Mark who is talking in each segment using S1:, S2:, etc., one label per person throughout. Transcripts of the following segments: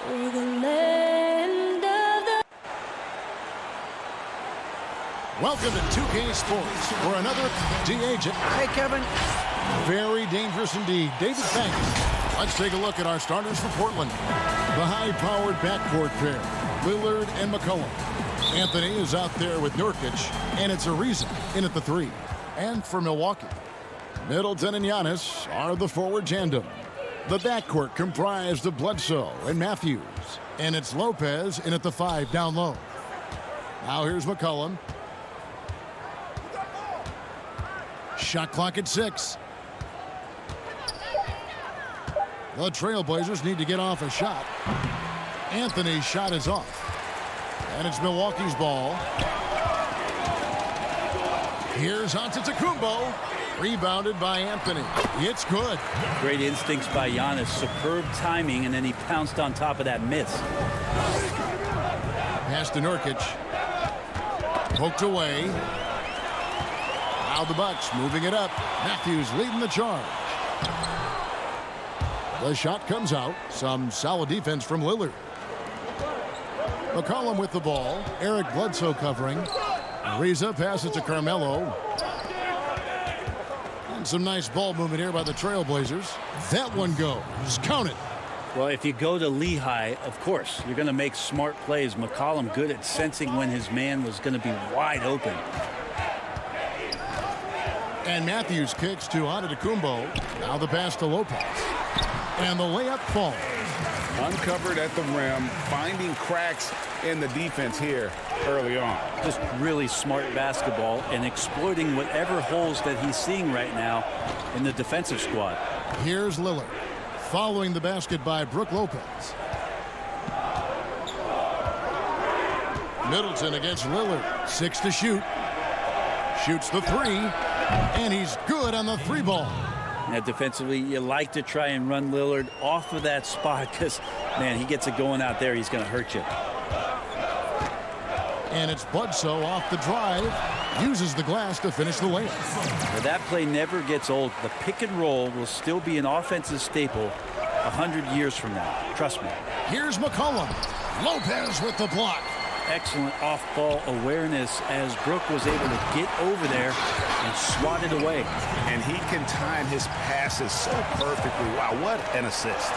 S1: Through the land of the...
S2: Welcome to 2K Sports for another D-Agent.
S3: Hey, Kevin.
S2: Very dangerous indeed. David, thanks. Let's take a look at our starters for Portland. The high-powered backcourt pair, Lillard and McCollum. Anthony is out there with Nurkic, and it's Ariza in at the 3. And for Milwaukee, Middleton and Giannis are the forward tandem. The backcourt comprised of Bledsoe and Matthews, and it's Lopez in at the 5 down low. Now here's McCollum. Shot clock at 6. The Trailblazers need to get off a shot. Anthony's shot is off. And it's Milwaukee's ball. Here's Antetokounmpo. Rebounded by Anthony. It's good.
S3: Great instincts by Giannis. Superb timing, and then he pounced on top of that miss.
S2: Pass to Nurkic. Poked away. Now the Bucks moving it up. Matthews leading the charge. The shot comes out. Some solid defense from Lillard. McCollum with the ball. Eric Bledsoe covering. Ariza passes to Carmelo. And some nice ball movement here by the Trailblazers. That one goes. Count it.
S3: Well, if you go to Lehigh, of course, you're going to make smart plays. McCollum good at sensing when his man was going to be wide open.
S2: And Matthews kicks to Antetokounmpo. Now the pass to Lopez. And the layup falls.
S4: Uncovered at the rim, finding cracks in the defense here early on.
S3: Just really smart basketball and exploiting whatever holes that he's seeing right now in the defensive squad.
S2: Here's Lillard. Following the basket by Brook Lopez. Middleton against Lillard. 6 to shoot. Shoots the 3. And he's good on the 3 ball.
S3: Now, defensively, you like to try and run Lillard off of that spot because, man, he gets it going out there, he's going to hurt you.
S2: And it's Bledsoe off the drive. Uses the glass to finish the layup.
S3: Now, that play never gets old. The pick and roll will still be an offensive staple 100 years from now. Trust me.
S2: Here's McCollum. Lopez with the block.
S3: Excellent off-ball awareness as Brook was able to get over there and swat it away.
S4: And he can time his passes so perfectly. Wow, what an assist.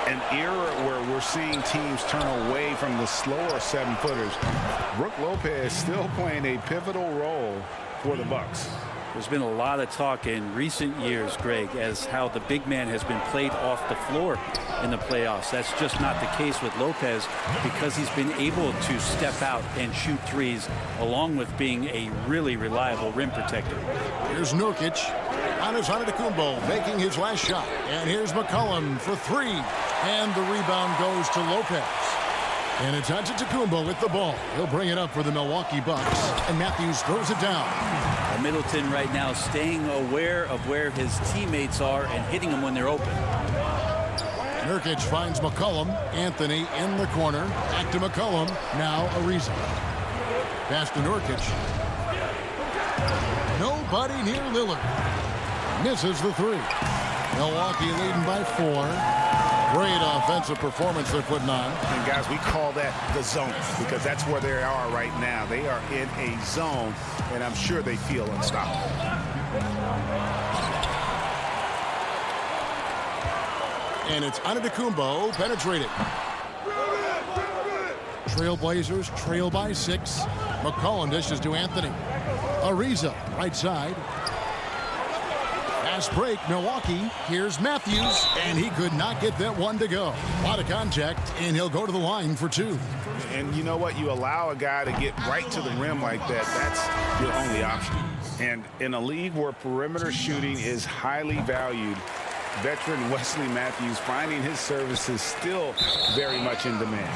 S4: An era where we're seeing teams turn away from the slower 7-footers. Brook Lopez still playing a pivotal role for the Bucks.
S3: There's been a lot of talk in recent years, Greg, as how the big man has been played off the floor in the playoffs. That's just not the case with Lopez because he's been able to step out and shoot threes along with being a really reliable rim protector.
S2: Here's Nurkic. Antetokounmpo making his last shot. And here's McCollum for 3. And the rebound goes to Lopez. And it's Antetokounmpo with the ball. He'll bring it up for the Milwaukee Bucks. And Matthews throws it down.
S3: Middleton right now staying aware of where his teammates are and hitting them when they're open.
S2: Nurkic finds McCollum. Anthony in the corner. Back to McCollum. Now Ariza. Pass to Nurkic. Nobody near Lillard. Misses the 3. Milwaukee leading by 4. Great offensive performance they're putting on.
S4: And guys, we call that the zone because that's where they are right now. They are in a zone, and I'm sure they feel unstoppable.
S2: And it's Antetokounmpo penetrating. Trailblazers trail by 6. McCollum dishes to Anthony. Ariza, right side. Fast break, Milwaukee. Here's Matthews, and he could not get that one to go. A lot of contact, and he'll go to the line for 2.
S4: And you know what? You allow a guy to get right to the rim like that, that's your only option. And in a league where perimeter shooting is highly valued, veteran Wesley Matthews finding his services still very much in demand.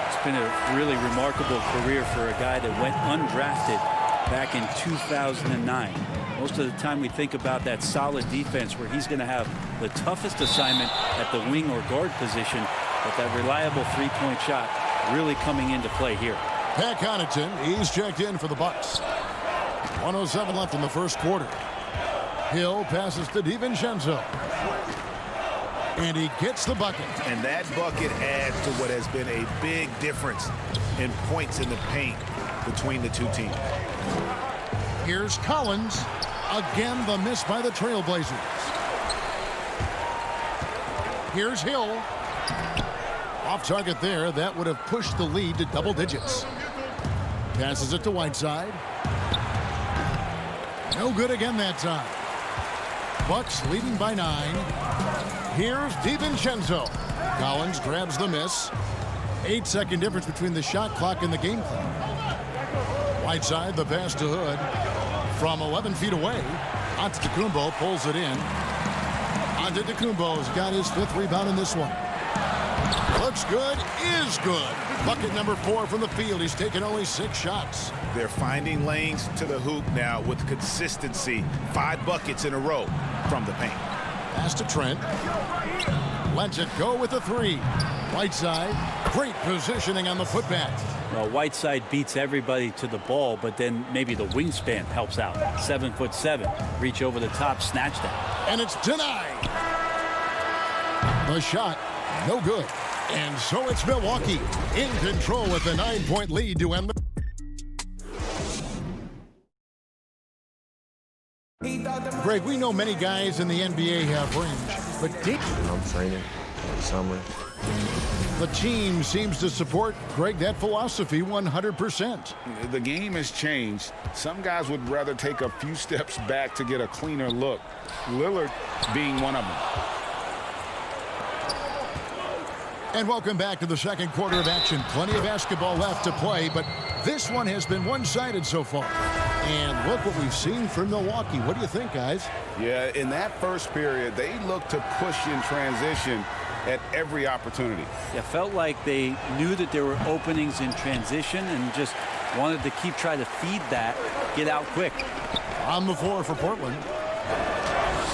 S3: It's been a really remarkable career for a guy that went undrafted back in 2009. Most of the time we think about that solid defense where he's going to have the toughest assignment at the wing or guard position, but that reliable three-point shot really coming into play here.
S2: Pat Connaughton, he's checked in for the Bucks. 1:07 left in the first quarter. Hill passes to DiVincenzo. And he gets the bucket.
S4: And that bucket adds to what has been a big difference in points in the paint between the two teams.
S2: Here's Collins. Again, the miss by the Trailblazers. Here's Hill. Off target there. That would have pushed the lead to double digits. Passes it to Whiteside. No good again that time. Bucks leading by 9. Here's DiVincenzo. Collins grabs the miss. 8-second difference between the shot clock and the game clock. Whiteside, the pass to Hood. From 11 feet away. Antetokounmpo pulls it in. Antetokounmpo's got his 5th rebound in this one. Looks good, is good. Bucket number 4 from the field. He's taken only 6 shots.
S4: They're finding lanes to the hoop now with consistency. 5 buckets in a row from the paint.
S2: Pass to Trent. Lets it go with the 3. Whiteside, great positioning on the putback.
S3: Well, Whiteside beats everybody to the ball, but then maybe the wingspan helps out. 7'7". Reach over the top, snatch that.
S2: And it's denied. The shot, no good. And so it's Milwaukee in control with a 9-point lead to end the... Greg, we know many guys in the NBA have range, but
S5: I'm training summer.
S2: The team seems to support, Greg, that philosophy 100%.
S4: The game has changed. Some guys would rather take a few steps back to get a cleaner look. Lillard being one of them.
S2: And welcome back to the second quarter of action. Plenty of basketball left to play, but this one has been one-sided so far. And look what we've seen from Milwaukee. What do you think, guys?
S4: Yeah, in that first period, they looked to push in transition at every opportunity.
S3: Yeah, felt like they knew that there were openings in transition and just wanted to keep trying to feed that, get out quick.
S2: On the floor for Portland.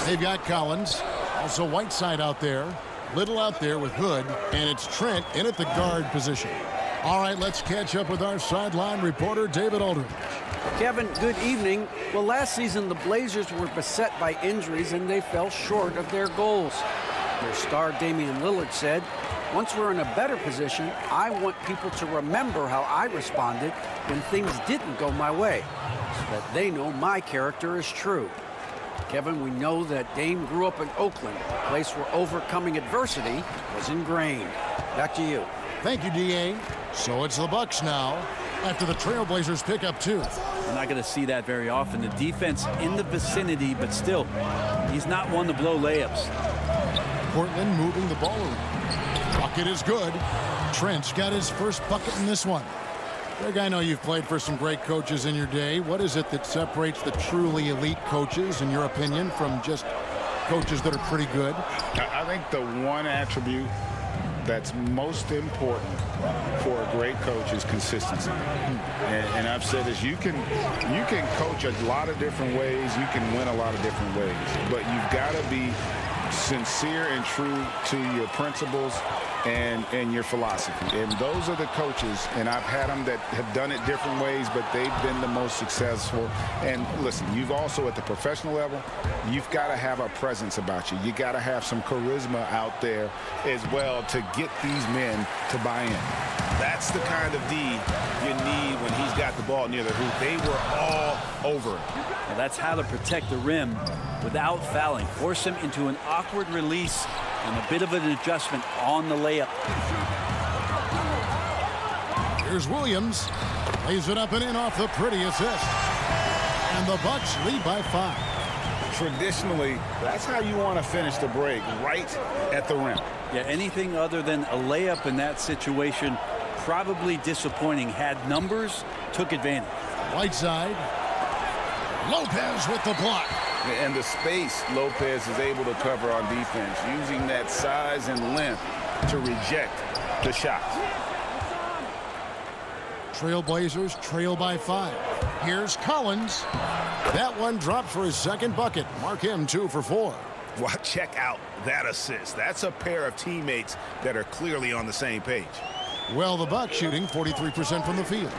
S2: They've got Collins, also Whiteside out there, Little out there with Hood, and it's Trent in at the guard position. All right, let's catch up with our sideline reporter, David Aldridge.
S6: Kevin, good evening. Well, last season, the Blazers were beset by injuries, and they fell short of their goals. Their star, Damian Lillard, said, "Once we're in a better position, I want people to remember how I responded when things didn't go my way, so that they know my character is true." Kevin, we know that Dame grew up in Oakland, a place where overcoming adversity was ingrained. Back to you.
S2: Thank you, D.A. So it's the Bucks now, after the Trailblazers pick up 2.
S3: We're not going to see that very often. The defense in the vicinity, but still, he's not one to blow layups.
S2: Portland moving the ball around. Bucket is good. Trent's got his first bucket in this one. Greg, I know you've played for some great coaches in your day. What is it that separates the truly elite coaches, in your opinion, from just coaches that are pretty good?
S4: I think the one attribute that's most important for a great coach is consistency. And I've said this, you can coach a lot of different ways, you can win a lot of different ways, but you've got to be sincere and true to your principles and your philosophy. And those are the coaches, and I've had them that have done it different ways, but they've been the most successful. And listen, you've also at the professional level, you've got to have a presence about you. You got to have some charisma out there as well to get these men to buy in. That's the kind of D you need when he's got the ball near the hoop. They were all over it.
S3: Well, that's how to protect the rim without fouling. Force him into an awkward release and a bit of an adjustment on the layup.
S2: Here's Williams. Lays it up and in off the pretty assist. And the Bucks lead by 5.
S4: traditionally, that's how you want to finish the break, right at the rim.
S3: Yeah, anything other than a layup in that situation, probably disappointing. Had numbers, took advantage.
S2: Whiteside. Lopez with the block.
S4: And the space Lopez is able to cover on defense, using that size and length to reject the shots.
S2: Trailblazers trail by 5. Here's Collins. That one dropped for his second bucket. Mark him 2 for 4.
S4: Well, check out that assist. That's a pair of teammates that are clearly on the same page.
S2: Well, the Bucks shooting 43% from the field.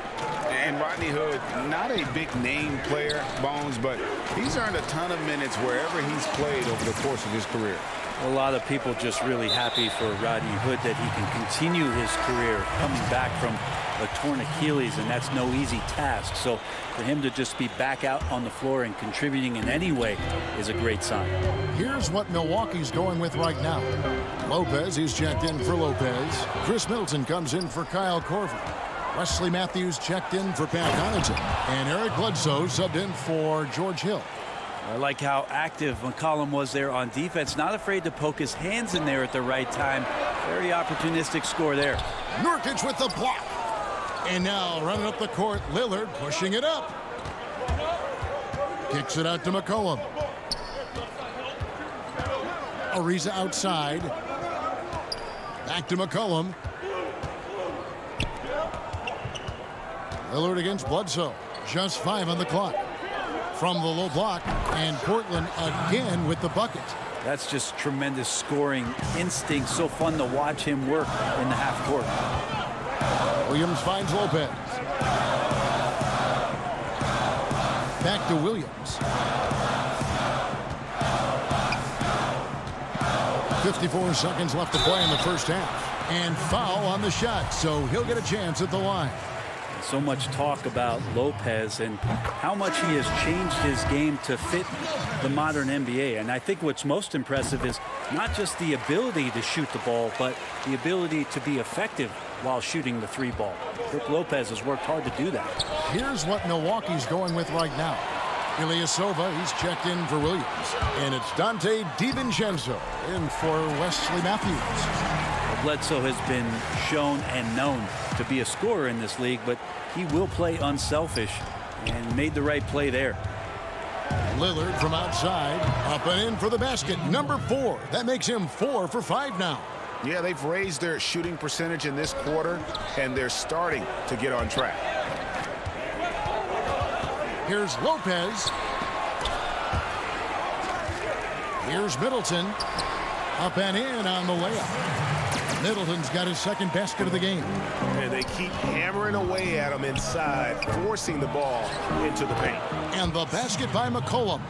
S4: And Rodney Hood, not a big name player, Bones, but he's earned a ton of minutes wherever he's played over the course of his career.
S3: A lot of people just really happy for Rodney Hood that he can continue his career coming back from a torn Achilles, and that's no easy task. So for him to just be back out on the floor and contributing in any way is a great sign.
S2: Here's what Milwaukee's going with right now. Lopez, he's checked in for Lopez. Chris Middleton comes in for Kyle Korver. Wesley Matthews checked in for Pat Connaughton. And Eric Bledsoe subbed in for George Hill.
S3: I like how active McCollum was there on defense. Not afraid to poke his hands in there at the right time. Very opportunistic score there.
S2: Nurkic with the block. And now running up the court, Lillard pushing it up. Kicks it out to McCollum. Ariza outside. Back to McCollum. Lillard against Bledsoe. Just 5 on the clock. From the low block, and Portland again with the bucket.
S3: That's just tremendous scoring instinct. So fun to watch him work in the half court.
S2: Williams finds Lopez. Back to Williams. 54 seconds left to play in the first half. And foul on the shot, so he'll get a chance at the line.
S3: So much talk about Lopez and how much he has changed his game to fit the modern NBA. And I think what's most impressive is not just the ability to shoot the ball, but the ability to be effective while shooting the 3 ball. Brook Lopez has worked hard to do that. Here's what Milwaukee's going with right now. Ilyasova, he's checked in for Williams.
S2: And it's Dante DiVincenzo in for Wesley Matthews.
S3: Bledsoe has been shown and known to be a scorer in this league, but he will play unselfish and made the right play there.
S2: Lillard from outside, up and in for the basket. Number 4. That makes him 4 for 5 now.
S4: Yeah, they've raised their shooting percentage in this quarter, and they're starting to get on track.
S2: Here's Lopez. Here's Middleton. Up and in on the layup. Middleton's got his second basket of the game.
S7: And they keep hammering away at him inside, forcing the ball into the paint.
S2: And the basket by McCollum.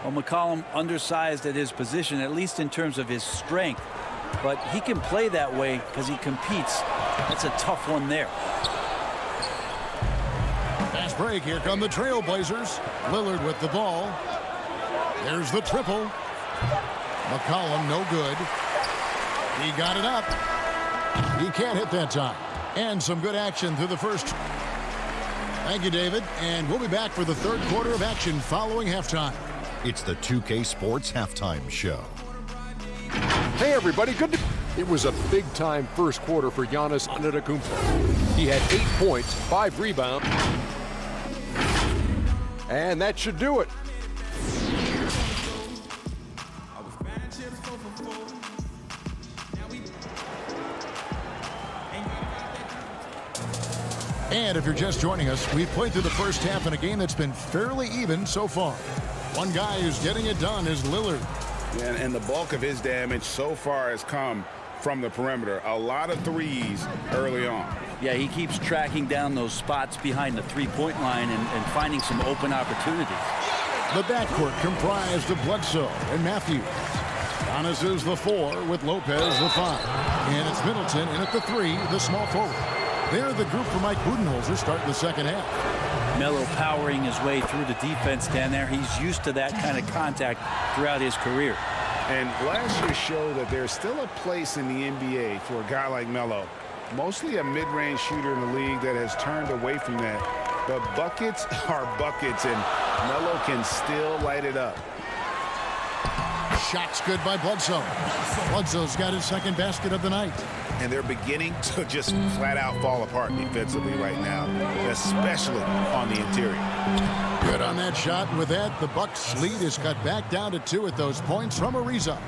S3: Well, McCollum undersized at his position, at least in terms of his strength. But he can play that way because he competes. That's a tough one there.
S2: Fast break. Here come the Trailblazers. Lillard with the ball. There's the triple. McCollum no good. He got it up. He can't hit that time. And some good action through the first. Thank you, David. And we'll be back for the third quarter of action following halftime.
S8: It's the 2K Sports Halftime Show.
S9: Hey, everybody. It was a big-time first quarter for Giannis Antetokounmpo. He had 8 points, 5 rebounds. And that should do it.
S2: And if you're just joining us, we've played through the first half in a game that's been fairly even so far. One guy who's getting it done is Lillard.
S4: And the bulk of his damage so far has come from the perimeter. A lot of threes early on.
S3: Yeah, he keeps tracking down those spots behind the three-point line and finding some open opportunities.
S2: The backcourt comprised of Bledsoe and Matthews. Giannis is the 4 with Lopez the 5. And it's Middleton in at the 3, the small forward. They're the group for Mike Budenholzer starting the second half.
S3: Melo powering his way through the defense down there. He's used to that kind of contact throughout his career.
S4: And last year showed that there's still a place in the NBA for a guy like Melo. Mostly a mid-range shooter in the league that has turned away from that. But buckets are buckets, and Melo can still light it up.
S2: Shot's good by Bledsoe. Bledsoe's got his second basket of the night.
S4: And they're beginning to just flat out fall apart defensively right now, especially on the interior.
S2: Good on that shot. With that, the Bucks' lead is cut back down to 2 at those points from Ariza.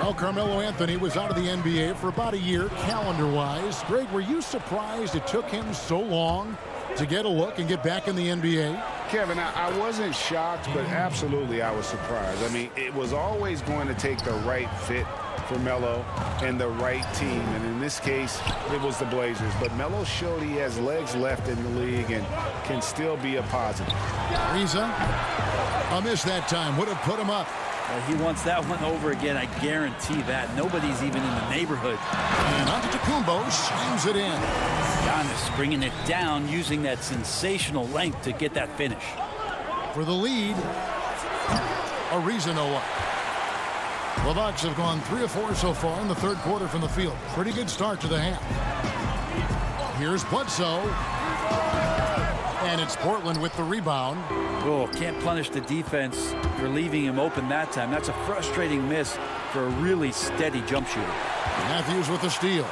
S2: Well, Carmelo Anthony was out of the NBA for about a year, calendar-wise. Greg, were you surprised it took him so long to get a look and get back in the NBA?
S4: Kevin, I wasn't shocked, but absolutely I was surprised. I mean, it was always going to take the right fit for Melo and the right team. And in this case, it was the Blazers. But Melo showed he has legs left in the league and can still be a positive.
S2: Ariza, a miss that time. Would have put him up.
S3: He wants that one over again. I guarantee that. Nobody's even in the neighborhood.
S2: And Antetokounmpo slams it in.
S3: Giannis bringing it down, using that sensational length to get that finish.
S2: For the lead, Ariza no up. The Bucks have gone 3 of 4 so far in the third quarter from the field. Pretty good start to the half. Here's Bledsoe. And it's Portland with the rebound.
S3: Oh, can't punish the defense for leaving him open that time. That's a frustrating miss for a really steady jump shooter.
S2: Matthews with the steal.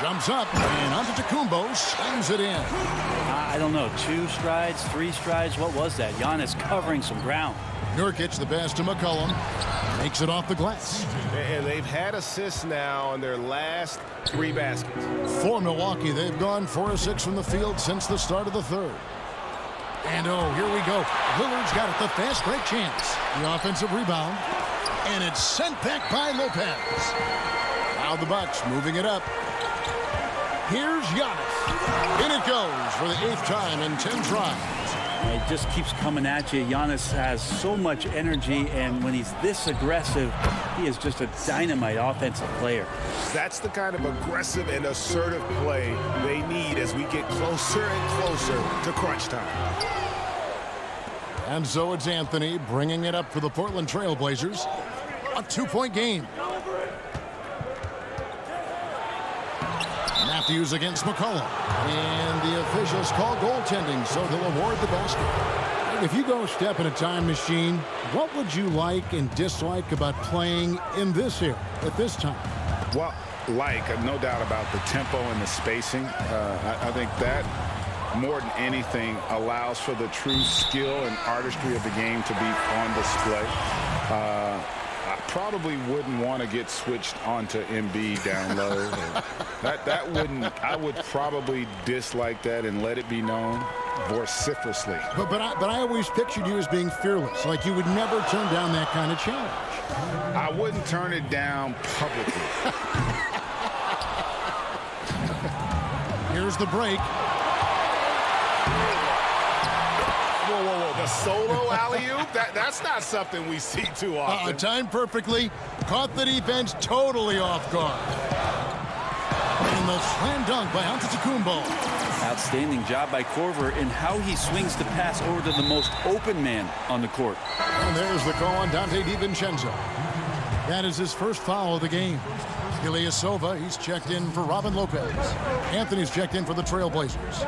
S2: Jumps up, and Antetokounmpo slams it in.
S3: I don't know, 2 strides, 3 strides. What was that? Giannis covering some ground.
S2: Nurkic the pass to McCollum. Makes it off the glass.
S7: And they've had assists now on their last 3 baskets.
S2: For Milwaukee, they've gone 4 of 6 from the field since the start of the third. And oh, here we go. Lillard's got it, the fast break chance. The offensive rebound. And it's sent back by Lopez. Now the Bucks moving it up. Here's Giannis. In it goes for the 8th time in 10 tries.
S3: It just keeps coming at you. Giannis has so much energy, and when he's this aggressive, he is just a dynamite offensive player.
S7: That's the kind of aggressive and assertive play they need as we get closer and closer to crunch time.
S2: And so it's Anthony bringing it up for the Portland Trail Blazers. A 2-point game. Matthews against McCollum. And the officials call goaltending, so they'll award the basket. If you go step in a time machine, what would you like and dislike about playing in this era at this time?
S4: Well, no doubt about the tempo and the spacing. I think that more than anything allows for the true skill and artistry of the game to be on display. I probably wouldn't want to get switched onto Embiid down low. I would probably dislike that and let it be known vociferously.
S2: But I always pictured you as being fearless, like you would never turn down that kind of challenge.
S4: I wouldn't turn it down publicly.
S2: Here's the break.
S7: Whoa. The solo alley-oop? That's not something we see too often.
S2: Timed perfectly. Caught the defense totally off guard. And the slam dunk by Antetokounmpo.
S3: Outstanding job by Korver in how he swings the pass over to the most open man on the court.
S2: And there's the call on Dante DiVincenzo. That is his first foul of the game. Ilyasova, he's checked in for Robin Lopez. Anthony's checked in for the Trailblazers.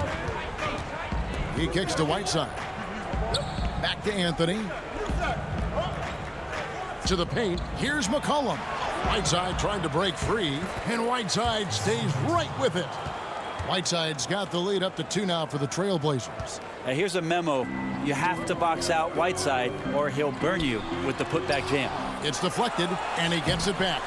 S2: He kicks to Whiteside. Back to Anthony. To the paint. Here's McCollum. Whiteside trying to break free, and Whiteside stays right with it. Whiteside's got the lead up to 2 now for the Trailblazers.
S3: Now here's a memo. You have to box out Whiteside or he'll burn you with the putback jam.
S2: It's deflected, and he gets it back.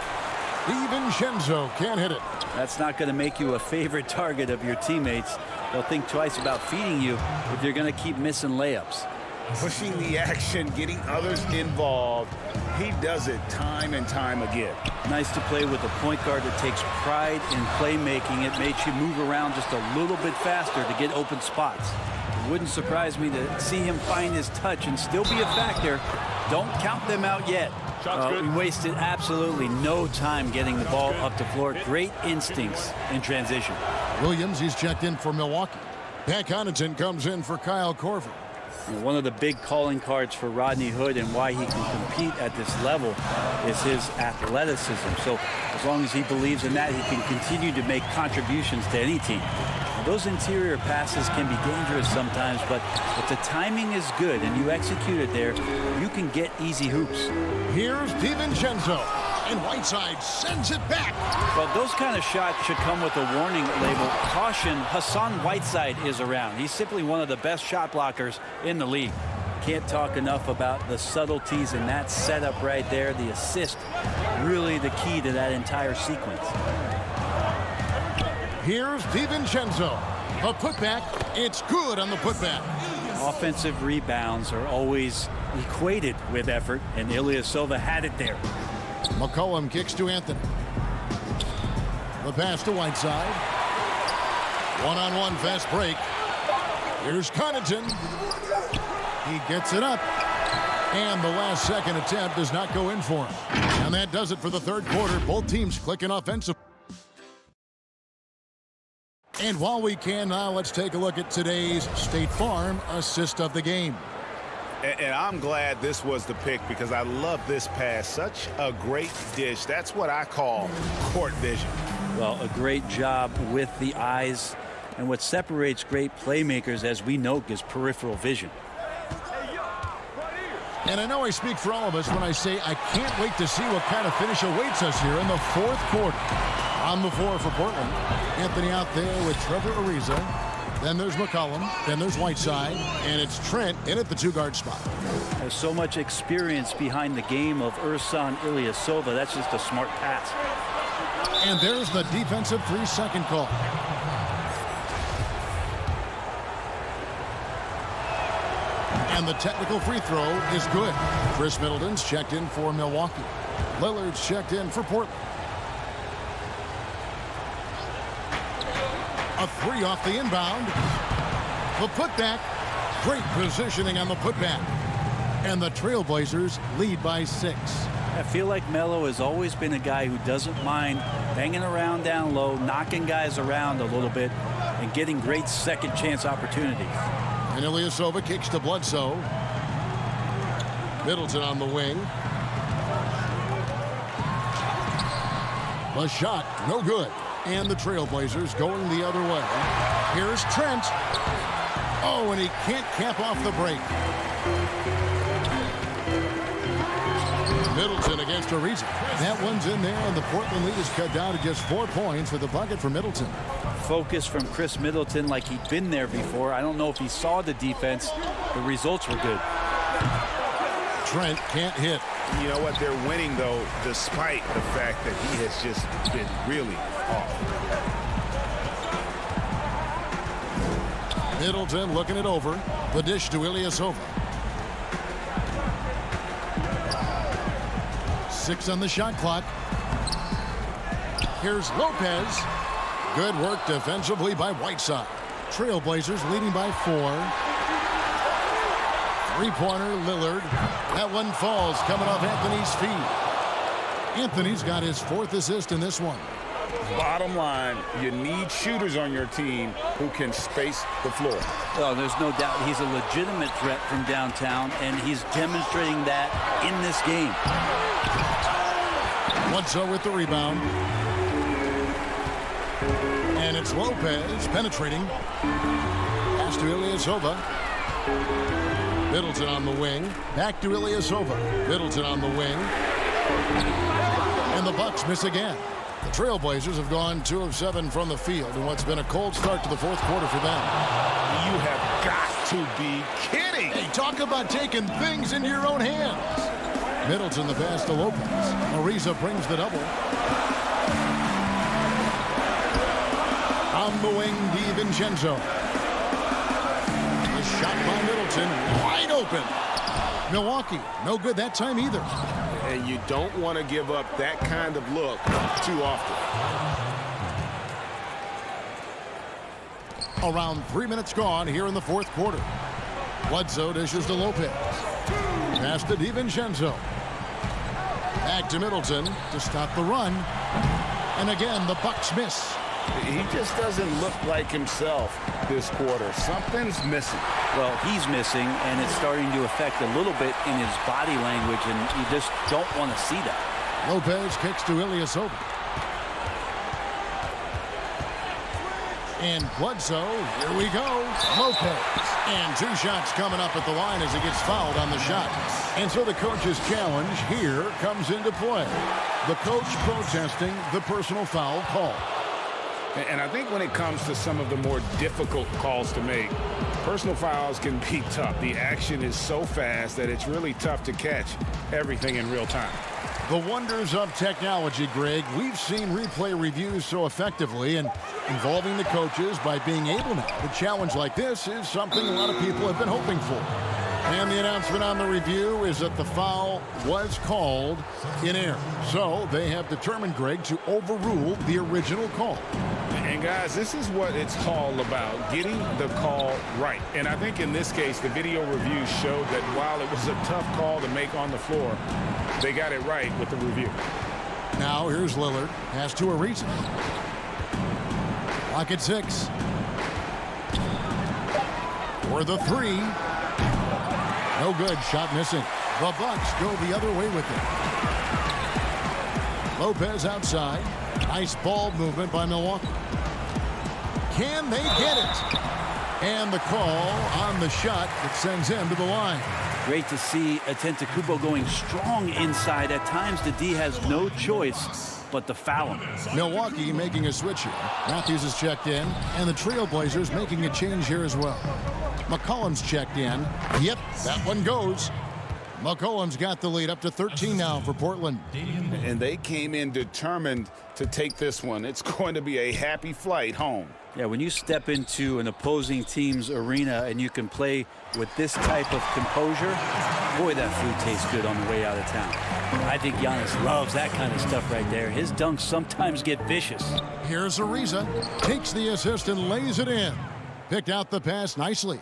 S2: DiVincenzo can't hit it.
S3: That's not going to make you a favorite target of your teammates. They'll think twice about feeding you if you're going to keep missing layups.
S4: Pushing the action, getting others involved. He does it time and time again.
S3: Nice to play with a point guard that takes pride in playmaking. It makes you move around just a little bit faster to get open spots. It wouldn't surprise me to see him find his touch and still be a factor. Don't count them out yet. We wasted absolutely no time getting the ball up the floor. Great instincts in transition.
S2: Williams, he's checked in for Milwaukee. Pat Connaughton comes in for Kyle Korver.
S3: One of the big calling cards for Rodney Hood and why he can compete at this level is his athleticism. So as long as he believes in that, he can continue to make contributions to any team. Those interior passes can be dangerous sometimes, but if the timing is good and you execute it there, you can get easy hoops.
S2: Here's DiVincenzo, and Whiteside sends it back.
S3: Well, those kind of shots should come with a warning label. Caution, Hassan Whiteside is around. He's simply one of the best shot blockers in the league. Can't talk enough about the subtleties in that setup right there. The assist, really the key to that entire sequence.
S2: Here's DiVincenzo. A putback. It's good on the putback.
S3: Offensive rebounds are always equated with effort, and Ilyasova had it there.
S2: McCollum kicks to Anthony. The pass to Whiteside. One-on-one fast break. Here's Connaughton. He gets it up. And the last second attempt does not go in for him. And that does it for the third quarter. Both teams clicking offensive. And while we can now, let's take a look at today's State Farm assist of the game.
S4: And I'm glad this was the pick because I love this pass. Such a great dish. That's what I call court vision.
S3: Well, a great job with the eyes. And what separates great playmakers, as we know, is peripheral vision.
S2: And I know I speak for all of us when I say I can't wait to see what kind of finish awaits us here in the fourth quarter. On the floor for Portland, Anthony out there with Trevor Ariza. Then there's McCollum. Then there's Whiteside. And it's Trent in at the two-guard spot.
S3: There's so much experience behind the game of Ersan Ilyasova. That's just a smart pass.
S2: And there's the defensive 3-second call. And the technical free throw is good. Chris Middleton's checked in for Milwaukee. Lillard's checked in for Portland. A three off the inbound. The putback. Great positioning on the putback. And the Trailblazers lead by 6.
S3: I feel like Melo has always been a guy who doesn't mind hanging around down low, knocking guys around a little bit, and getting great second chance opportunities.
S2: And Ilyasova kicks to Bledsoe. Middleton on the wing. The shot, no good. And the Trailblazers going the other way. Here's Trent. Oh, and he can't cap off the break. Middleton against Ariza. That one's in there, and the Portland lead is cut down to just 4 points with the bucket for Middleton.
S3: Focus from Chris Middleton like he'd been there before. I don't know if he saw the defense. The results were good.
S2: Trent can't hit.
S4: You know what? They're winning, though, despite the fact that he has just been really off.
S2: Middleton looking it over. The dish to Ilyasova. 6 on the shot clock. Here's Lopez. Good work defensively by Whiteside. Trailblazers leading by 4. Three-pointer, Lillard. That one falls coming off Anthony's feet. Anthony's got his 4th assist in this one.
S4: Bottom line, you need shooters on your team who can space the floor.
S3: Oh, there's no doubt he's a legitimate threat from downtown, and he's demonstrating that in this game.
S2: Bledsoe with the rebound. And it's Lopez penetrating. Pass to Ilyasova. Middleton on the wing. Back to Ilyasova. Middleton on the wing. And the Bucks miss again. The Trailblazers have gone 2 of 7 from the field in what's been a cold start to the fourth quarter for them.
S4: You have got to be kidding.
S2: Hey, talk about taking things into your own hands. Middleton the pass to Lopez. Ariza brings the double. On the wing, DiVincenzo. The shot by Middleton, wide open. Milwaukee, no good that time either.
S7: And you don't want to give up that kind of look too often.
S2: Around 3 minutes gone here in the fourth quarter. Bledsoe dishes to Lopez. Pass to DiVincenzo. Back to Middleton to stop the run. And again, the Bucks miss.
S4: He just doesn't look like himself this quarter. Something's missing.
S3: Well, he's missing, and it's starting to affect a little bit in his body language, and you just don't want to see that. Lopez
S2: kicks to Ilyasova. And Bledsoe, here we go, Lopez. And 2 shots coming up at the line as he gets fouled on the shot. And so the coach's challenge here comes into play. The coach protesting the personal foul call.
S4: And I think when it comes to some of the more difficult calls to make, personal fouls can be tough. The action is so fast that it's really tough to catch everything in real time.
S2: The wonders of technology, Greg. We've seen replay reviews so effectively, and involving the coaches by being able to challenge like this is something a lot of people have been hoping for. And the announcement on the review is that the foul was called in error. So they have determined, Greg, to overrule the original call.
S4: And guys, this is what it's all about, getting the call right. And I think in this case, the video review showed that while it was a tough call to make on the floor, they got it right with the review.
S2: Now here's Lillard. Pass to Ariza. Clock at 6. For the 3. No good. Shot missing. The Bucks go the other way with it. Lopez outside. Nice ball movement by Milwaukee. Can they get it? And the call on the shot that sends him to the line.
S3: Great to see Antetokounmpo going strong inside. At times, the D has no choice but to foul him.
S2: Milwaukee making a switch here. Matthews is checked in, and the Trailblazers making a change here as well. McCollum's checked in. Yep, that one goes. McCollum's got the lead up to 13 now for Portland.
S4: And they came in determined to take this one. It's going to be a happy flight home.
S3: Yeah, when you step into an opposing team's arena and you can play with this type of composure, boy, that food tastes good on the way out of town. I think Giannis loves that kind of stuff right there. His dunks sometimes get vicious.
S2: Here's Ariza. Takes the assist and lays it in. Picked out the pass nicely.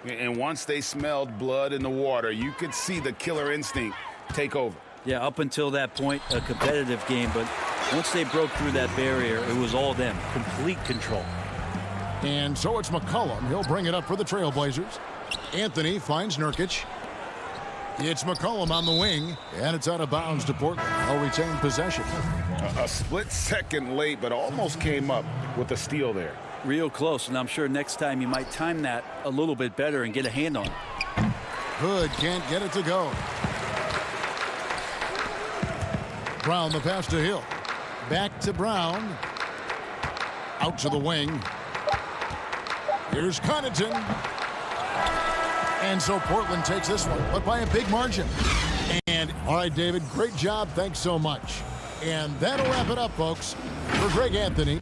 S4: And once they smelled blood in the water, you could see the killer instinct take over.
S3: Yeah, up until that point, a competitive game, but once they broke through that barrier, it was all them. Complete control.
S2: And so it's McCollum. He'll bring it up for the Trailblazers. Anthony finds Nurkic. It's McCollum on the wing, and it's out of bounds to Portland. They'll retain possession.
S4: A split second late, but almost came up with a steal there.
S3: Real close, and I'm sure next time you might time that a little bit better and get a hand on it.
S2: Hood can't get it to go. Brown the pass to Hill. Back to Brown. Out to the wing. Here's Connaughton. And so Portland takes this one, but by a big margin. And all right, David, great job. Thanks so much. And that'll wrap it up, folks. For Greg Anthony.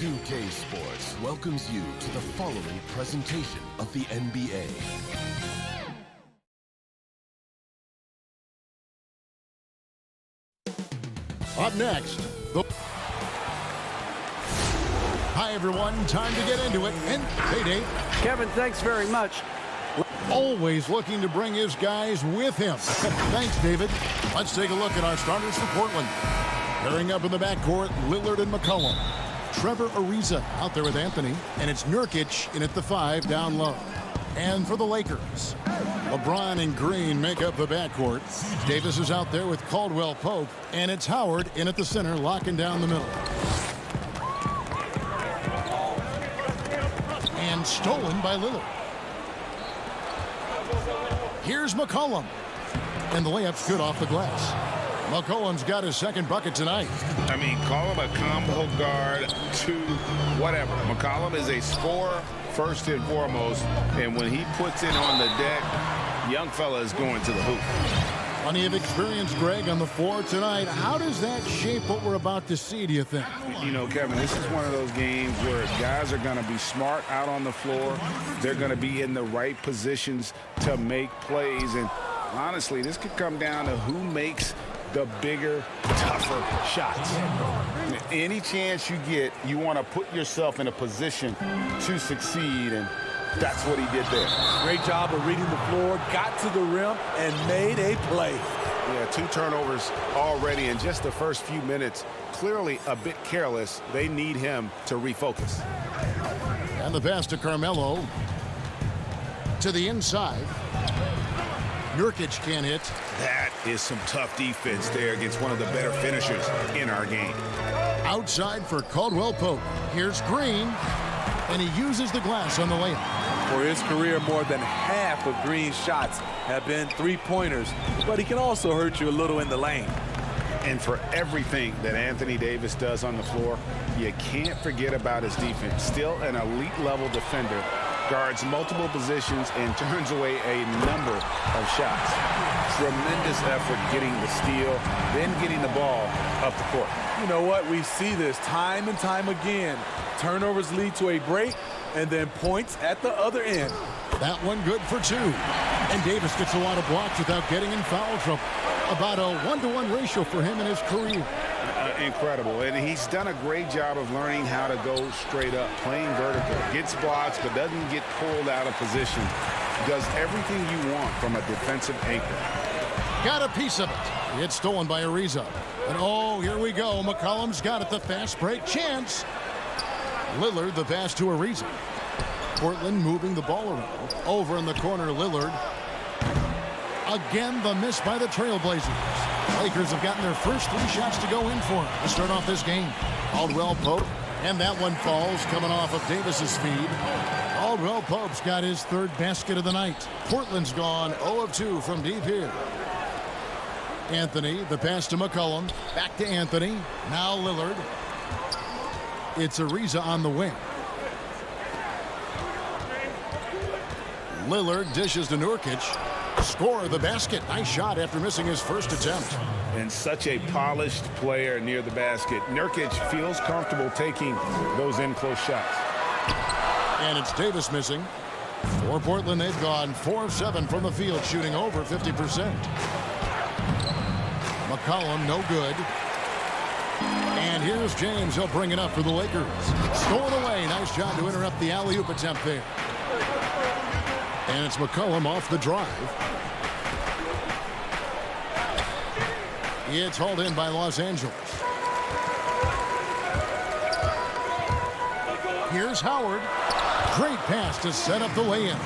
S10: 2K Sports welcomes you to the following presentation of the NBA.
S2: Up next, Hi, everyone. Time to get into it. And hey, Dave.
S6: Kevin, thanks very much.
S2: Always looking to bring his guys with him. Thanks, David. Let's take a look at our starters for Portland. Pairing up in the backcourt, Lillard and McCollum. Trevor Ariza out there with Anthony. And it's Nurkic in at the 5 down low. And for the Lakers, LeBron and Green make up the backcourt. Davis is out there with Caldwell Pope. And it's Howard in at the center, locking down the middle. And stolen by Lillard. Here's McCollum. And the layup's good off the glass. McCollum's got his second bucket tonight.
S4: I mean, call him a combo guard to whatever. McCollum is a scorer first and foremost, and when he puts it on the deck, young fella is going to the hoop.
S2: Plenty of experience, Greg, on the floor tonight. How does that shape what we're about to see, do you think?
S4: You know, Kevin, this is one of those games where guys are going to be smart out on the floor. They're going to be in the right positions to make plays, and honestly, this could come down to who makes the bigger, tougher shots. Any chance you get, you want to put yourself in a position to succeed, and that's what he did there.
S11: Great job of reading the floor, got to the rim, and made a play.
S7: Yeah, 2 turnovers already in just the first few minutes. Clearly a bit careless. They need him to refocus.
S2: And the pass to Carmelo. To the inside. Nurkic can't hit.
S4: That is some tough defense there against one of the better finishers in our game.
S2: Outside for Caldwell Pope. Here's Green. And he uses the glass on the layup.
S11: For his career, more than half of Green's shots have been three-pointers, but he can also hurt you a little in the lane.
S4: And for everything that Anthony Davis does on the floor, you can't forget about his defense. Still an elite-level defender, guards multiple positions, and turns away a number of shots. Tremendous effort getting the steal, then getting the ball up the court.
S11: You know what? We see this time and time again. Turnovers lead to a break, and then points at the other end.
S2: That one good for 2. And Davis gets a lot of blocks without getting in foul trouble. About a 1-to-1 ratio for him in his career.
S4: Incredible. And he's done a great job of learning how to go straight up, playing vertical. Gets blocks, but doesn't get pulled out of position. Does everything you want from a defensive anchor.
S2: Got a piece of it. It's stolen by Ariza. And oh, here we go. McCollum's got it. The fast break chance. Lillard, the pass to Ariza. Portland moving the ball around. Over in the corner, Lillard. Again, the miss by the Trailblazers. Lakers have gotten their first 3 shots to go in for him to start off this game. Caldwell Pope, and that one falls coming off of Davis's feed. Caldwell Pope's got his 3rd basket of the night. Portland's gone 0 of 2 from deep here. Anthony, the pass to McCollum. Back to Anthony. Now Lillard. It's Ariza on the wing. Lillard dishes to Nurkic. Score the basket. Nice shot after missing his first attempt.
S4: And such a polished player near the basket. Nurkic feels comfortable taking those in-close shots.
S2: And it's Davis missing. For Portland, they've gone 4 of 7 from the field, shooting over 50%. McCollum, no good. And here's James. He'll bring it up for the Lakers. Stolen away. Nice job to interrupt the alley-oop attempt there. And it's McCollum off the drive. It's hauled in by Los Angeles. Here's Howard. Great pass to set up the lay-in.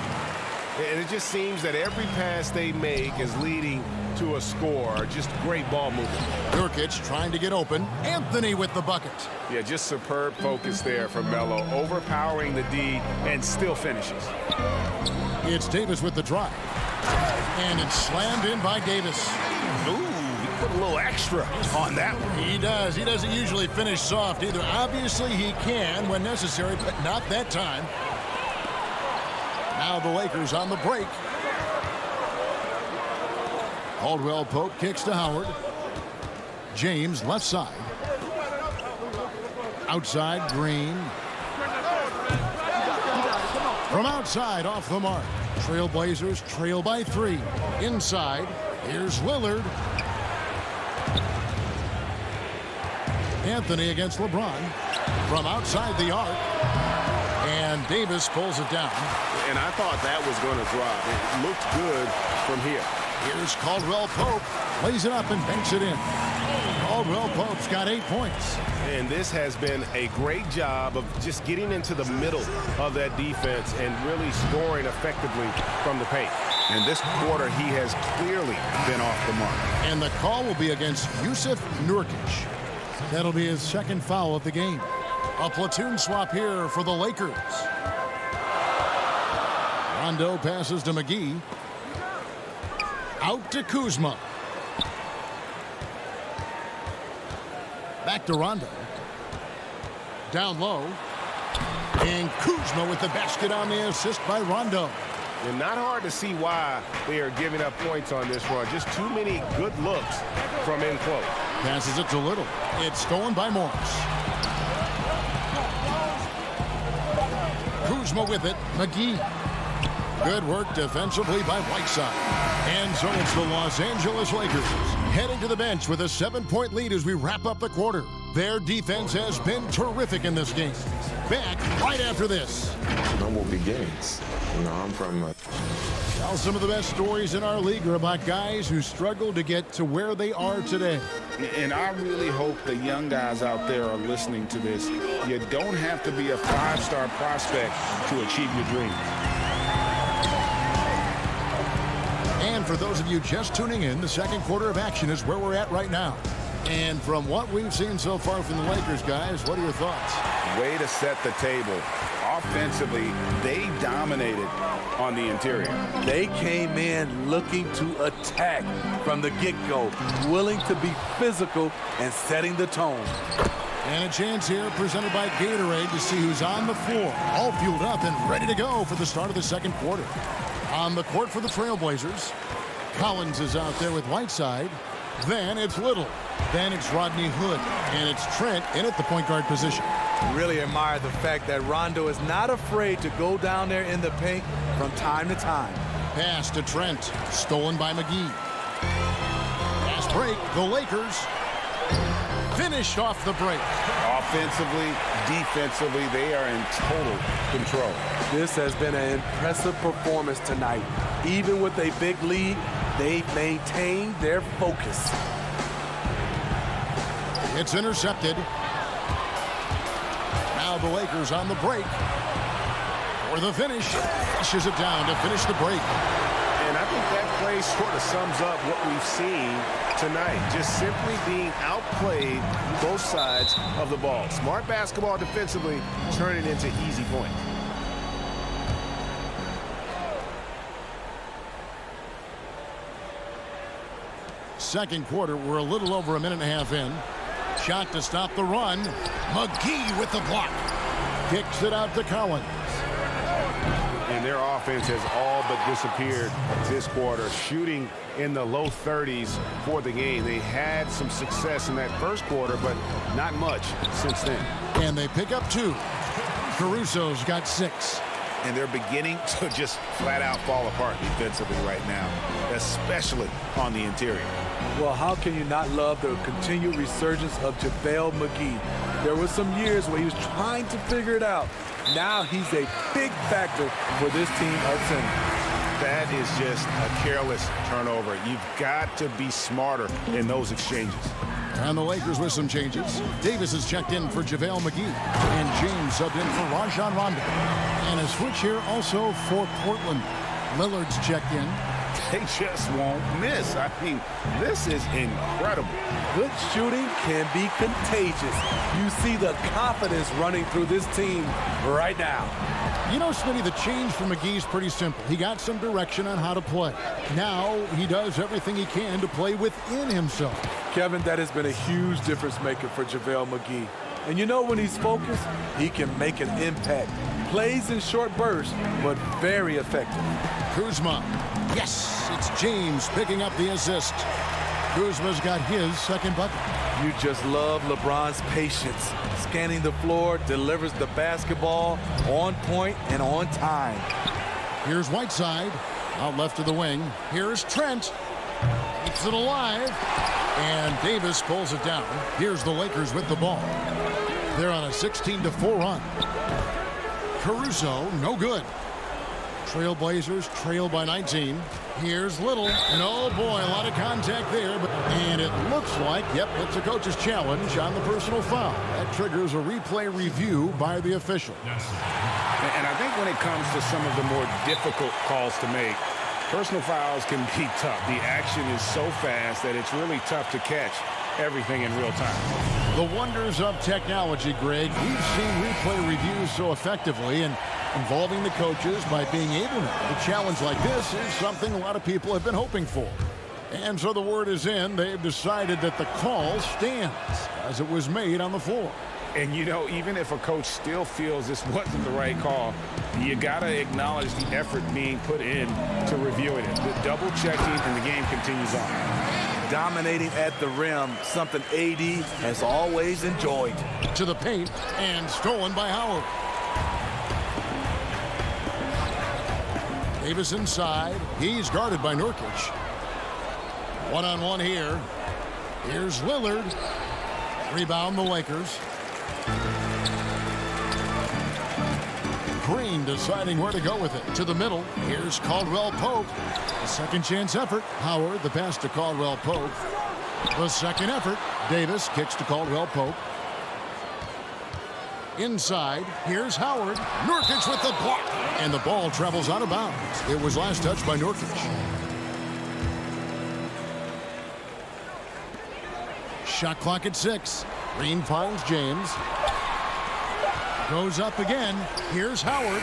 S7: And it just seems that every pass they make is leading to a score. Just great ball movement.
S2: Nurkic trying to get open. Anthony with the bucket.
S7: Yeah, just superb focus there from Melo. Overpowering the D and still finishes.
S2: It's Davis with the drive. And it's slammed in by Davis.
S7: Ooh, he put a little extra on that one.
S2: He does. He doesn't usually finish soft either. Obviously, he can when necessary, but not that time. Now the Lakers on the break. Caldwell Pope kicks to Howard. James left side. Outside, Green. From outside, off the mark. Trailblazers trail by 3. Inside, here's Lillard. Anthony against LeBron. From outside the arc. And Davis pulls it down.
S7: And I thought that was going to drop. It looked good from here.
S2: Here's Caldwell Pope. Lays it up and banks it in. Caldwell Pope's got 8 points.
S7: And this has been a great job of just getting into the middle of that defense and really scoring effectively from the paint. And this quarter, he has clearly been off the mark.
S2: And the call will be against Yusuf Nurkic. That'll be his second foul of the game. A platoon swap here for the Lakers. Rondo passes to McGee. Out to Kuzma. Back to Rondo. Down low. And Kuzma with the basket on the assist by Rondo.
S7: And not hard to see why they are giving up points on this run. Just too many good looks from in close.
S2: Passes it to Little. It's stolen by Morris. Kuzma with it. McGee. Good work defensively by Whiteside. And so it's the Los Angeles Lakers heading to the bench with a 7-point lead as we wrap up the quarter. Their defense has been terrific in this game. Back right after this.
S5: Normal beginnings. You know, I'm from
S2: Well, some of the best stories in our league are about guys who struggled to get to where they are today.
S4: And I really hope the young guys out there are listening to this. You don't have to be a 5-star prospect to achieve your dreams.
S2: And for those of you just tuning in, the second quarter of action is where we're at right now. And from what we've seen so far from the Lakers, guys, what are your thoughts?
S4: Way to set the table. Offensively, they dominated on the interior.
S11: They came in looking to attack from the get-go, willing to be physical and setting the tone.
S2: And a chance here presented by Gatorade to see who's on the floor, all fueled up and ready to go for the start of the second quarter. On the court for the Trailblazers, Collins is out there with Whiteside. Then it's Little. Then it's Rodney Hood. And it's Trent in at the point guard position.
S11: Really admire the fact that Rondo is not afraid to go down there in the paint from time to time.
S2: Pass to Trent. Stolen by McGee. Fast break. The Lakers finish off the break.
S4: Offensively, defensively, they are in total control.
S11: This has been an impressive performance tonight. Even with a big lead, they've maintained their focus.
S2: It's intercepted. Now the Lakers on the break. For the finish. Flushes it down to finish the break.
S7: And I think that play sort of sums up what we've seen tonight. Just simply being outplayed both sides of the ball. Smart basketball defensively, turning into easy points.
S2: Second quarter, we're a little over a minute and a half in. Shot to stop the run. McGee with the block. Kicks it out to Collins.
S7: And their offense has all but disappeared this quarter, shooting in the low 30s for the game. They had some success in that first quarter, but not much since then.
S2: And they pick up 2. Caruso's got 6.
S4: And they're beginning to just flat out fall apart defensively right now, especially on the interior.
S11: Well, how can you not love the continued resurgence of JaVale McGee? There were some years where he was trying to figure it out. Now he's a big factor for this team at center.
S7: That is just a careless turnover. You've got to be smarter in those exchanges.
S2: And the Lakers with some changes. Davis is checked in for JaVale McGee. And James subbed in for Rajon Rondo. And a switch here also for Portland. Lillard's checked in.
S4: They just won't miss. I mean, this is incredible.
S11: Good shooting can be contagious. You see the confidence running through this team right now.
S2: You know, Smitty, the change for McGee is pretty simple. He got some direction on how to play. Now he does everything he can to play within himself.
S11: Kevin, that has been a huge difference maker for JaVale McGee. And you know, when he's focused, he can make an impact. Plays in short bursts, but very effective.
S2: Kuzma. Yes, it's James picking up the assist. Kuzma's got his second bucket.
S11: You just love LeBron's patience. Scanning the floor, delivers the basketball on point and on time.
S2: Here's Whiteside, out left of the wing. Here's Trent. Keeps it alive. And Davis pulls it down. Here's the Lakers with the ball. They're on a 16-4 run. Caruso, no good. Trailblazers trail by 19. Here's Little, and oh boy, a lot of contact there. And it looks like, yep, it's a coach's challenge on the personal foul. That triggers a replay review by the official.
S7: And I think when it comes to some of the more difficult calls to make, personal fouls can be tough. The action is so fast that it's really tough to catch everything in real time.
S2: The wonders of technology, Greg. We've seen replay reviews so effectively, and involving the coaches by being able to. A challenge like this is something a lot of people have been hoping for. And so the word is in. They've decided that the call stands as it was made on the floor.
S7: And, you know, even if a coach still feels this wasn't the right call, you got to acknowledge the effort being put in to reviewing it. The double checking, and the game continues on.
S11: Dominating at the rim, something AD has always enjoyed.
S2: To the paint, and stolen by Howard. Davis inside. He's guarded by Nurkic. One-on-one here. Here's Lillard. Rebound the Lakers. Green deciding where to go with it. To the middle. Here's Caldwell Pope. A second chance effort. Howard, the pass to Caldwell Pope. The second effort. Davis kicks to Caldwell Pope. Inside. Here's Howard. Nurkic with the block. And the ball travels out of bounds. It was last touched by Nurkic. Shot clock at 6. Green finds James. Goes up again. Here's Howard.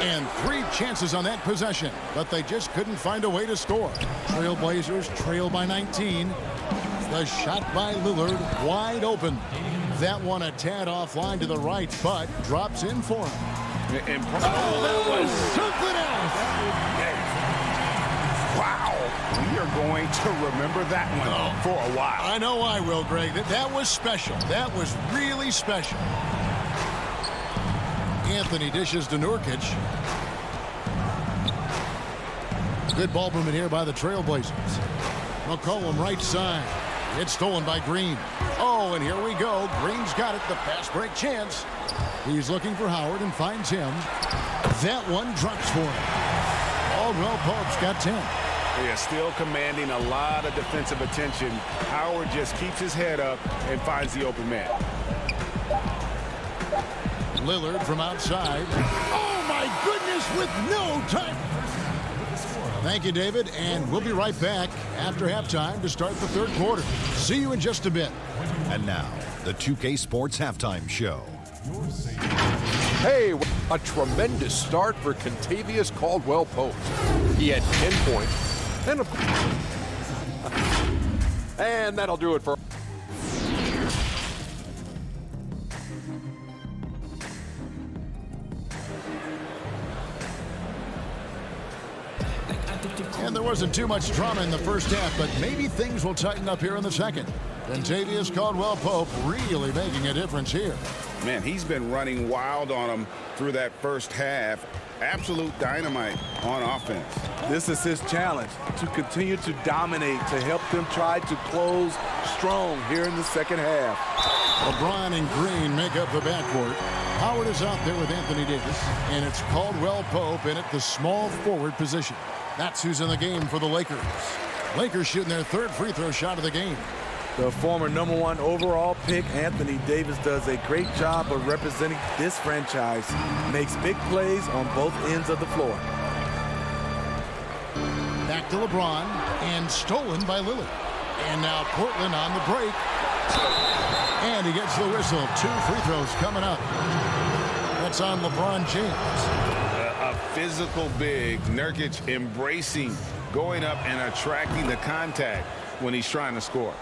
S2: And 3 chances on that possession, but they just couldn't find a way to score. Trailblazers trail by 19. The shot by Lillard wide open. That one a tad offline to the right, but drops in for him. That was something else.
S7: Wow. We are going to remember that one for a while.
S2: I know I will, Greg. That was special. That was really special. Anthony dishes to Nurkic. Good ball movement here by the Trailblazers. McCollum right side. It's stolen by Green. Oh, and here we go. Green's got it. The pass break chance. He's looking for Howard and finds him. That one drops for him. Caldwell Pope's got 10.
S7: Yeah, still commanding a lot of defensive attention. Howard just keeps his head up and finds the open man.
S2: Lillard from outside. Oh, my goodness, with no time. Thank you, David, and we'll be right back after halftime to start the third quarter. See you in just a bit.
S8: And now, the 2K Sports Halftime Show.
S9: Hey, a tremendous start for Kentavious Caldwell Pope. He had 10 points and that'll do it for.
S2: And there wasn't too much drama in the first half, but maybe things will tighten up here in the second. Kentavious Caldwell Pope really making a difference here.
S7: Man, he's been running wild on him through that first half. Absolute dynamite on offense.
S11: This is his challenge, to continue to dominate, to help them try to close strong here in the second half.
S2: LeBron and Green make up the backcourt. Howard is out there with Anthony Davis, and it's Caldwell Pope in at the small forward position. That's who's in the game for the Lakers. Lakers shooting their third free throw shot of the game.
S11: The former #1 overall pick, Anthony Davis, does a great job of representing this franchise. Makes big plays on both ends of the floor.
S2: Back to LeBron, and stolen by Lillard. And now Portland on the break. And he gets the whistle. 2 free throws coming up. That's on LeBron James.
S7: A physical big. Nurkic embracing, going up and attracting the contact when he's trying to score.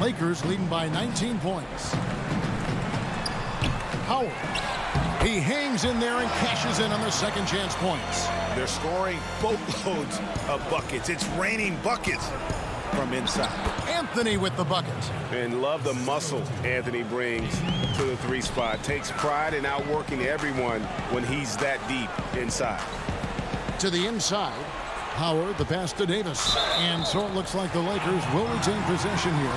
S2: Lakers leading by 19 points. Howard. He hangs in there and cashes in on the second chance points.
S7: They're scoring boatloads of buckets. It's raining buckets. from inside.
S2: Anthony with the bucket.
S7: And love the muscle Anthony brings to the 3 spot. Takes pride in outworking everyone when he's that deep inside.
S2: To the inside. Howard, the pass to Davis. And so it looks like the Lakers will retain possession here.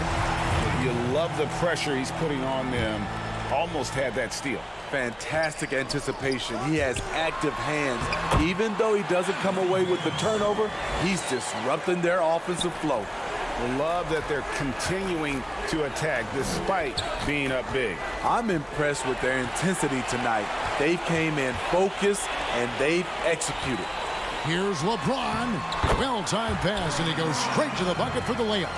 S7: You love the pressure he's putting on them. Almost had that steal.
S11: Fantastic anticipation. He has active hands. Even though he doesn't come away with the turnover, he's disrupting their offensive flow.
S7: Love that they're continuing to attack despite being up big.
S11: I'm impressed with their intensity tonight. They came in focused and they've executed.
S2: Here's LeBron. Well-timed pass, and he goes straight to the bucket for the layup.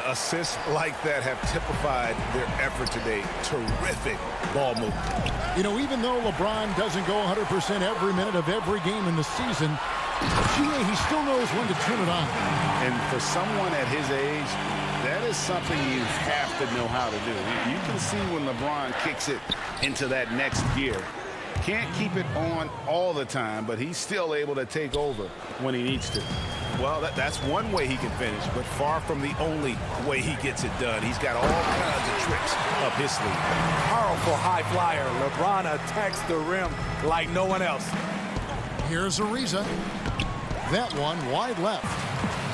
S7: Assists like that have typified their effort today. Terrific ball movement.
S2: You know, even though LeBron doesn't go 100% every minute of every game in the season, he still knows when to turn it on.
S7: And for someone at his age, that is something you have to know how to do. You can see when LeBron kicks it into that next gear. Can't keep it on all the time, but he's still able to take over when he needs to. Well, that's one way he can finish, but far from the only way he gets it done. He's got all kinds of tricks up his sleeve.
S11: Powerful high flyer. LeBron attacks the rim like no one else.
S2: Here's Ariza. That one wide left.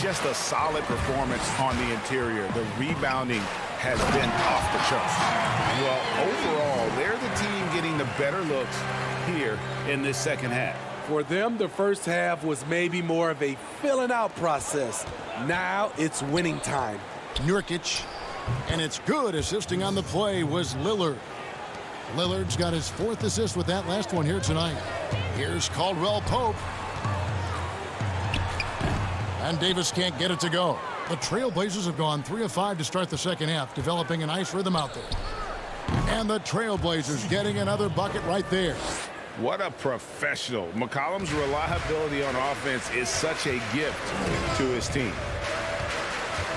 S7: Just a solid performance on the interior. The rebounding has been off the charts. Well, overall, they're the team getting the better looks here in this second half.
S11: For them, the first half was maybe more of a filling out process. Now it's winning time.
S2: Nurkic, and it's good. Assisting on the play was Lillard. Lillard's got his 4th assist with that last one here tonight. Here's Caldwell Pope. And Davis can't get it to go. The Trailblazers have gone 3 of 5 to start the second half, developing a nice rhythm out there. And the Trailblazers getting another bucket right there.
S7: What a professional. McCollum's reliability on offense is such a gift to his team.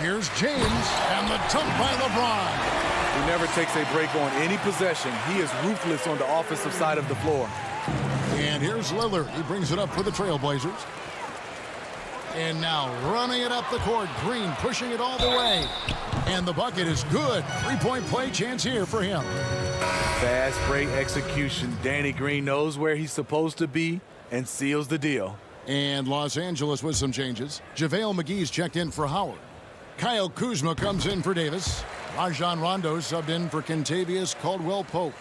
S2: Here's James, and the dunk by LeBron.
S11: He never takes a break on any possession. He is ruthless on the offensive side of the floor.
S2: And here's Lillard. He brings it up for the Trailblazers. And now running it up the court. Green pushing it all the way. And the bucket is good. 3-point play chance here for him.
S11: Fast break execution. Danny Green knows where he's supposed to be and seals the deal.
S2: And Los Angeles with some changes. JaVale McGee's checked in for Howard. Kyle Kuzma comes in for Davis. Rajon Rondo subbed in for Kentavious Caldwell-Pope.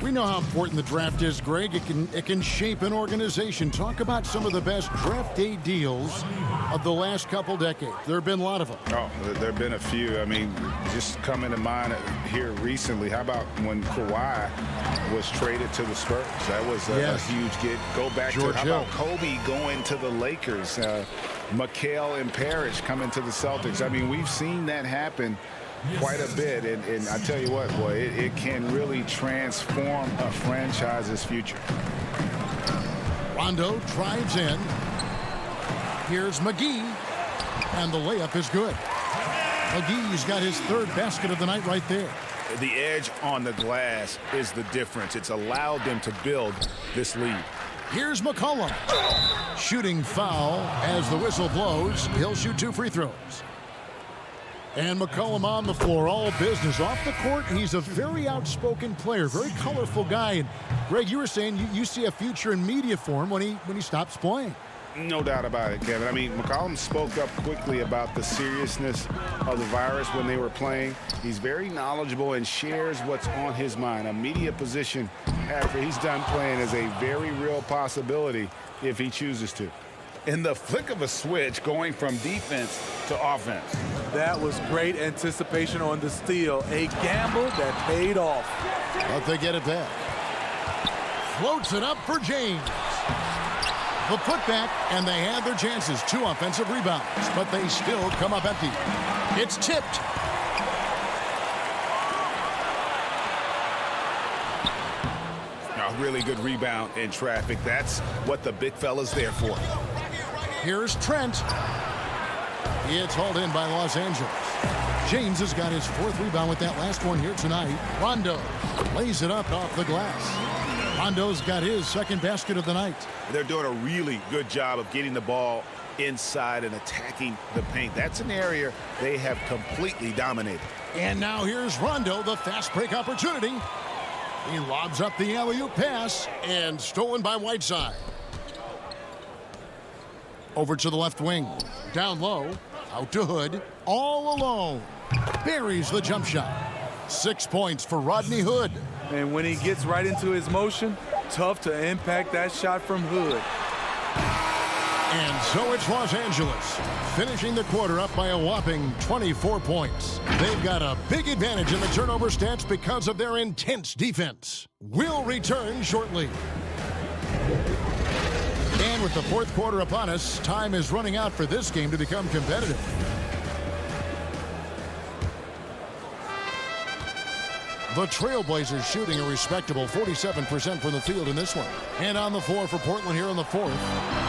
S2: We know how important the draft is, Greg. It can shape an organization. Talk about some of the best draft day deals of the last couple decades. There have been a lot of them.
S7: Oh, there have been a few. I mean, just coming to mind here recently. How about when Kawhi was traded to the Spurs? That was a huge get. Go back
S2: George
S7: to how
S2: Hill.
S7: about Kobe going to the Lakers? McHale and Parrish coming to the Celtics. I mean, we've seen that happen quite a bit, and I tell you what, boy, it can really transform a franchise's future.
S2: Rondo drives in. Here's McGee, and the layup is good. McGee's got his 3rd basket of the night right there.
S7: The edge on the glass is the difference. It's allowed them to build this lead.
S2: Here's McCollum. Shooting foul as the whistle blows. He'll shoot 2 free throws. And McCollum on the floor, all business. Off the court, he's a very outspoken player, very colorful guy. And Greg, you were saying you see a future in media for him when he stops playing.
S7: No doubt about it, Kevin. I mean, McCollum spoke up quickly about the seriousness of the virus when they were playing. He's very knowledgeable and shares what's on his mind. A media position after he's done playing is a very real possibility if he chooses to. In the flick of a switch, going from defense to offense.
S11: That was great anticipation on the steal. A gamble that paid off.
S2: But they get it back. Floats it up for James. The putback, and they had their chances. 2 offensive rebounds, but they still come up empty. It's tipped.
S7: A really good rebound in traffic. That's what the big fella's there for.
S2: Here's Trent. It's hauled in by Los Angeles. James has got his 4th rebound with that last one here tonight. Rondo lays it up off the glass. Rondo's got his 2nd basket of the night.
S7: They're doing a really good job of getting the ball
S4: inside and attacking the paint. That's an area they have completely dominated.
S2: And now here's Rondo, the fast break opportunity. He lobs up the alley-oop pass and stolen by Whiteside. Over to the left wing. Down low. Out to Hood. All alone. Buries the jump shot. 6 points for Rodney Hood.
S11: And when he gets right into his motion, tough to impact that shot from Hood.
S2: And so it's Los Angeles, finishing the quarter up by a whopping 24 points. They've got a big advantage in the turnover stats because of their intense defense. We'll return shortly. And with the fourth quarter upon us, time is running out for this game to become competitive. The Trailblazers shooting a respectable 47% from the field in this one. And on the floor for Portland here in the fourth.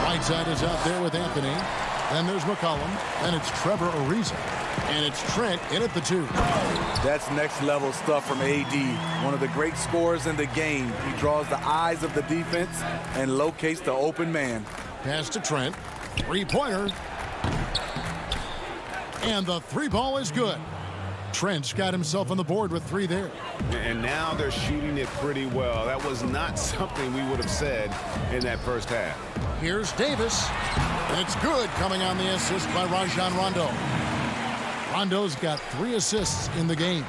S2: Whiteside is out there with Anthony. Then there's McCollum. Then it's Trevor Ariza. And it's Trent in at the 2.
S11: That's next level stuff from AD. One of the great scorers in the game. He draws the eyes of the defense and locates the open man.
S2: Pass to Trent. Three-pointer. And the three ball is good. Trent's got himself on the board with 3 there.
S7: And now they're shooting it pretty well. That was not something we would have said in that first half.
S2: Here's Davis. It's good, coming on the assist by Rajon Rondo. Rondo's got 3 assists in the game.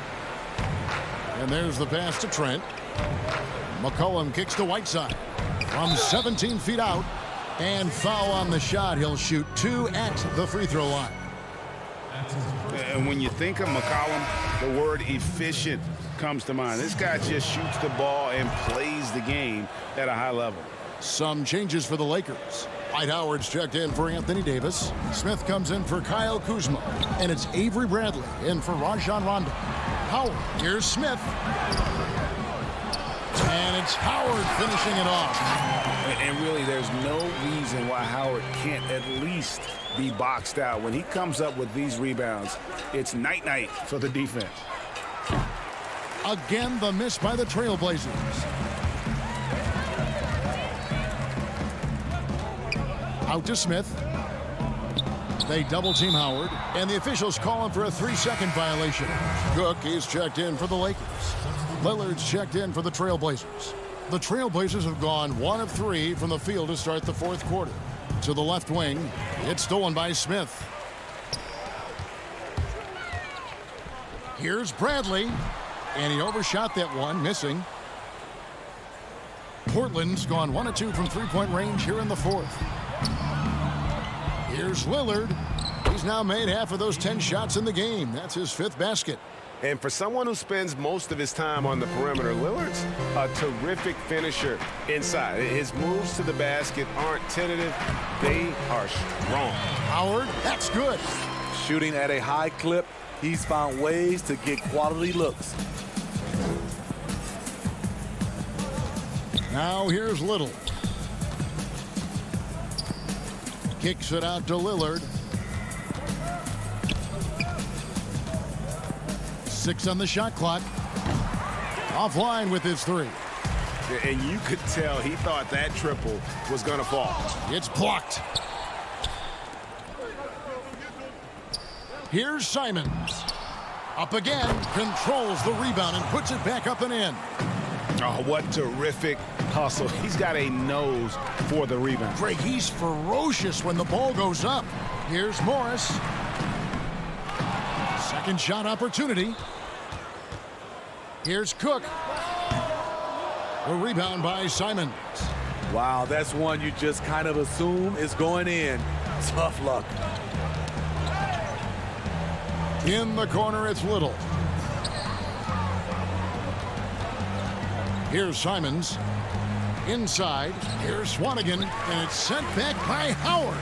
S2: And there's the pass to Trent. McCollum kicks to Whiteside from 17 feet out. And foul on the shot. He'll shoot 2 at the free throw line.
S7: And when you think of McCollum, the word efficient comes to mind. This guy just shoots the ball and plays the game at a high level.
S2: Some changes for the Lakers. Dwight Howard's checked in for Anthony Davis. Smith comes in for Kyle Kuzma. And it's Avery Bradley in for Rajon Rondo. Howard, here's Smith. And it's Howard finishing it off.
S7: And really, there's no reason why Howard can't at least be boxed out. When he comes up with these rebounds, it's night-night for the defense.
S2: Again, the miss by the Trailblazers. Out to Smith. They double-team Howard, and the officials call him for a 3-second violation. Cook is checked in for the Lakers. Lillard's checked in for the Trailblazers. The Trailblazers have gone 1 of 3 from the field to start the fourth quarter. To the left wing, it's stolen by Smith. Here's Bradley, and he overshot that one, missing. Portland's gone 1 of 2 from three-point range here in the fourth. Here's Lillard. He's now made half of those 10 shots in the game. That's his 5th basket.
S7: And for someone who spends most of his time on the perimeter, Lillard's a terrific finisher inside. His moves to the basket aren't tentative. They are strong.
S2: Howard, that's good.
S11: Shooting at a high clip, he's found ways to get quality looks.
S2: Now here's Little. Kicks it out to Lillard. 6 on the shot clock. Offline with his 3.
S7: And you could tell he thought that triple was going to fall.
S2: It's blocked. Here's Simons. Up again, controls the rebound and puts it back up and in.
S7: Oh, what terrific hustle. He's got a nose for the rebound.
S2: Greg, he's ferocious when the ball goes up. Here's Morris. Second shot opportunity. Here's Cook. A rebound by Simons.
S11: Wow, that's one you just kind of assume is going in. Tough luck.
S2: In the corner, it's Little. Here's Simons. Inside, here's Swanigan, and it's sent back by Howard.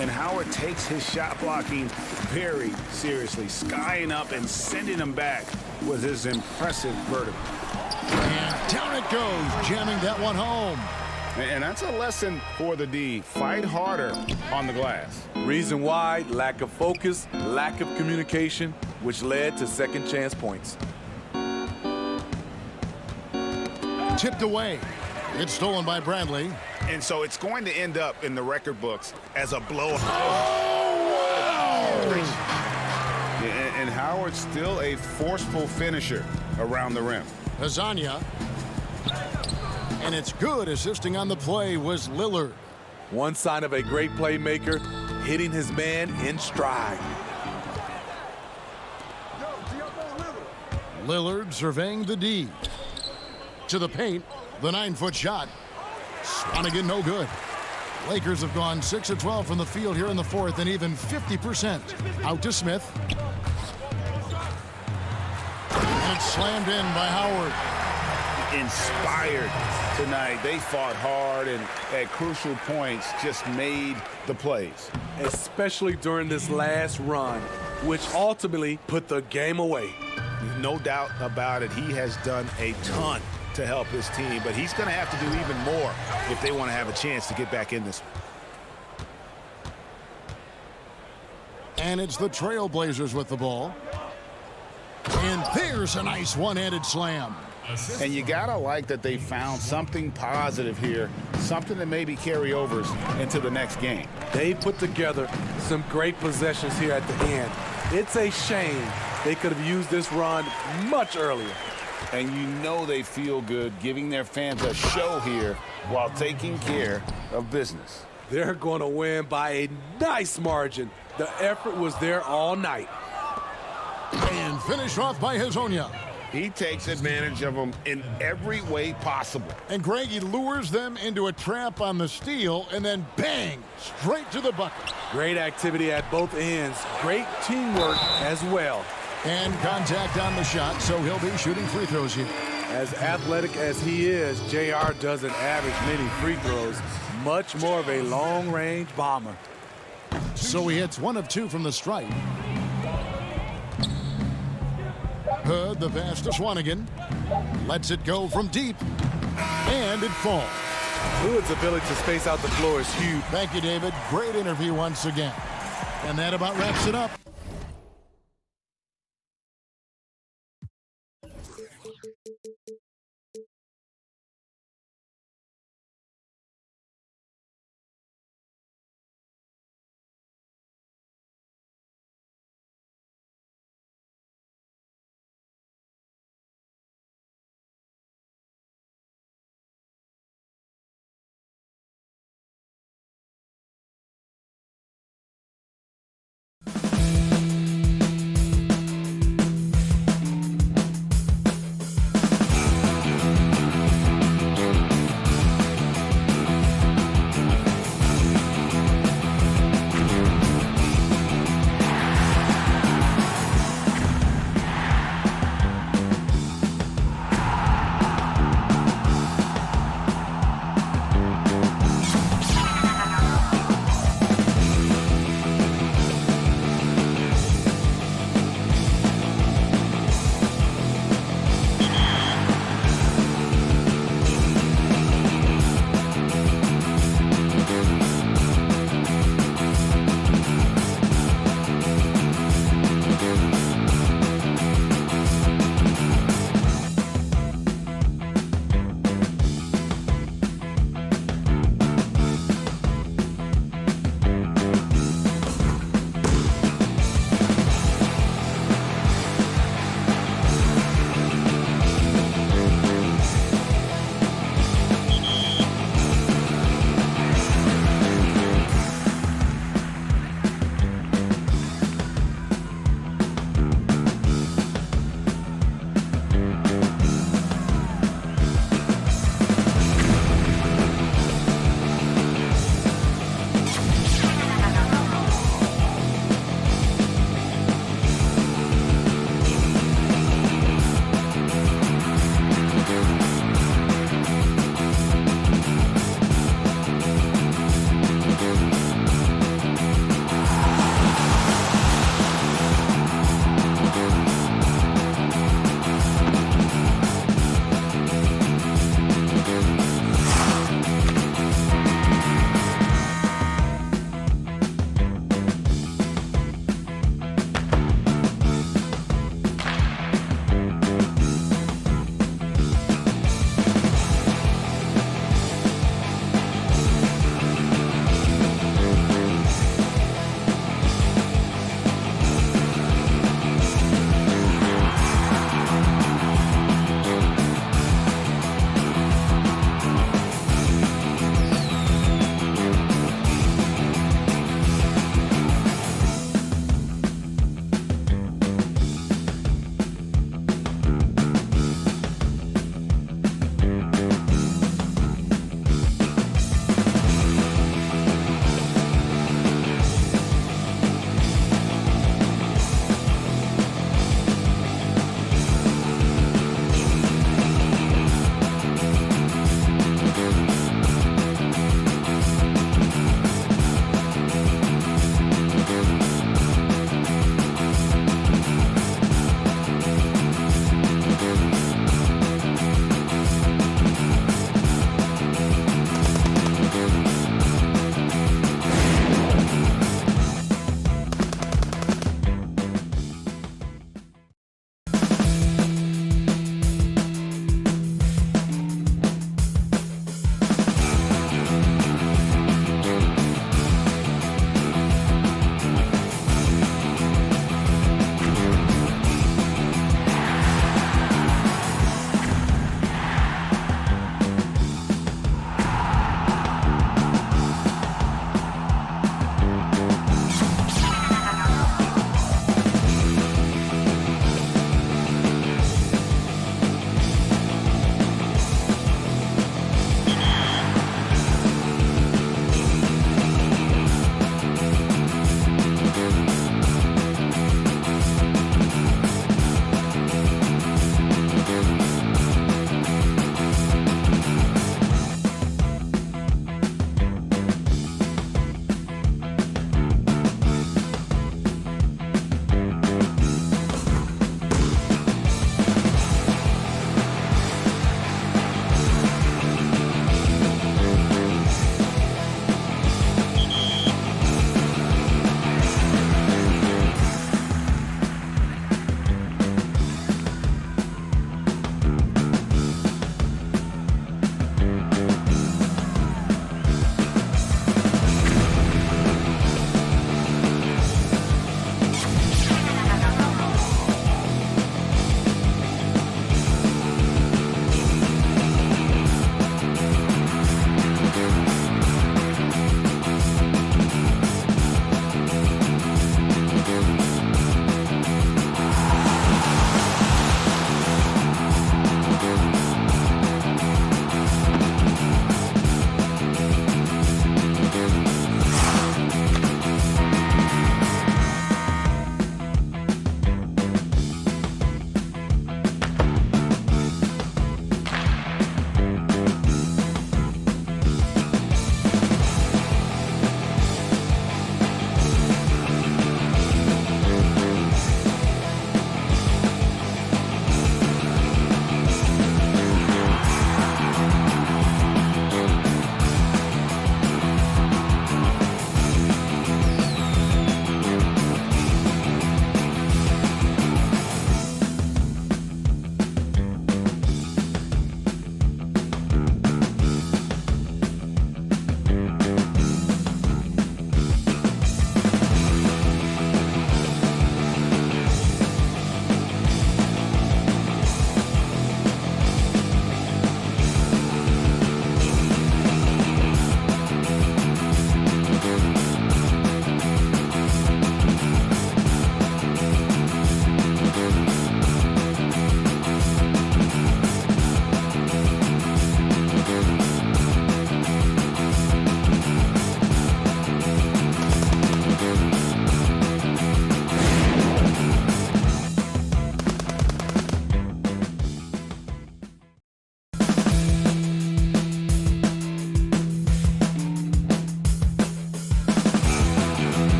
S7: And Howard takes his shot blocking very seriously, skying up and sending him back with his impressive vertical.
S2: And down it goes, jamming that one home.
S7: And that's a lesson for the D. Fight harder on the glass.
S11: Reason why: lack of focus, lack of communication, which led to second chance points.
S2: Tipped away. It's stolen by Bradley.
S4: And so it's going to end up in the record books as a blowout. And Howard's still a forceful finisher around the rim.
S2: Lasagna. And it's good. Assisting on the play was Lillard.
S11: One sign of a great playmaker, hitting his man in stride.
S2: Lillard surveying the D. To the paint, the 9-foot shot. Swanigan no good. Lakers have gone 6 of 12 from the field here in the fourth and even 50%. Out to Smith. And it's slammed in by Howard.
S4: Inspired tonight. They fought hard and at crucial points just made the plays.
S11: Especially during this last run, which ultimately put the game away.
S4: No doubt about it. He has done a ton to help his team, but he's going to have to do even more if they want to have a chance to get back in this.
S2: And it's the Trailblazers with the ball. And there's a nice one-handed slam.
S4: And you got to like that they found something positive here, something that maybe carry overs into the next game.
S11: They put together some great possessions here at the end. It's a shame they could have used this run much earlier.
S4: And you know they feel good giving their fans a show here while taking care of business.
S11: They're going to win by a nice margin. The effort was there all night.
S2: And finished off by Hezonja.
S4: He takes advantage of them in every way possible.
S2: And Greg, he lures them into a trap on the steal and then bang, straight to the bucket.
S11: Great activity at both ends. Great teamwork as well.
S2: And contact on the shot, so he'll be shooting free throws here.
S11: As athletic as he is, JR doesn't average many free throws. Much more of a long-range bomber.
S2: So he hits 1 of 2 from the stripe. Hood, the pass to Swanigan. Lets it go from deep. And it falls.
S11: Hood's ability to space out the floor is huge.
S2: Thank you, David. Great interview once again. And that about wraps it up.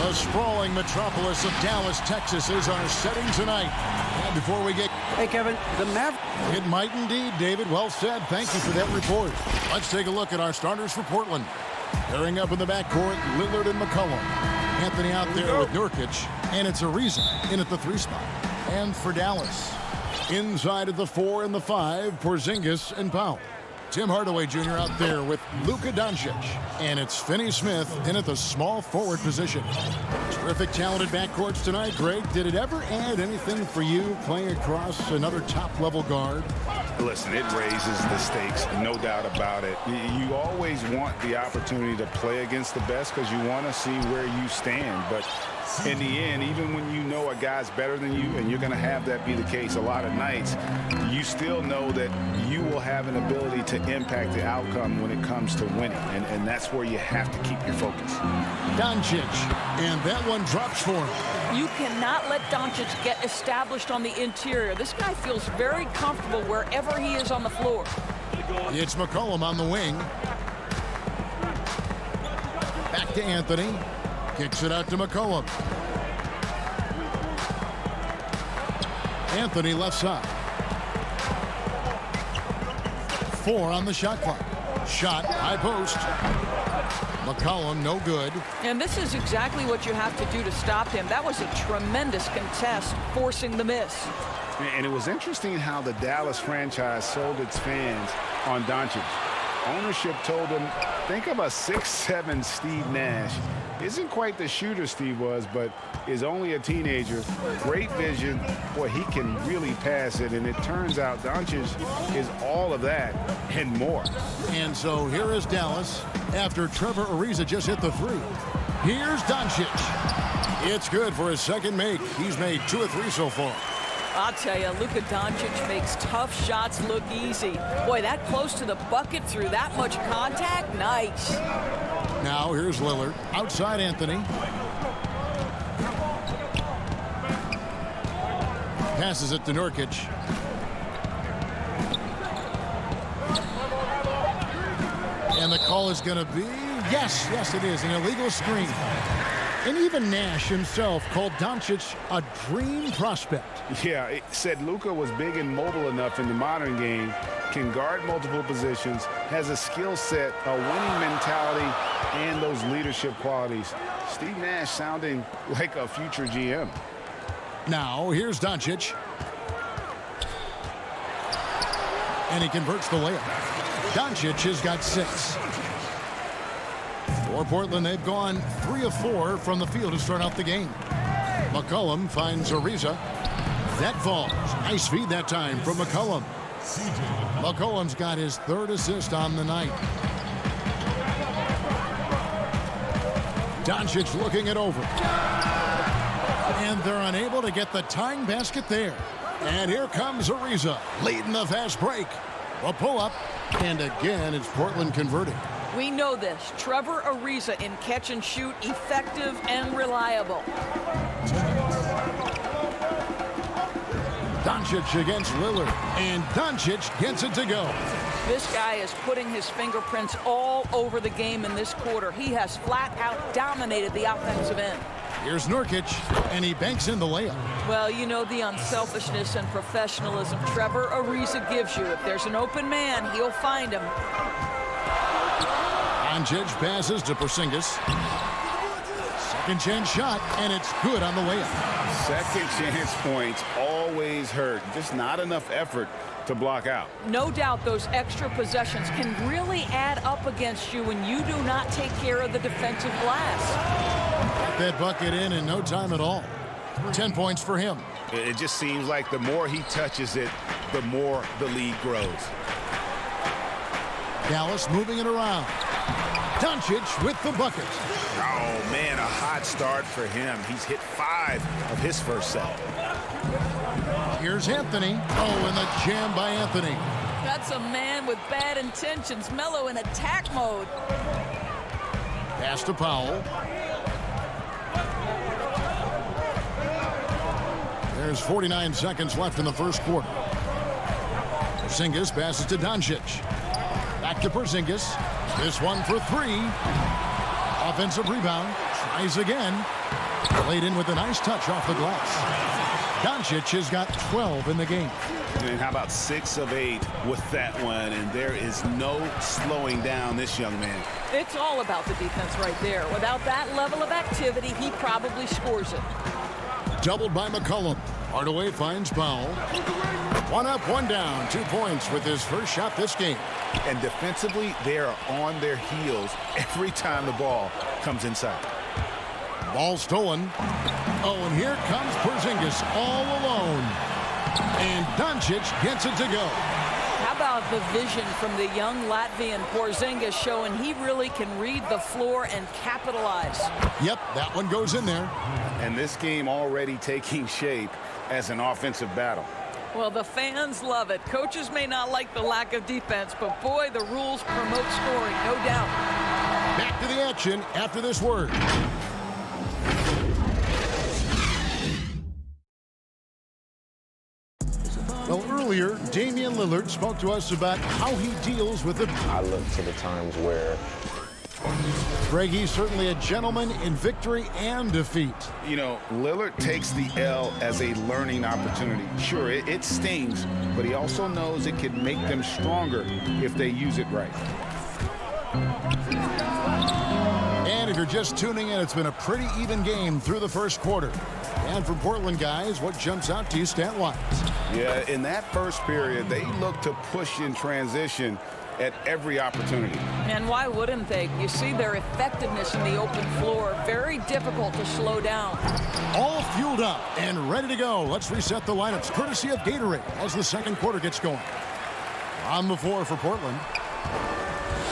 S2: The sprawling metropolis of Dallas, Texas is our setting tonight. And before we get...
S6: Hey, Kevin, the
S2: It might indeed, David. Well said. Thank you for that report. Let's take a look at our starters for Portland. Pairing up in the backcourt, Lillard and McCollum. Anthony out there with Nurkic, and it's Ariza in at the 3 spot. And for Dallas, inside of the 4 and the 5, Porzingis and Powell. Tim Hardaway Jr. out there with Luka Doncic. And it's Finney-Smith in at the small forward position. Terrific, talented backcourts tonight. Greg, did it ever add anything for you playing across another top-level guard?
S4: Listen, it raises the stakes, no doubt about it. You always want the opportunity to play against the best because you want to see where you stand. But in the end, even when you know a guy's better than you, and you're going to have that be the case a lot of nights, you still know that you will have an ability to impact the outcome when it comes to winning. And that's where you have to keep your focus.
S2: Doncic, and that one drops for him.
S12: You cannot let Doncic get established on the interior. This guy feels very comfortable wherever he is on the floor.
S2: It's McCollum on the wing. Back to Anthony. Kicks it out to McCollum. Anthony left side. 4 on the shot clock. Shot, high post. McCollum, no good.
S12: And this is exactly what you have to do to stop him. That was a tremendous contest, forcing the miss.
S4: And it was interesting how the Dallas franchise sold its fans on Doncic. Ownership told them, think of a 6'7" Steve Nash. Isn't quite the shooter Steve was, but is only a teenager. Great vision. Boy, he can really pass it. And it turns out Doncic is all of that and more.
S2: And so here is Dallas after Trevor Ariza just hit the 3. Here's Doncic. It's good for his second make. He's made 2 of 3 so far.
S12: I'll tell you, Luka Doncic makes tough shots look easy. Boy, that close to the bucket through that much contact, nice.
S2: Now here's Lillard. Outside Anthony. Passes it to Nurkic. And the call is going to be, yes, it is, an illegal screen. And even Nash himself called Doncic a dream prospect.
S4: Yeah, it said Luka was big and mobile enough in the modern game, can guard multiple positions, has a skill set, a winning mentality, and those leadership qualities. Steve Nash sounding like a future GM.
S2: Now, here's Doncic. And he converts the layup. Doncic has got 6. For Portland, they've gone 3 of 4 from the field to start out the game. McCollum finds Ariza. That falls. Nice feed that time from McCollum. McCollum's got his 3rd assist on the night. Doncic looking it over. And they're unable to get the tying basket there. And here comes Ariza, leading the fast break. A pull-up, and again, it's Portland converting.
S12: We know this. Trevor Ariza in catch and shoot, effective and reliable.
S2: Doncic against Lillard, and Doncic gets it to go.
S12: This guy is putting his fingerprints all over the game in this quarter. He has flat out dominated the offensive end.
S2: Here's Nurkic, and he banks in the layup.
S12: Well, you know the unselfishness and professionalism Trevor Ariza gives you. If there's an open man, he'll find him.
S2: Doncic passes to Porzingis. Second chance shot, and it's good on the layup.
S4: Second chance points always hurt. Just not enough effort to block out.
S12: No doubt those extra possessions can really add up against you when you do not take care of the defensive glass.
S2: Get that bucket in no time at all. 10 points for him.
S4: It just seems like the more he touches it, the more the lead grows.
S2: Dallas moving it around. Doncic with the bucket.
S4: Oh, man, a hot start for him. He's hit 5 of his first set.
S2: Here's Anthony. Oh, and the jam by Anthony.
S12: That's a man with bad intentions. Melo in attack mode.
S2: Pass to Powell. There's 49 seconds left in the first quarter. Porzingis passes to Doncic. Back to Porzingis. This one for 3. Offensive rebound. Tries again. Laid in with a nice touch off the glass. Doncic has got 12 in the game.
S4: And how about 6 of 8 with that one? And there is no slowing down this young man.
S12: It's all about the defense right there. Without that level of activity, he probably scores it.
S2: Doubled by McCollum. Hardaway finds Powell. 1 up, 1 down. 2 points with his first shot this game.
S4: And defensively, they are on their heels every time the ball comes inside.
S2: Ball stolen. Oh, and here comes Porzingis all alone. And Doncic gets it to go.
S12: How about the vision from the young Latvian Porzingis showing he really can read the floor and capitalize.
S2: Yep, that one goes in there.
S4: And this game already taking shape as an offensive battle.
S12: Well, the fans love it. Coaches may not like the lack of defense, but boy, the rules promote scoring, no doubt.
S2: Back to the action after this word. Well, earlier, Damian Lillard spoke to us about how he deals with it.
S5: I look to the times where
S2: Greg, he's certainly a gentleman in victory and defeat.
S4: You know, Lillard takes the L as a learning opportunity. Sure, it stings, but he also knows it can make them stronger if they use it right.
S2: And if you're just tuning in, it's been a pretty even game through the first quarter. And for Portland guys, what jumps out to you stat-wise?
S4: Yeah, in that first period, they looked to push in transition at every opportunity.
S12: And why wouldn't they? You see their effectiveness in the open floor. Very difficult to slow down.
S2: All fueled up and ready to go. Let's reset the lineups courtesy of Gatorade as the second quarter gets going. On the floor for Portland,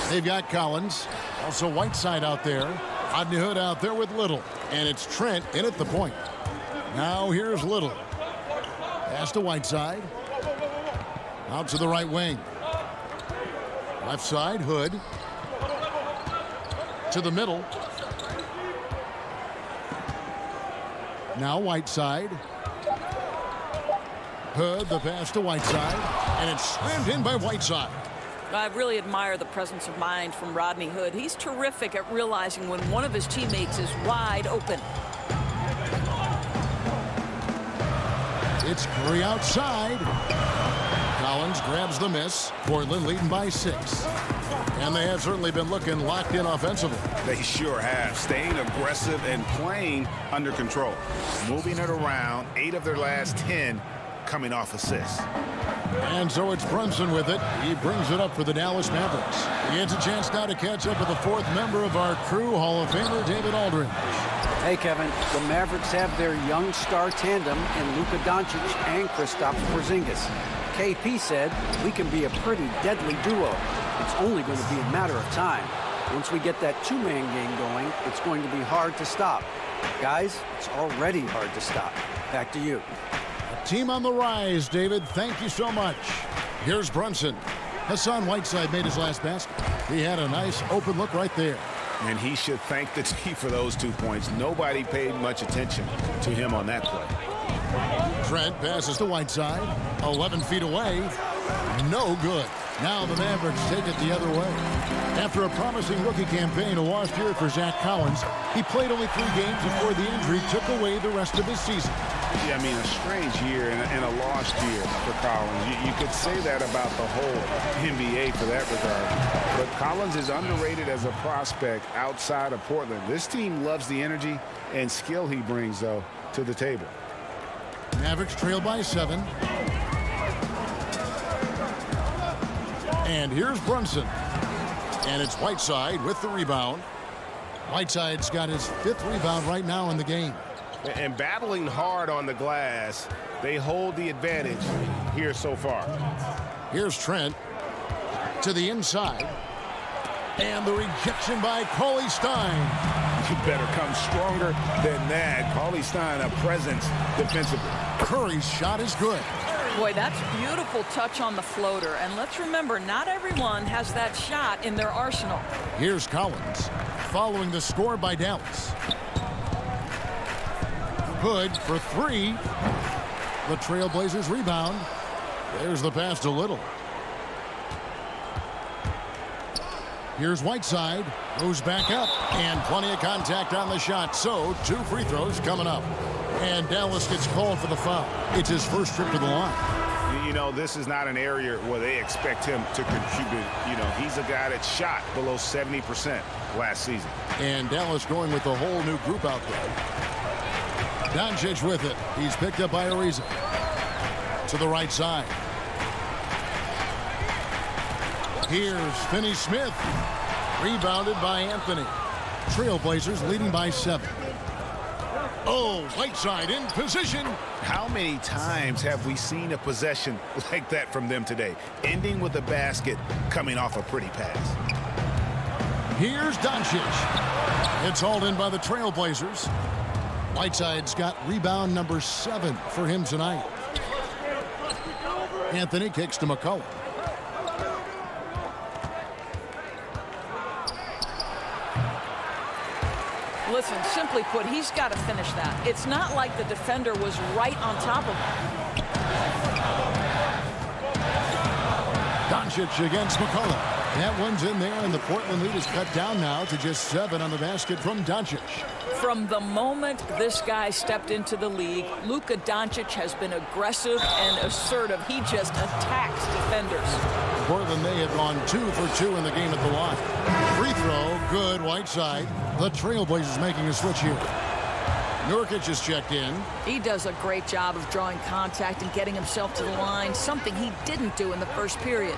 S2: they've got Collins, also Whiteside out there, Rodney Hood out there with Little, and it's Trent in at the point. Now here's Little. Pass to Whiteside. Out to the right wing. Left side, Hood. To the middle. Now Whiteside. Hood, the pass to Whiteside. And it's slammed in by Whiteside.
S12: I really admire the presence of mind from Rodney Hood. He's terrific at realizing when one of his teammates is wide open.
S2: It's Curry outside. Collins grabs the miss. Portland leading by 6. And they have certainly been looking locked in offensively.
S4: They sure have. Staying aggressive and playing under control. Moving it around. 8 of their last 10 coming off assists.
S2: And so it's Brunson with it. He brings it up for the Dallas Mavericks. He gets a chance now to catch up with the 4th member of our crew, Hall of Famer David Aldridge.
S6: Hey, Kevin, the Mavericks have their young star tandem in Luka Doncic and Kristaps Porzingis. KP said, we can be a pretty deadly duo. It's only going to be a matter of time. Once we get that two-man game going, it's going to be hard to stop. Guys, it's already hard to stop. Back to you.
S2: A team on the rise, David. Thank you so much. Here's Brunson. Hassan Whiteside made his last basket. He had a nice open look right there.
S4: And he should thank the team for those 2 points. Nobody paid much attention to him on that play.
S2: Trent passes to Whiteside. 11 feet away. No good. Now the Mavericks take it the other way. After a promising rookie campaign, a lost year for Zach Collins, he played only 3 games before the injury took away the rest of his season.
S4: Yeah, I mean, a strange year and a lost year for Collins. You could say that about the whole NBA for that regard. But Collins is underrated as a prospect outside of Portland. This team loves the energy and skill he brings, though, to the table.
S2: Mavericks trail by 7. And here's Brunson. And it's Whiteside with the rebound. Whiteside's got his 5th rebound right now in the game.
S7: And battling hard on the glass, they hold the advantage here so far.
S2: Here's Trent to the inside. And the rejection by Cauley Stein.
S4: You better come stronger than that. Cauley Stein, a presence defensively.
S2: Curry's shot is good.
S12: Boy, that's beautiful touch on the floater. And let's remember, not everyone has that shot in their arsenal.
S2: Here's Collins following the score by Dallas. Hood for 3. The Trailblazers rebound. There's the pass to Little. Here's Whiteside. Moves back up. And plenty of contact on the shot. So 2 free throws coming up. And Dallas gets called for the foul. It's his first trip to the line.
S7: You know, this is not an area where they expect him to contribute. You know, he's a guy that shot below 70% last season.
S2: And Dallas going with a whole new group out there. Doncic with it. He's picked up by Ariza. To the right side. Here's Finney-Smith. Rebounded by Anthony. Trailblazers leading by 7. Oh, Whiteside in position.
S7: How many times have we seen a possession like that from them today? Ending with a basket, coming off a pretty pass.
S2: Here's Doncic. It's hauled in by the Trailblazers. Whiteside's got rebound number 7 for him tonight. Anthony kicks to McCollum.
S12: Listen, simply put, he's got to finish that. It's not like the defender was right on top of him.
S2: Doncic against McCollum. That one's in there, and the Portland lead is cut down now to just 7 on the basket from Doncic.
S12: From the moment this guy stepped into the league, Luka Doncic has been aggressive and assertive. He just attacks defenders.
S2: Portland, they have gone 2 for 2 in the game at the line. Free throw, good, Whiteside. The Trailblazers making a switch here. Nurkic is checked in.
S12: He does a great job of drawing contact and getting himself to the line, something he didn't do in the first period.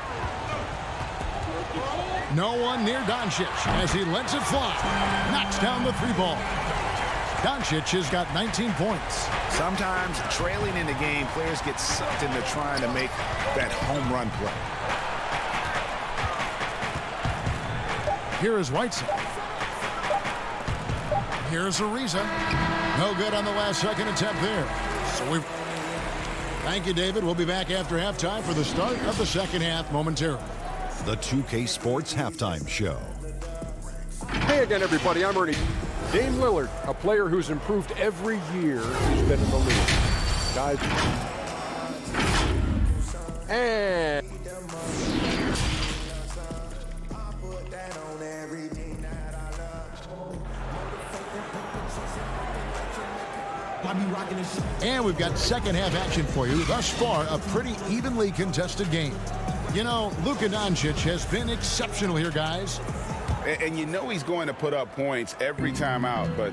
S2: No one near Doncic as he lets it fly. Knocks down the 3-ball. Doncic has got 19 points.
S7: Sometimes trailing in the game, players get sucked into trying to make that home run play.
S2: Here is Whiteside. Here's Ariza. No good on the last second attempt there. So thank you, David. We'll be back after halftime for the start of the second half momentarily.
S8: The 2K Sports Halftime Show.
S9: Hey again, everybody. I'm Ernie. Dame Lillard, a player who's improved every year he's been in the league. Guys. And
S2: we've got second half action for you. Thus far, a pretty evenly contested game. You know, Luka Doncic has been exceptional here, guys.
S7: And you know he's going to put up points every time out, but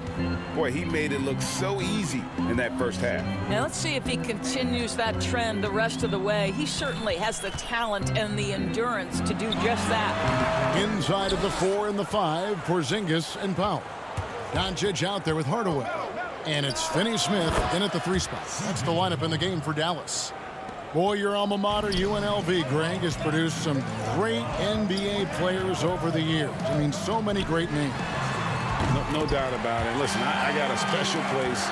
S7: boy, he made it look so easy in that first half.
S12: Now let's see if he continues that trend the rest of the way. He certainly has the talent and the endurance to do just that.
S2: Inside of the 4 and the 5, Porzingis and Powell. Doncic out there with Hardaway. And it's Finney-Smith in at the 3 spot. That's the lineup in the game for Dallas. Boy, your alma mater, UNLV, Greg, has produced some great NBA players over the years. I mean, so many great names.
S7: No doubt about it. Listen, I got a special place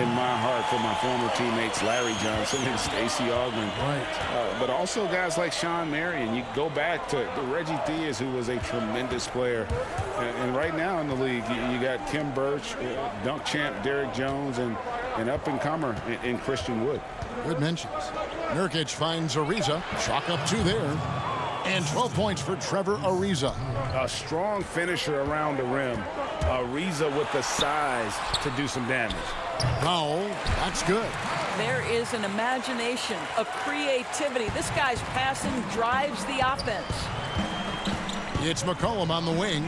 S7: in my heart for my former teammates Larry Johnson and Stacey Augmon.
S2: Right.
S7: But also guys like Sean Marion. You go back to Reggie Diaz, who was a tremendous player. And right now in the league, you got Kim Birch, dunk champ Derrick Jones, and an up-and-comer in Christian Wood.
S2: Good mentions. Nurkic finds Ariza. Chalk up 2 there. And 12 points for Trevor Ariza.
S7: A strong finisher around the rim. Ariza with the size to do some damage.
S2: Powell, that's good.
S12: There is an imagination, a creativity. This guy's passing drives the offense.
S2: It's McCollum on the wing.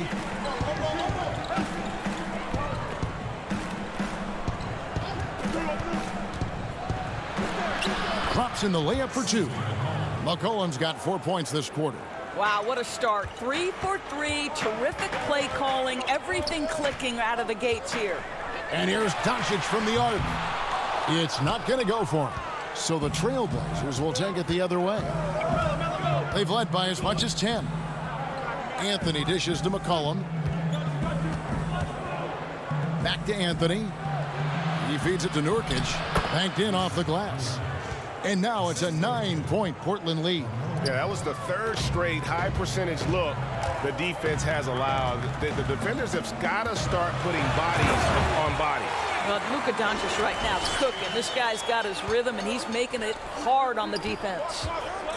S2: Drops in the layup for 2. McCollum's got 4 points this quarter.
S12: Wow, what a start. 3 for 3. Terrific play calling. Everything clicking out of the gates here.
S2: And here's Doncic from the arc. It's not going to go for him. So the Trailblazers will take it the other way. They've led by as much as 10. Anthony dishes to McCollum. Back to Anthony. He feeds it to Nurkic. Banked in off the glass. And now it's a 9-point Portland lead.
S7: Yeah, that was the 3rd straight high percentage look the defense has allowed. The defenders have got to start putting bodies on body.
S12: But Luka Doncic right now is cooking. This guy's got his rhythm, and he's making it hard on the defense.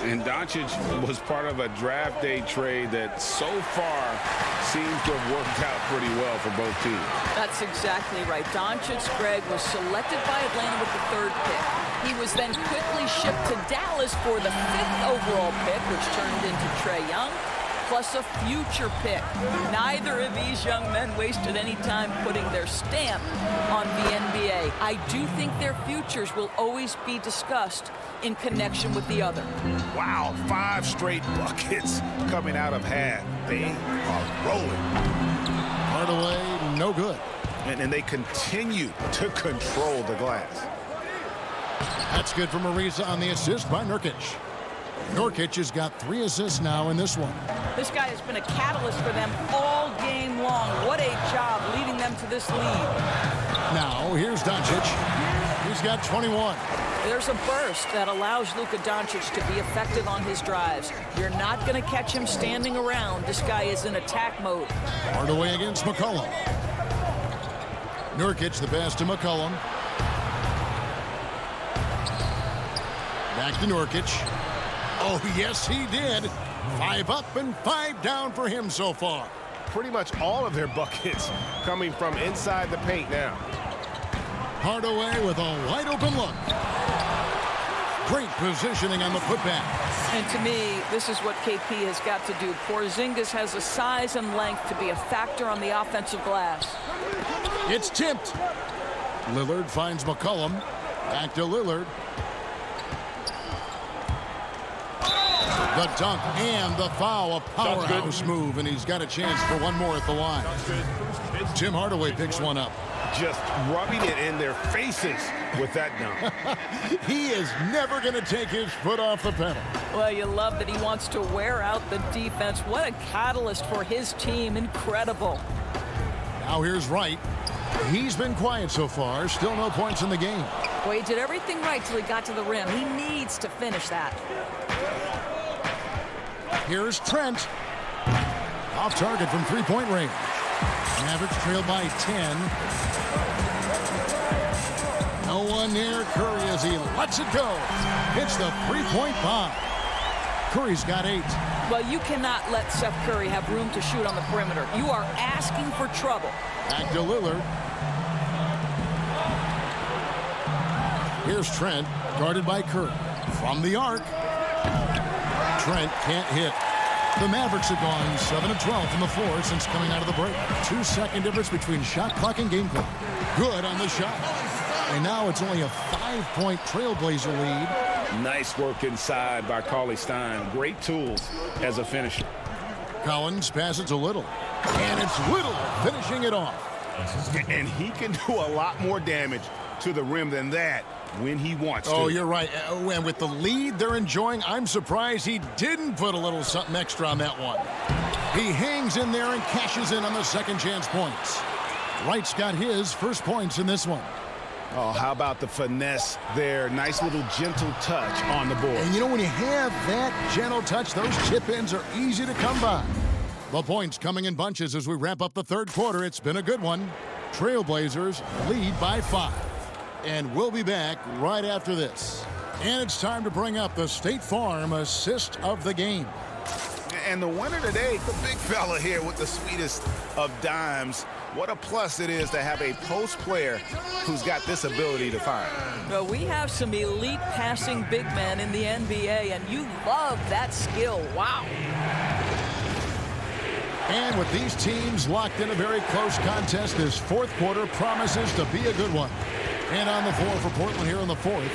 S7: And Doncic was part of a draft day trade that so far seems to have worked out pretty well for both teams.
S12: That's exactly right. Doncic, Greg, was selected by Atlanta with the 3rd pick. He was then quickly shipped to Dallas for the 5th overall pick, which turned into Trae Young, plus a future pick. Neither of these young men wasted any time putting their stamp on the NBA. I do think their futures will always be discussed in connection with the other.
S7: Wow, 5 straight buckets coming out of half. They are rolling.
S2: Hardaway, no good.
S7: And they continue to control the glass.
S2: That's good from Ariza on the assist by Nurkic. Nurkic has got 3 assists now in this one.
S12: This guy has been a catalyst for them all game long. What a job leading them to this lead.
S2: Now, here's Doncic. He's got 21.
S12: There's a burst that allows Luka Doncic to be effective on his drives. You're not going to catch him standing around. This guy is in attack mode.
S2: Hardaway against McCollum. Nurkic the pass to McCollum. Back to Nurkic. Oh, yes, he did. 5 up and 5 down for him so far.
S7: Pretty much all of their buckets coming from inside the paint now.
S2: Hardaway with a wide open look. Great positioning on the putback.
S12: And to me, this is what KP has got to do. Porzingis has the size and length to be a factor on the offensive glass.
S2: It's tipped. Lillard finds McCollum. Back to Lillard. The dunk and the foul, a powerhouse move, and he's got a chance for one more at the line. Tim Hardaway picks one up.
S7: Just rubbing it in their faces with that dunk.
S2: He is never going to take his foot off the pedal.
S12: Well, you love that he wants to wear out the defense. What a catalyst for his team. Incredible.
S2: Now here's Wright. He's been quiet so far. Still no points in the game.
S12: Well, he did everything right till he got to the rim. He needs to finish that.
S2: Here's Trent. Off target from three-point range. Mavericks trail by 10. No one near Curry as he lets it go. Hits the three-point bomb. Curry's got 8.
S12: Well, you cannot let Seth Curry have room to shoot on the perimeter. You are asking for trouble.
S2: Back to Lillard. Here's Trent, guarded by Curry. From the arc. Trent can't hit. The Mavericks have gone 7 of 12 from the floor since coming out of the break. 2-second difference between shot clock and game clock. Good on the shot. And now it's only a 5-point Trailblazer lead.
S7: Nice work inside by Cauley Stein. Great tools as a finisher.
S2: Collins passes to Little. And it's Little finishing it off.
S7: And he can do a lot more damage to the rim than that when he wants to.
S2: Oh, you're right. And with the lead they're enjoying, I'm surprised he didn't put a little something extra on that one. He hangs in there and cashes in on the second chance points. Wright's got his first points in this one.
S7: Oh, how about the finesse there? Nice little gentle touch on the board.
S2: And you know, when you have that gentle touch, those chip-ins are easy to come by. The points coming in bunches as we wrap up the third quarter. It's been a good one. Trailblazers lead by 5. And we'll be back right after this. And it's time to bring up the State Farm assist of the game.
S7: And the winner today, the big fella here with the sweetest of dimes. What a plus it is to have a post player who's got this ability to find.
S12: Well, we have some elite passing big men in the NBA, and you love that skill. Wow.
S2: And with these teams locked in a very close contest, this fourth quarter promises to be a good one. And on the floor for Portland here in the fourth.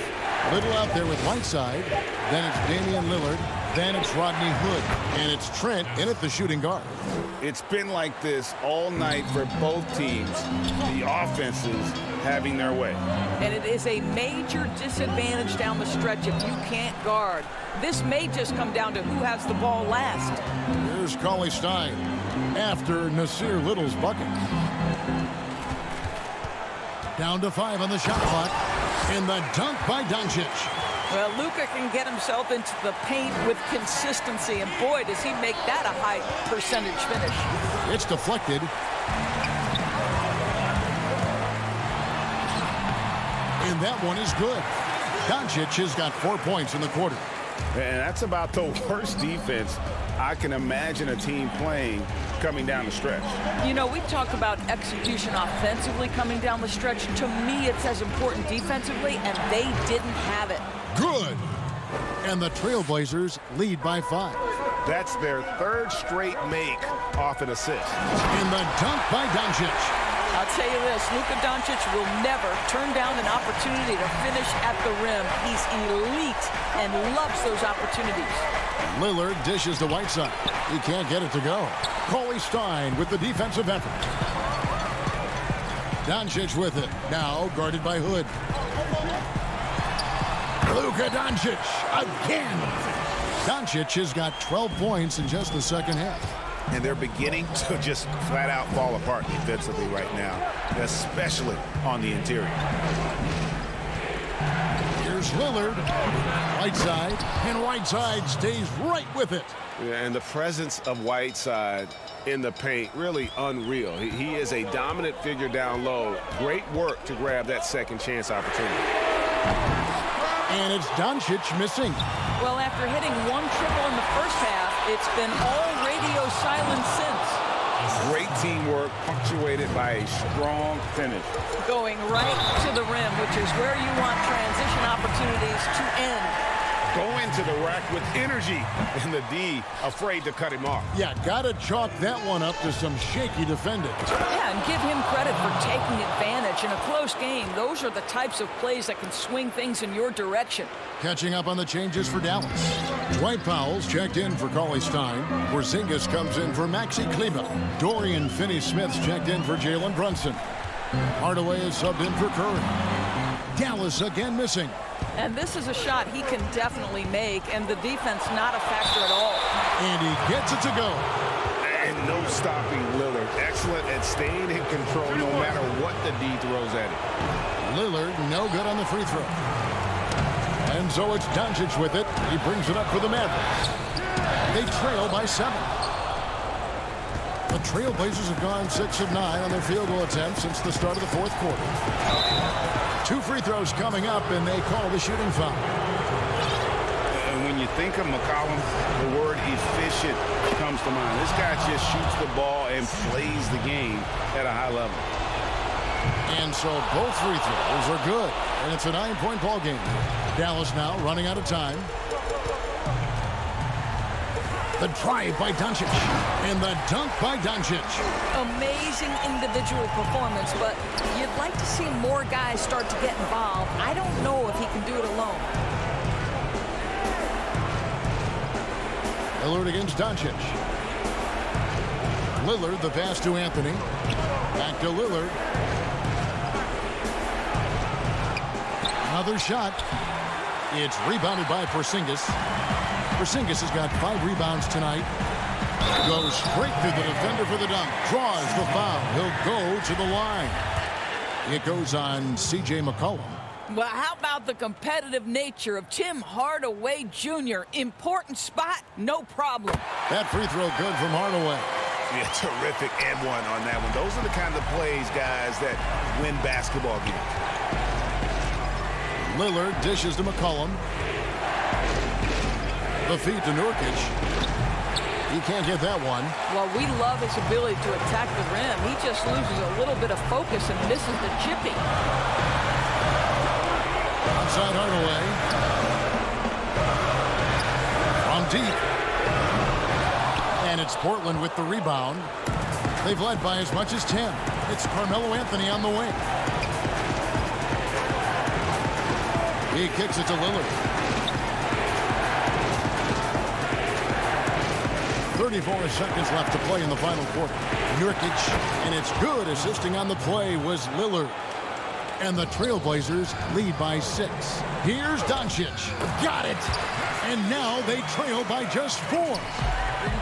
S2: Little out there with Whiteside. Then it's Damian Lillard. Then it's Rodney Hood. And it's Trent in at the shooting guard.
S7: It's been like this all night for both teams. The offenses having their way.
S12: And it is a major disadvantage down the stretch if you can't guard. This may just come down to who has the ball last.
S2: Here's Cauley Stein after Nasir Little's bucket. Down to 5 on the shot clock. And the dunk by Doncic.
S12: Well, Luka can get himself into the paint with consistency, and boy, does he make that a high percentage finish.
S2: It's deflected. And that one is good. Doncic has got 4 points in the quarter.
S7: And that's about the worst defense I can imagine a team playing coming down the stretch.
S12: You know, we talk about execution offensively coming down the stretch. To me, it's as important defensively, and they didn't have it.
S2: Good. And the Trailblazers lead by 5.
S7: That's their 3rd straight make off an assist.
S2: And the dunk by Doncic.
S12: I'll tell you this, Luka Doncic will never turn down an opportunity to finish at the rim. He's elite and loves those opportunities.
S2: Lillard dishes to Whiteside. He can't get it to go. Cauley Stein with the defensive effort. Doncic with it. Now guarded by Hood. Luka Doncic again. Doncic has got 12 points in just the second half.
S7: And they're beginning to just flat out fall apart defensively right now, especially on the interior.
S2: Here's Lillard. Whiteside. And Whiteside stays right with it.
S7: Yeah, and the presence of Whiteside in the paint, really unreal. He is a dominant figure down low. Great work to grab that second chance opportunity.
S2: And it's Doncic missing.
S12: Well, after hitting 1 triple in the first half, it's been all radio silence since.
S7: Great teamwork punctuated by a strong finish.
S12: Going right to the rim, which is where you want transition opportunities to end.
S7: Going to the rack with energy, and the D afraid to cut him off.
S2: Yeah, gotta chalk that one up to some shaky defending.
S12: Yeah, and give him credit for taking advantage in a close game. Those are the types of plays that can swing things in your direction.
S2: Catching up on the changes for Dallas. Dwight Powell's checked in for Cauley Stein. Porzingis comes in for Maxi Kleber. Dorian Finney-Smith's checked in for Jalen Brunson. Hardaway is subbed in for Curry. Dallas again missing.
S12: And this is a shot he can definitely make, and the defense not a factor at all.
S2: And he gets it to go.
S7: And no stopping Lillard. Excellent at staying in control no matter what the D throws at him.
S2: Lillard no good on the free throw. And so it's Doncic with it. He brings it up for the Mavericks. They trail by 7. The Trailblazers have gone 6 of 9 on their field goal attempts since the start of the 4th quarter. 2 free throws coming up, and they call the shooting foul.
S7: And when you think of McCollum, the word efficient comes to mind. This guy just shoots the ball and plays the game at a high level.
S2: And so both free throws are good, and it's a 9-point ball game. Dallas now running out of time. The drive by Doncic, and the dunk by Doncic.
S12: Amazing individual performance, but you'd like to see more guys start to get involved. I don't know if he can do it alone.
S2: Lillard against Doncic. Lillard, the pass to Anthony. Back to Lillard. Another shot. It's rebounded by Porzingis. Porzingis has got 5 rebounds tonight. Goes straight through the defender for the dunk. Draws the foul. He'll go to the line. It goes on C.J. McCollum.
S12: Well, how about the competitive nature of Tim Hardaway Jr.? Important spot, no problem.
S2: That free throw good from Hardaway.
S7: Yeah, terrific and one on that one. Those are the kind of plays, guys, that win basketball games.
S2: Lillard dishes to McCollum. The feed to Nurkic. He can't get that one.
S12: Well, we love his ability to attack the rim. He just loses a little bit of focus and misses the chippy.
S2: Outside Hardaway. From deep. And it's Portland with the rebound. They've led by as much as 10. It's Carmelo Anthony on the wing. He kicks it to Lillard. 34 seconds left to play in the final quarter. Nurkic, and it's good. Assisting on the play was Lillard. And the Trailblazers lead by 6. Here's Doncic. Got it. And now they trail by just 4.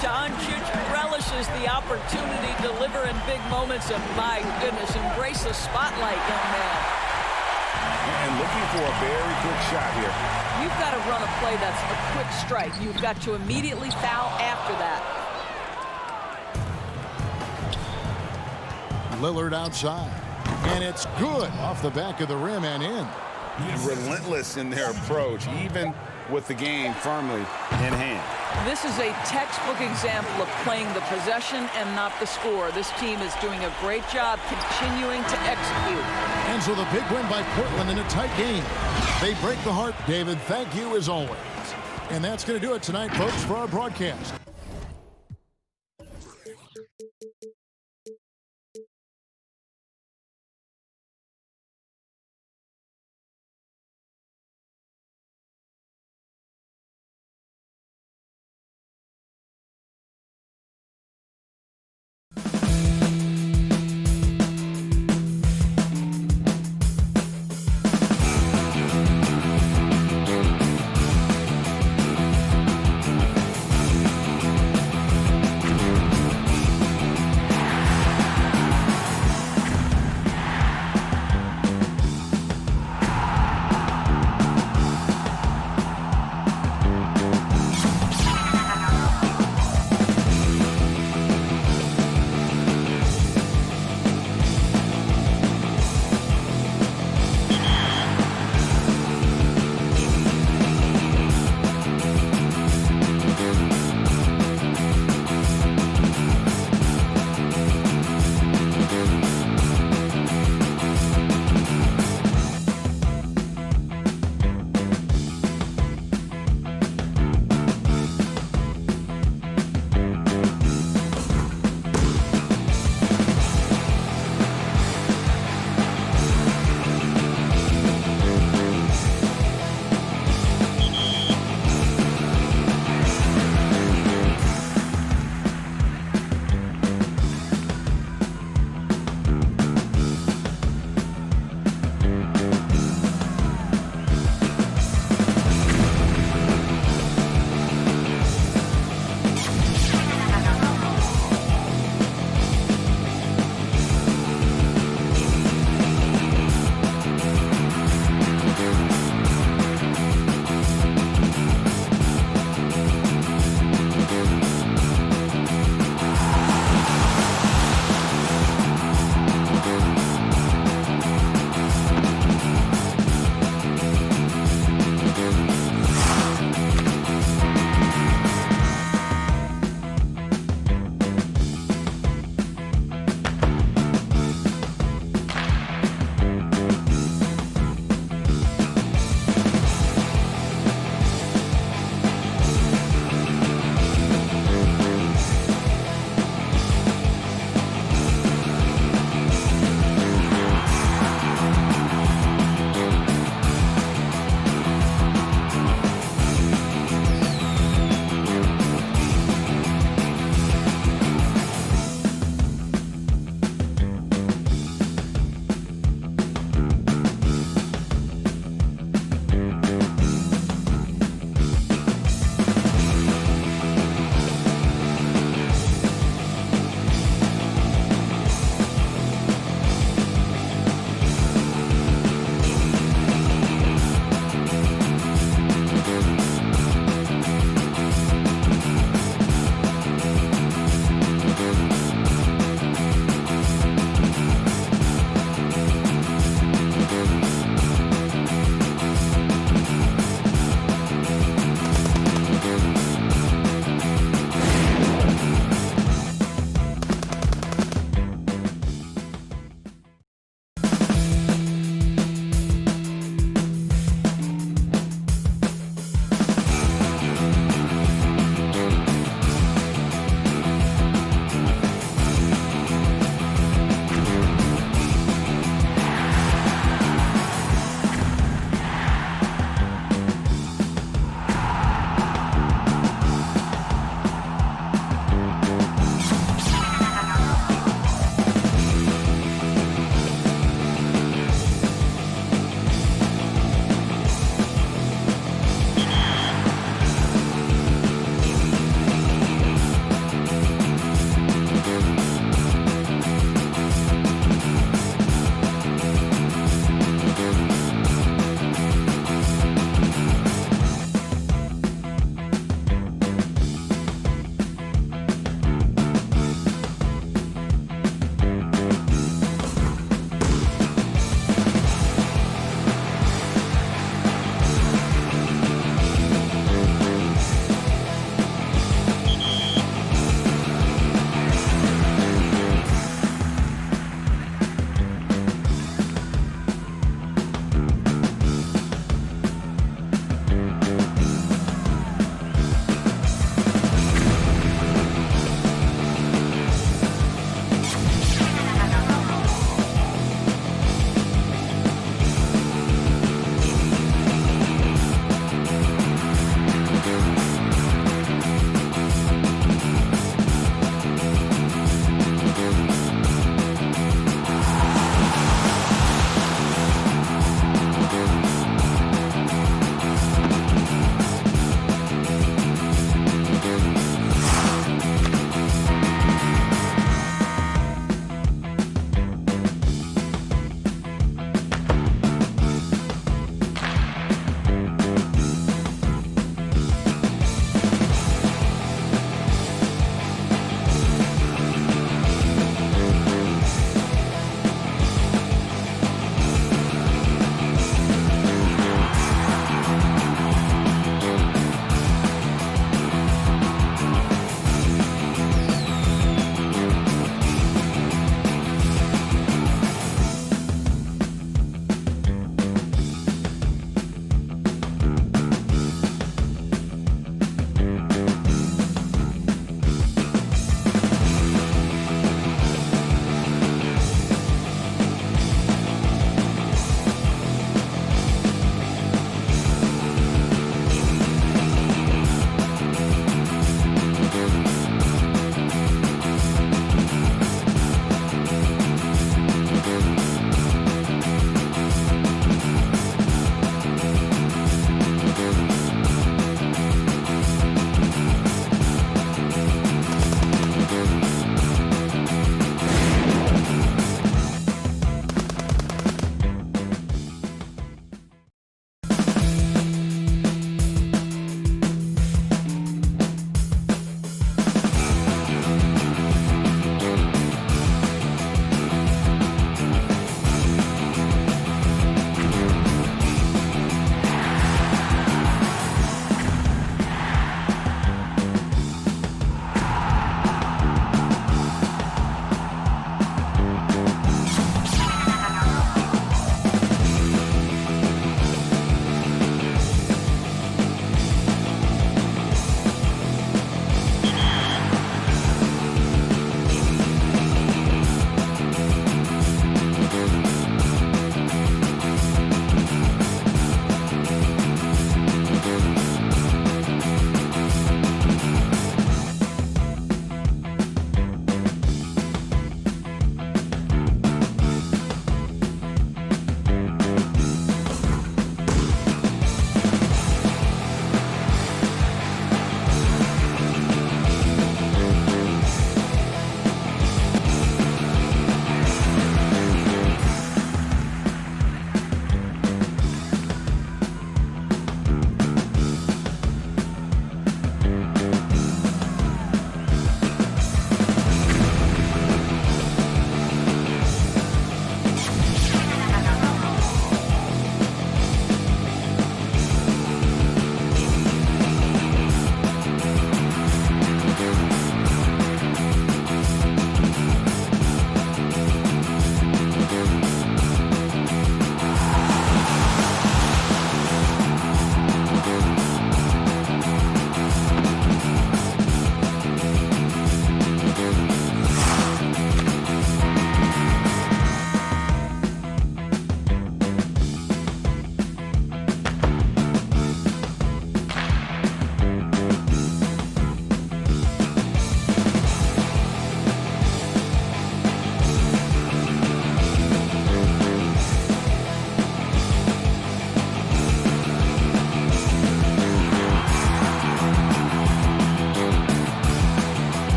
S12: Doncic relishes the opportunity to deliver in big moments, and my goodness, embrace the spotlight, young man.
S7: And looking for a very quick shot here.
S12: You've got to run a play that's a quick strike. You've got to immediately foul after that.
S2: Lillard outside. And it's good off the back of the rim and in.
S7: Relentless in their approach, even with the game firmly in hand.
S12: This is a textbook example of playing the possession and not the score. This team is doing a great job continuing to execute.
S2: And so the big win by Portland in a tight game. They break the heart, David. Thank you as always. And that's going to do it tonight, folks, for our broadcast.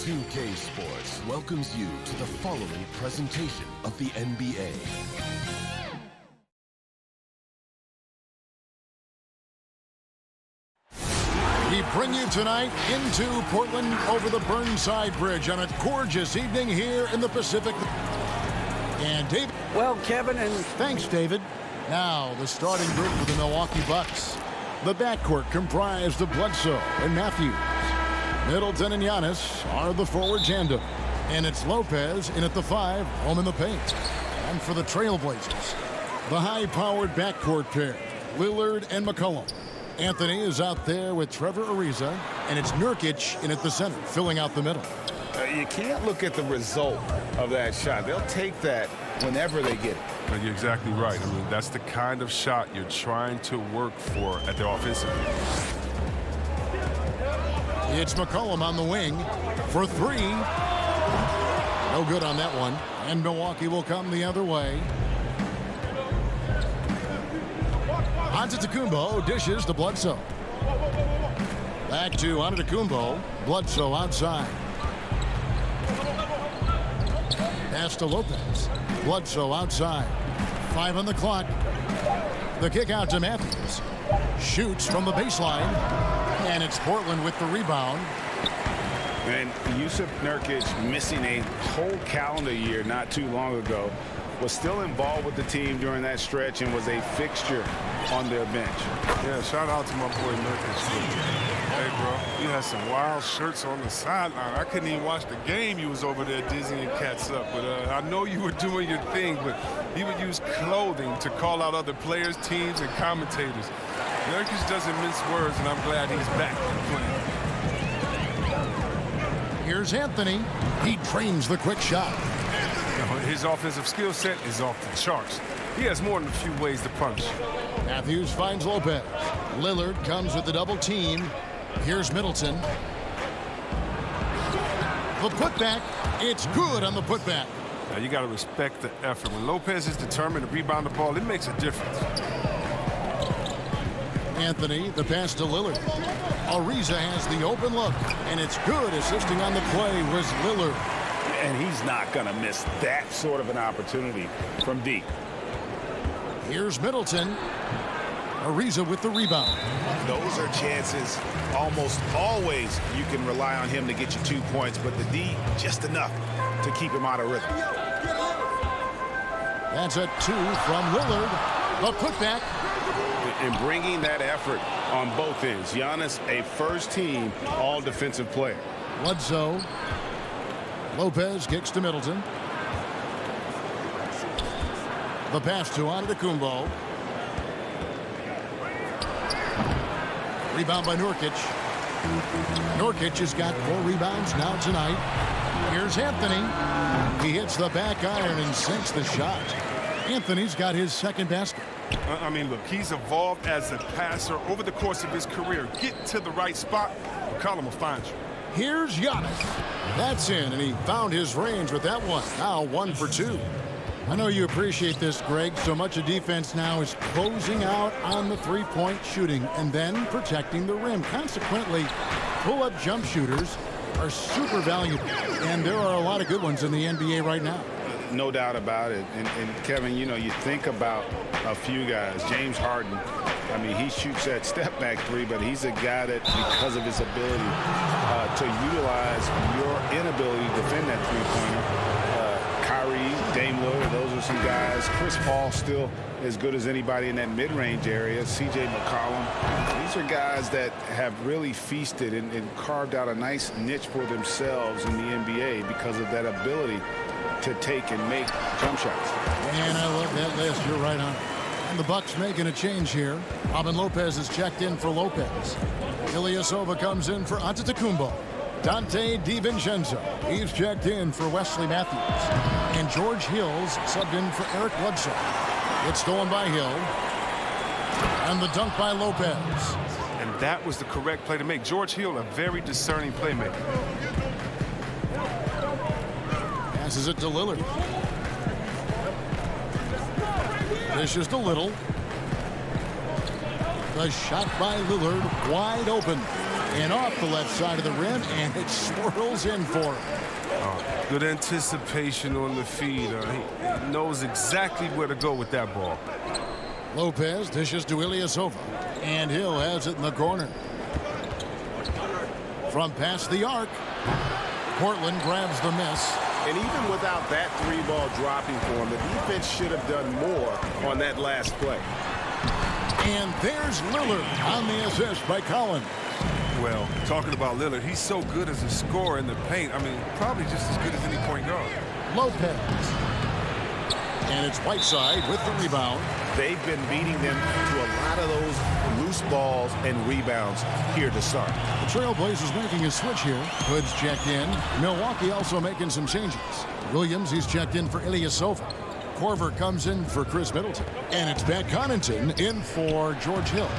S10: 2K Sports welcomes you to the following presentation of the NBA.
S2: We bring you tonight into Portland over the Burnside Bridge on a gorgeous evening here in the Pacific. And David.
S6: Well, Kevin, and
S2: thanks, David. Now, the starting group for the Milwaukee Bucks. The backcourt comprised of Bledsoe and Matthews. Middleton and Giannis are the forward tandem. And it's Lopez in at the 5, home in the paint. And for the Trailblazers, the high-powered backcourt pair, Lillard and McCollum. Anthony is out there with Trevor Ariza, and it's Nurkic in at the center, filling out the middle.
S4: You can't look at the result of that shot. They'll take that whenever they get it.
S13: You're exactly right. I mean, that's the kind of shot you're trying to work for at the offensive end.
S2: It's McCollum on the wing for 3. No good on that one. And Milwaukee will come the other way. Antetokounmpo dishes to Bledsoe. Back to Antetokounmpo. Bledsoe outside. Pass to Lopez. Bledsoe outside. 5 on the clock. The kick out to Matthews. Shoots from the baseline. And it's Portland with the rebound.
S4: And Yusuf Nurkic, missing a whole calendar year not too long ago, was still involved with the team during that stretch and was a fixture on their bench.
S13: Yeah, shout out to my boy Nurkic. Hey, bro, you had some wild shirts on the sideline. I couldn't even watch the game. You was over there dizzying cats up. But I know you were doing your thing, but he would use clothing to call out other players, teams, and commentators. Nurkic doesn't mince words, and I'm glad he's back playing.
S2: Here's Anthony. He trains the quick shot.
S13: His offensive skill set is off the charts. He has more than a few ways to punch.
S2: Matthews finds Lopez. Lillard comes with the double team. Here's Middleton. The putback. It's good on the putback.
S13: Now you got to respect the effort. When Lopez is determined to rebound the ball, it makes a difference.
S2: Anthony, the pass to Lillard. Ariza has the open look, and it's good. Assisting on the play was Lillard.
S4: And he's not going to miss that sort of an opportunity from deep.
S2: Here's Middleton. Ariza with the rebound.
S4: Those are chances almost always you can rely on him to get you 2 points, but the D just enough to keep him out of rhythm.
S2: That's a 2 from Lillard. The putback.
S4: And bringing that effort on both ends. Giannis, a first-team all-defensive player.
S2: Bledsoe. Lopez kicks to Middleton. The pass to Antetokounmpo. Rebound by Nurkic. Nurkic has got 4 rebounds now tonight. Here's Anthony. He hits the back iron and sinks the shot. Anthony's got his second basket.
S13: I mean, look, he's evolved as a passer over the course of his career. Get to the right spot, McCollum will find you.
S2: Here's Giannis. That's in, and he found his range with that one. Now 1 for 2. I know you appreciate this, Greg. So much of defense now is closing out on the three-point shooting and then protecting the rim. Consequently, pull-up jump shooters are super valuable, and there are a lot of good ones in the NBA right now.
S4: No doubt about it. And Kevin, you know, you think about a few guys. James Harden, I mean, he shoots that step-back 3, but he's a guy that, because of his ability to utilize your inability to defend that three-pointer, Kyrie, Dame Lillard, those are some guys. Chris Paul still as good as anybody in that mid-range area. C.J. McCollum. These are guys that have really feasted and carved out a nice niche for themselves in the NBA because of that ability to take and make jump shots.
S2: And I love that list. You're right on. And the Bucks making a change here. Robin Lopez is checked in for Lopez. Ilyasova comes in for Antetokounmpo. Dante DiVincenzo, he's checked in for Wesley Matthews. And George Hill's subbed in for Eric Bledsoe. It's stolen by Hill. And the dunk by Lopez.
S13: And that was the correct play to make. George Hill, a very discerning playmaker.
S2: Passes it to Lillard. Dishes to Little. The shot by Lillard, wide open. And off the left side of the rim, and it swirls in for him.
S13: Good anticipation on the feed. He knows exactly where to go with that ball.
S2: Lopez dishes to Ilyasova, and Hill has it in the corner. From past the arc, Portland grabs the miss.
S7: And even without that three-ball dropping for him, the defense should have done more on that last play.
S2: And there's Lillard on the assist by Collins.
S13: Well, talking about Lillard, he's so good as a scorer in the paint. I mean, probably just as good as any point guard.
S2: Lopez. And it's Whiteside with the rebound.
S7: They've been beating them to a lot of those loose balls and rebounds here to start.
S2: The Trailblazers making a switch here. Hood's checked in. Milwaukee also making some changes. Williams, he's checked in for Ilyasova. Korver comes in for Chris Middleton. And it's Pat Connaughton in for George Hill.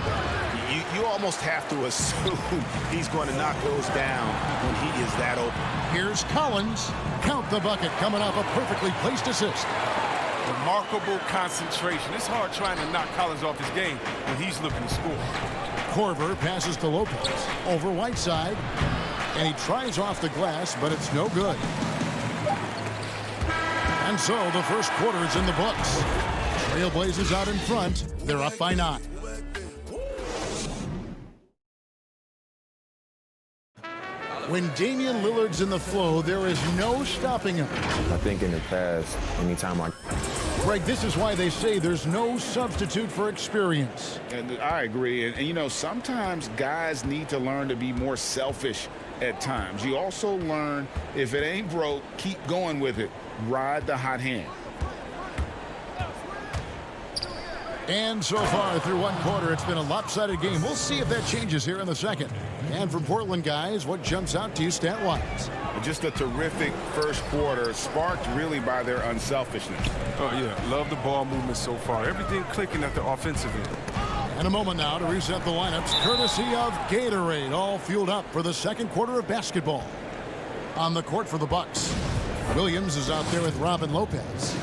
S7: You almost have to assume he's going to knock those down when he is that open.
S2: Here's Collins. Count the bucket coming off a perfectly placed assist.
S13: Remarkable concentration. It's hard trying to knock Collins off his game when he's looking to score.
S2: Korver passes to Lopez. Over Whiteside. And he tries off the glass, but it's no good. And so the first quarter is in the books. Trailblazers out in front. They're up by 9. When Damian Lillard's in the flow, there is no stopping him.
S5: I think in the past, anytime
S2: Greg, this is why they say there's no substitute for experience.
S4: And I agree. And, you know, sometimes guys need to learn to be more selfish at times. You also learn if it ain't broke, keep going with it. Ride the hot hand.
S2: And so far through one quarter, it's been a lopsided game. We'll see if that changes here in the second. And from Portland, guys, what jumps out to you stat-wise?
S4: Just a terrific first quarter, sparked really by their unselfishness.
S13: Oh, yeah. Love the ball movement so far. Everything clicking at the offensive end.
S2: And a moment now to reset the lineups, courtesy of Gatorade, all fueled up for the second quarter of basketball. On the court for the Bucks, Williams is out there with Robin Lopez.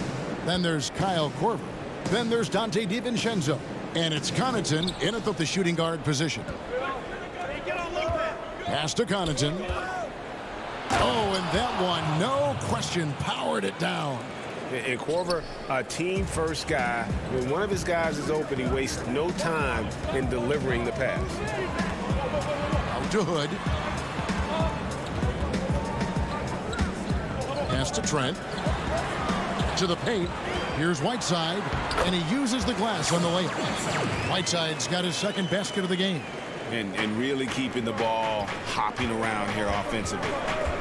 S2: Then there's Kyle Korver. Then there's Dante DiVincenzo. And it's Connaughton in at the shooting guard position. Pass to Connaughton. Oh, and that one, no question, powered it down.
S7: And Korver, a team-first guy. When one of his guys is open, he wastes no time in delivering the pass.
S2: Out to Hood. Pass to Trent. To the paint. Here's Whiteside, and he uses the glass on the layup. Whiteside's got his second basket of the game.
S4: And really keeping the ball hopping around here offensively.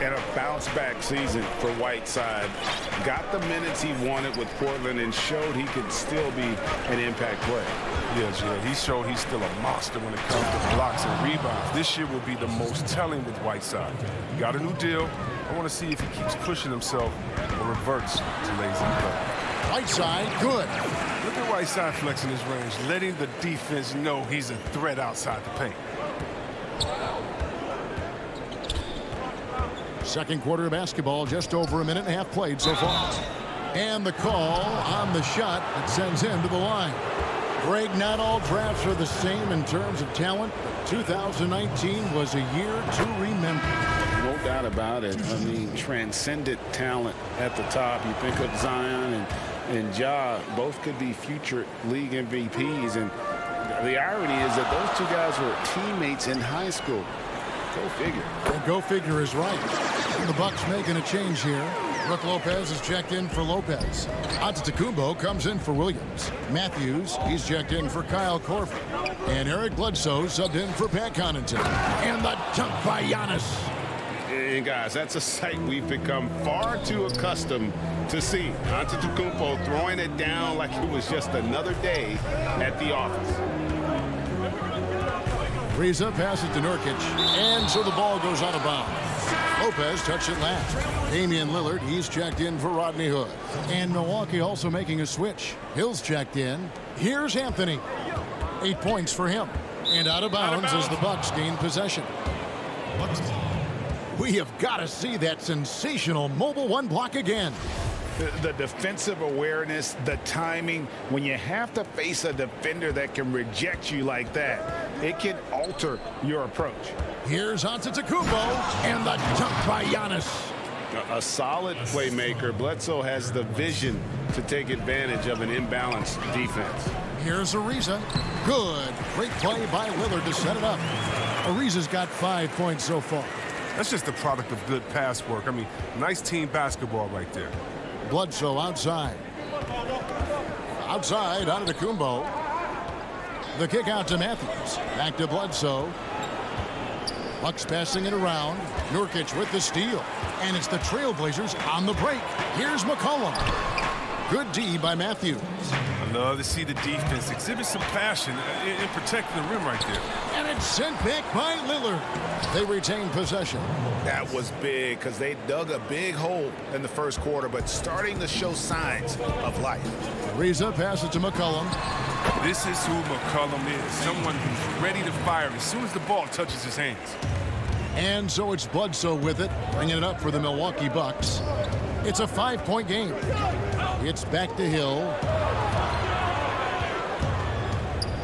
S4: And a bounce-back season for Whiteside. Got the minutes he wanted with Portland and showed he could still be an impact player.
S13: Yes, yeah, he showed he's still a monster when it comes to blocks and rebounds. This year will be the most telling with Whiteside. He got a new deal. I want to see if he keeps pushing himself or reverts to lazy play.
S2: Whiteside, good.
S13: Look at Whiteside flexing his range, letting the defense know he's a threat outside the paint.
S2: Second quarter of basketball, just over a minute and a half played so far. And the call on the shot that sends him to the line. Greg, not all drafts are the same in terms of talent. 2019 was a year to remember.
S4: No doubt about it. I mean, transcendent talent at the top. You think of Zion and Ja, both could be future league MVPs. And the irony is that those two guys were teammates in high school. Go figure.
S2: And go figure is right. And the Bucks making a change here. Brook Lopez is checked in for Lopez. Antetokounmpo comes in for Williams. Matthews, he's checked in for Kyle Korver. And Eric Bledsoe subbed in for Pat Connaughton. And the dunk by Giannis.
S4: And guys, that's a sight we've become far too accustomed to see. Antetokounmpo throwing it down like it was just another day at the office.
S2: Reza passes to Nurkic, and so the ball goes out of bounds. Lopez touched it last. Damian Lillard, he's checked in for Rodney Hood. And Milwaukee also making a switch. Hill's checked in. Here's Anthony. 8 points for him. And out of bounds as the Bucks gain possession. We have got to see that sensational mobile one block again.
S4: The defensive awareness, the timing, when you have to face a defender that can reject you like that, it can alter your approach.
S2: Here's Antetokounmpo, and the dunk by Giannis.
S7: A solid playmaker. Bledsoe has the vision to take advantage of an imbalanced defense.
S2: Here's Ariza. Good. Great play by Lillard to set it up. Ariza's got 5 points so far.
S13: That's just the product of good pass work. I mean, nice team basketball right there.
S2: Bledsoe outside. Outside, Antetokounmpo. The kick out to Matthews. Back to Bledsoe. Bucks passing it around. Nurkic with the steal. And it's the Trailblazers on the break. Here's McCollum. Good D by Matthews.
S13: I love to see the defense exhibit some passion in protecting the rim right there.
S2: And it's sent back by Lillard. They retain possession.
S4: That was big because they dug a big hole in the first quarter, but starting to show signs of life.
S2: Ariza passes to McCollum.
S13: This is who McCollum is, someone who's ready to fire as soon as the ball touches his hands.
S2: And so it's Bledsoe with it, bringing it up for the Milwaukee Bucks. It's a 5-point game. It's back to Hill.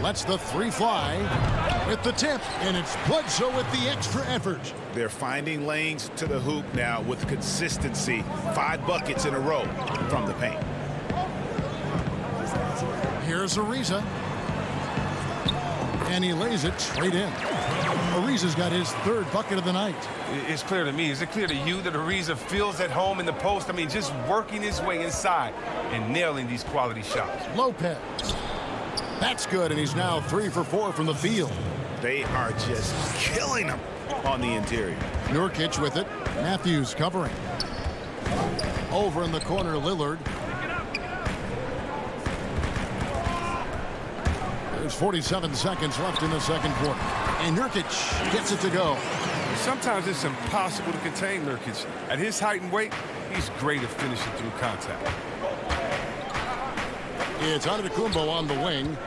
S2: Lets the three fly with the tip, and it's Bledsoe with the extra effort.
S4: They're finding lanes to the hoop now with consistency. 5 buckets in a row from the paint.
S2: Here's Ariza. And he lays it straight in. Ariza's got his 3rd bucket of the night.
S13: It's clear to me. Is it clear to you that Ariza feels at home in the post? I mean, just working his way inside and nailing these quality shots.
S2: Lopez. That's good, and he's now 3 for 4 from the field.
S4: They are just killing him on the interior.
S2: Nurkic with it. Matthews covering. Over in the corner, Lillard. There's 47 seconds left in the second quarter. And Nurkic gets it to go.
S13: Sometimes it's impossible to contain Nurkic. At his height and weight, he's great at finishing through contact.
S2: It's Antetokounmpo on the wing.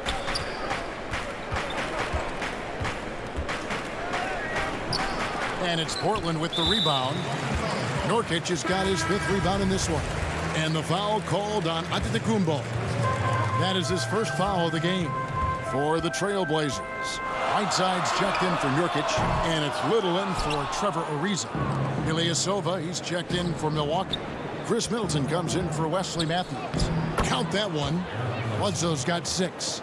S2: And it's Portland with the rebound. Nurkic has got his 5th rebound in this one. And the foul called on Antetokounmpo. That is his first foul of the game for the Trailblazers. Whiteside's checked in for Nurkic, and it's Little in for Trevor Ariza. Ilyasova, he's checked in for Milwaukee. Chris Middleton comes in for Wesley Matthews. Count that one. Bledsoe's got 6.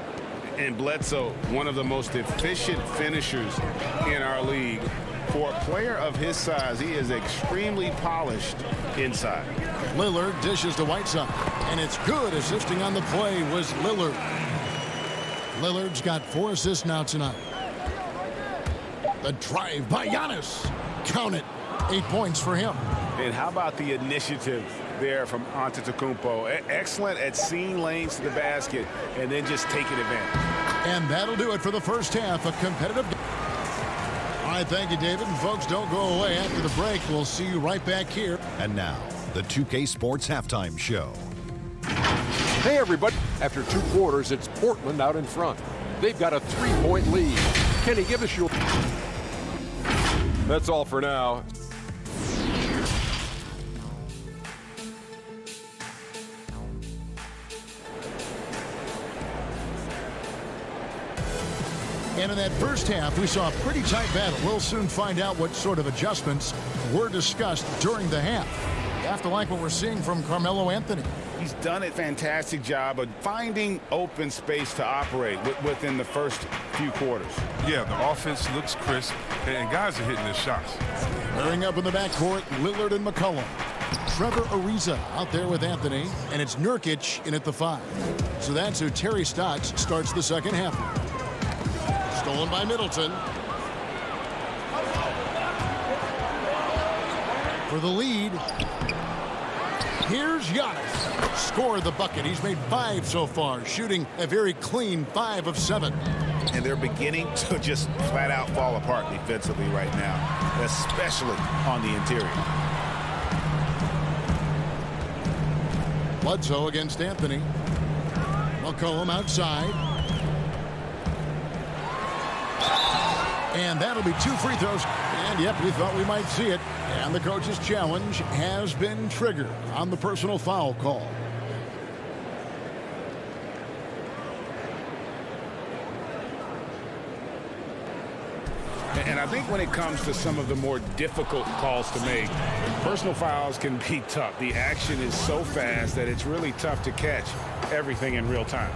S7: And Bledsoe, one of the most efficient finishers in our league. For a player of his size, he is extremely polished inside.
S2: Lillard dishes to Whiteside, and it's good. Assisting on the play was Lillard. Lillard's got 4 assists now tonight. The drive by Giannis. Count it. 8 points for him.
S7: And how about the initiative there from Antetokounmpo? Excellent at seeing lanes to the basket and then just taking advantage.
S2: And that'll do it for the first half. A competitive game. All right, thank you, David. And folks, don't go away. After the break, we'll see you right back here.
S8: And now, the 2K Sports Halftime Show.
S9: Hey, everybody. After 2 quarters, it's Portland out in front. They've got a 3-point lead. Kenny, give us your... That's all for now.
S2: And in that first half, we saw a pretty tight battle. We'll soon find out what sort of adjustments were discussed during the half. You have to like what we're seeing from Carmelo Anthony.
S7: He's done a fantastic job of finding open space to operate within the first few quarters.
S13: Yeah, the offense looks crisp, and guys are hitting their shots.
S2: Pairing up in the backcourt, Lillard and McCollum. Trevor Ariza out there with Anthony, and it's Nurkic in at the 5. So that's who Terry Stotts starts the second half. Stolen by Middleton. For the lead, here's Giannis. Scored the bucket. He's made 5 so far, shooting a very clean 5 of 7.
S4: And they're beginning to just flat out fall apart defensively right now, especially on the interior.
S2: Bledsoe against Anthony. McCollum outside. And And that'll be 2 free throws. And, yep, we thought we might see it. And the coach's challenge has been triggered on the personal foul call.
S7: And I think when it comes to some of the more difficult calls to make, personal fouls can be tough. The action is so fast that it's really tough to catch everything in real time.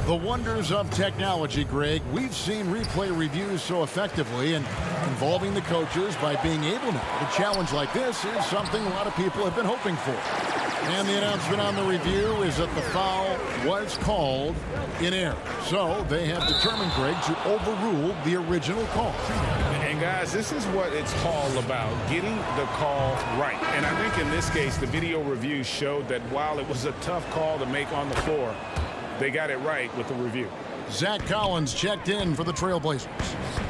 S2: The wonders of technology, Greg. We've seen replay reviews so effectively, and involving the coaches by being able now to challenge like this is something a lot of people have been hoping for. And the announcement on the review is that the foul was called in error. So they have determined, Greg, to overrule the original call.
S7: And guys, this is what it's all about, getting the call right. And I think in this case, the video review showed that while it was a tough call to make on the floor, they got it right with the review.
S2: Zach Collins checked in for the Trailblazers.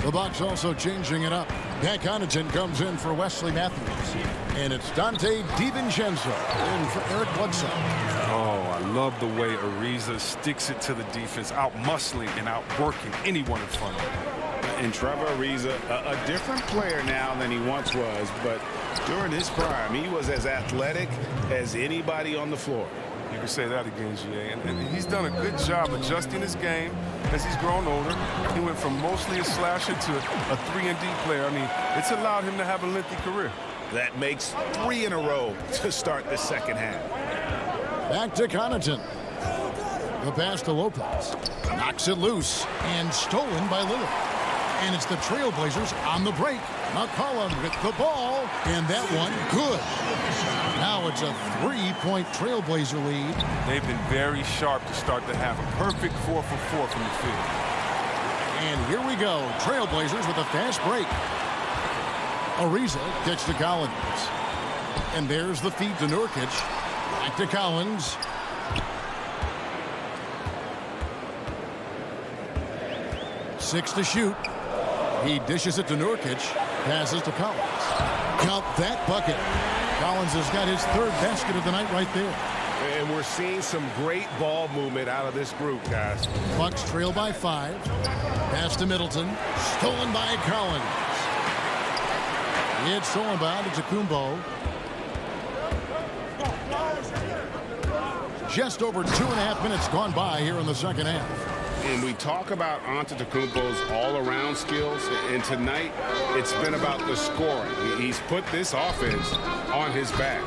S2: The Bucks also changing it up. Pat Connaughton comes in for Wesley Matthews. And it's Dante DiVincenzo in for Eric Bledsoe.
S13: Oh, I love the way Ariza sticks it to the defense, out-muscling and out-working anyone in front of him.
S7: And Trevor Ariza, a different player now than he once was, but during his prime, he was as athletic as anybody on the floor.
S13: You can say that again, GA. And he's done a good job adjusting his game as he's grown older. He went from mostly a slasher to a 3-and-D player. I mean, it's allowed him to have a lengthy career.
S7: That makes 3 in a row to start the second half.
S2: Back to Connaughton. The pass to Lopez. Knocks it loose and stolen by Lillard. And it's the Trailblazers on the break. McCollum with the ball, and that one good. Now it's a 3-point Trailblazer lead.
S13: They've been very sharp to start the half. A perfect 4 for 4 from the field.
S2: And here we go. Trailblazers with a fast break. Ariza gets to Collins. And there's the feed to Nurkic. Back to Collins. Six to shoot. He dishes it to Nurkic. Passes to Collins. Count that bucket. Collins has got his 3rd basket of the night right there.
S7: And we're seeing some great ball movement out of this group, guys.
S2: Bucks trail by 5. Pass to Middleton. Stolen by Collins. It's stolen by Antetokounmpo. Just over 2.5 minutes gone by here in the second half.
S7: And we talk about Antetokounmpo's all-around skills, and tonight it's been about the scoring. He's put this offense on his back,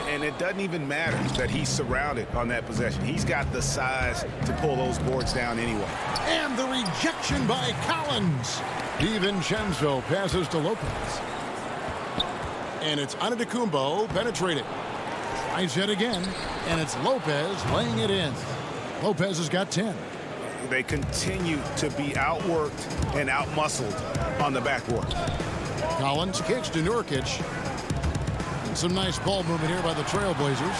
S7: and it doesn't even matter that he's surrounded on that possession. He's got the size to pull those boards down anyway.
S2: And the rejection by Collins. DiVincenzo passes to Lopez. And it's Antetokounmpo penetrating. Tries it again, and it's Lopez laying it in. Lopez has got 10.
S7: They continue to be outworked and outmuscled on the backboard.
S2: Collins kicks to Nurkic. Some nice ball movement here by the Trailblazers.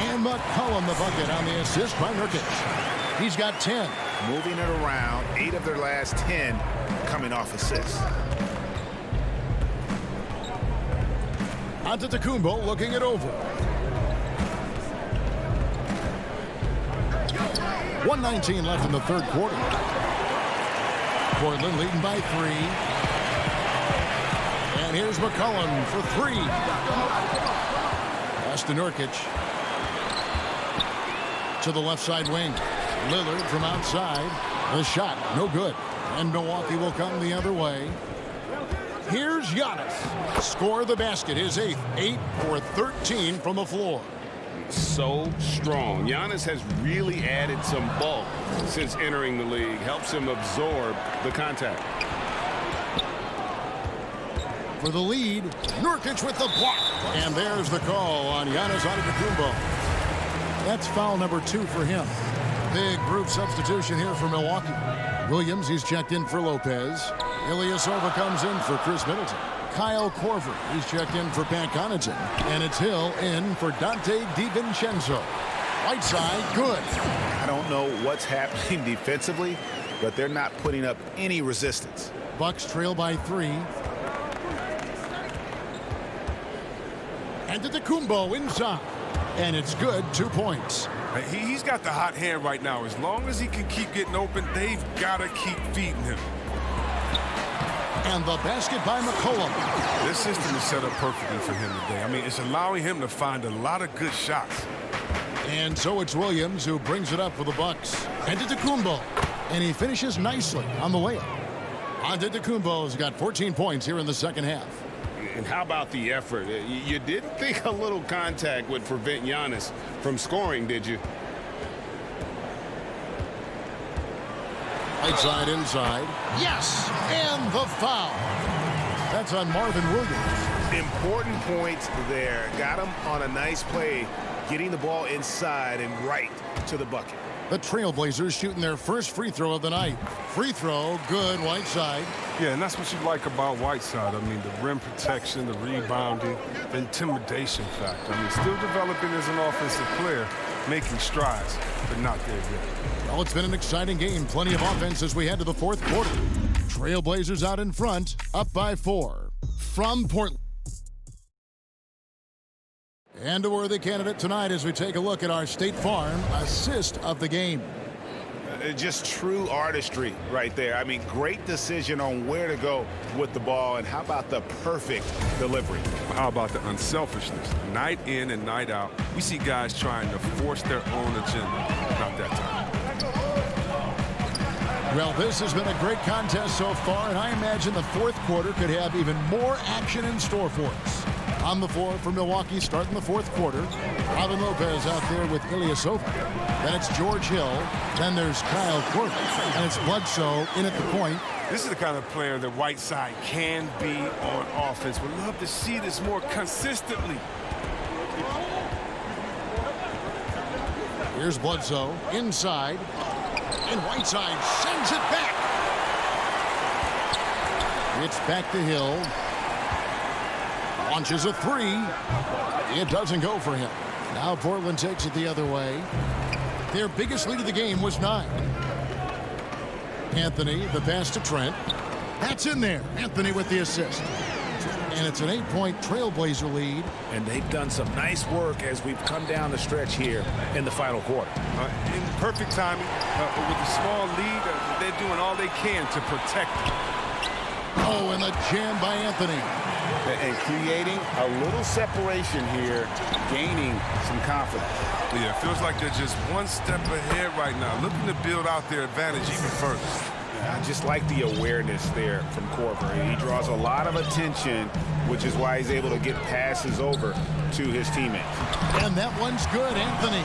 S2: And McCollum the bucket on the assist by Nurkic. He's got 10.
S7: Moving it around, 8 of their last 10 coming off assists.
S2: Antetokounmpo looking it over. 1:19 left in the 3rd quarter. Portland leading by 3. And here's McCollum for 3. Pass to Nurkic. To the left side wing. Lillard from outside. The shot, no good. And Milwaukee will come the other way. Here's Giannis. Score the basket, his 8th. 8 for 13 from the floor.
S7: So strong. Giannis has really added some bulk since entering the league. Helps him absorb the contact.
S2: For the lead, Nurkic with the block. And there's the call on Giannis Antetokounmpo. That's foul number 2 for him. Big group substitution here for Milwaukee. Williams, he's checked in for Lopez. Ilyasova comes in for Chris Middleton. Kyle Korver, he's checked in for Pat Connaughton. And it's Hill in for Dante DiVincenzo. Right side, good.
S7: I don't know what's happening defensively, but they're not putting up any resistance.
S2: Bucks trail by 3. And Antetokounmpo inside. And it's good, 2 points.
S13: He's got the hot hand right now. As long as he can keep getting open, they've got to keep feeding him.
S2: And the basket by McCollum.
S13: This system is set up perfectly for him today. I mean, it's allowing him to find a lot of good shots.
S2: And so it's Williams who brings it up for the Bucks. Antetokounmpo. And he finishes nicely on the layup. Antetokounmpo's got 14 points here in the second half.
S7: And how about the effort? You didn't think a little contact would prevent Giannis from scoring, did you?
S2: Right side inside. Yes! And the foul. That's on Marvin Williams.
S7: Important points there. Got him on a nice play, getting the ball inside and right to the bucket.
S2: The Trailblazers shooting their first free throw of the night. Free throw, good, Whiteside.
S13: Yeah, and that's what you like about Whiteside. I mean, the rim protection, the rebounding, the intimidation factor. I mean, still developing as an offensive player, making strides, but not there yet.
S2: Well, it's been an exciting game. Plenty of offense as we head to the fourth quarter. Trailblazers out in front, up by 4. From Portland. And a worthy candidate tonight as we take a look at our State Farm assist of the game.
S7: Just true artistry right there. I mean, great decision on where to go with the ball, and how about the perfect delivery?
S13: How about the unselfishness? Night in and night out, we see guys trying to force their own agenda. Not that time.
S2: Well, this has been a great contest so far, and I imagine the fourth quarter could have even more action in store for us. On the floor for Milwaukee starting the fourth quarter. Robin Lopez out there with Ilyasova. Then it's George Hill. Then there's Kyle Korver. And it's Bledsoe in at the point.
S13: This is the kind of player that Whiteside can be on offense. Would love to see this more consistently.
S2: Here's Bledsoe inside. And Whiteside sends it back. It's back to Hill. Launches a three. It doesn't go for him. Now Portland takes it the other way. Their biggest lead of the game was 9. Anthony, the pass to Trent. That's in there. Anthony with the assist. And it's an 8-point Trailblazer lead.
S4: And they've done some nice work as we've come down the stretch here in the final quarter.
S13: In perfect timing. With a small lead, they're doing all they can to protect it.
S2: Oh, and the jam by Anthony.
S7: And creating a little separation here, gaining some confidence.
S13: Yeah, it feels like they're just one step ahead right now, looking to build out their advantage even further.
S7: I just like the awareness there from Korver. He draws a lot of attention, which is why he's able to get passes over to his teammates.
S2: And that one's good, Anthony.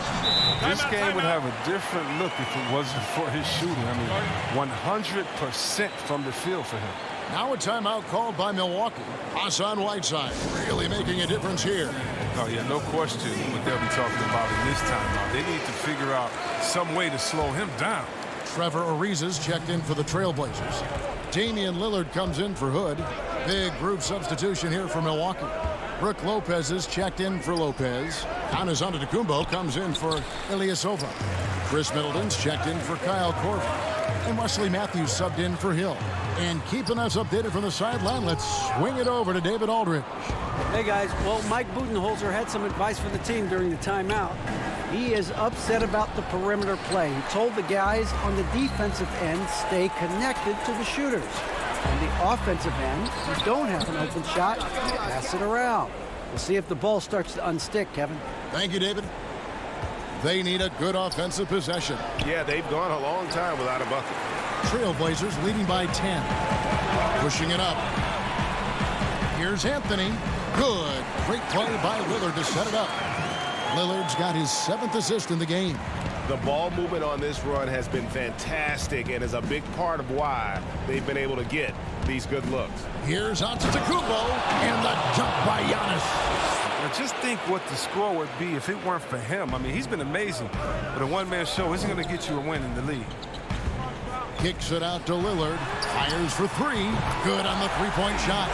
S13: This game would have a different look if it wasn't for his shooting. I mean, 100% from the field for him.
S2: Now a timeout called by Milwaukee. Hassan Whiteside really making a difference here.
S13: Oh, yeah, no question what they'll be talking about in this timeout. They need to figure out some way to slow him down.
S2: Trevor Ariza's checked in for the Trailblazers. Damian Lillard comes in for Hood. Big group substitution here for Milwaukee. Brook Lopez is checked in for Lopez. Giannis Antetokounmpo comes in for Ilyasova. Chris Middleton's checked in for Kyle Korver. And Wesley Matthews subbed in for Hill. And keeping us updated from the sideline, let's swing it over to David Aldridge.
S6: Hey, guys. Well, Mike Budenholzer had some advice for the team during the timeout. He is upset about the perimeter play. He told the guys on the defensive end, stay connected to the shooters. On the offensive end, if you don't have an open shot, pass it around. We'll see if the ball starts to unstick, Kevin.
S2: Thank you, David. They need a good offensive possession.
S7: Yeah, they've gone a long time without a bucket.
S2: Trailblazers leading by 10. Pushing it up. Here's Anthony. Good. Great play by Lillard to set it up. Lillard's got his 7th assist in the game.
S7: The ball movement on this run has been fantastic and is a big part of why they've been able to get these good looks.
S2: Here's Antetokounmpo and the jump by Giannis.
S13: Now just think what the score would be if it weren't for him. I mean, he's been amazing, but a one-man show isn't going to get you a win in the league.
S2: Kicks it out to Lillard. Fires for 3. Good on the three-point shot.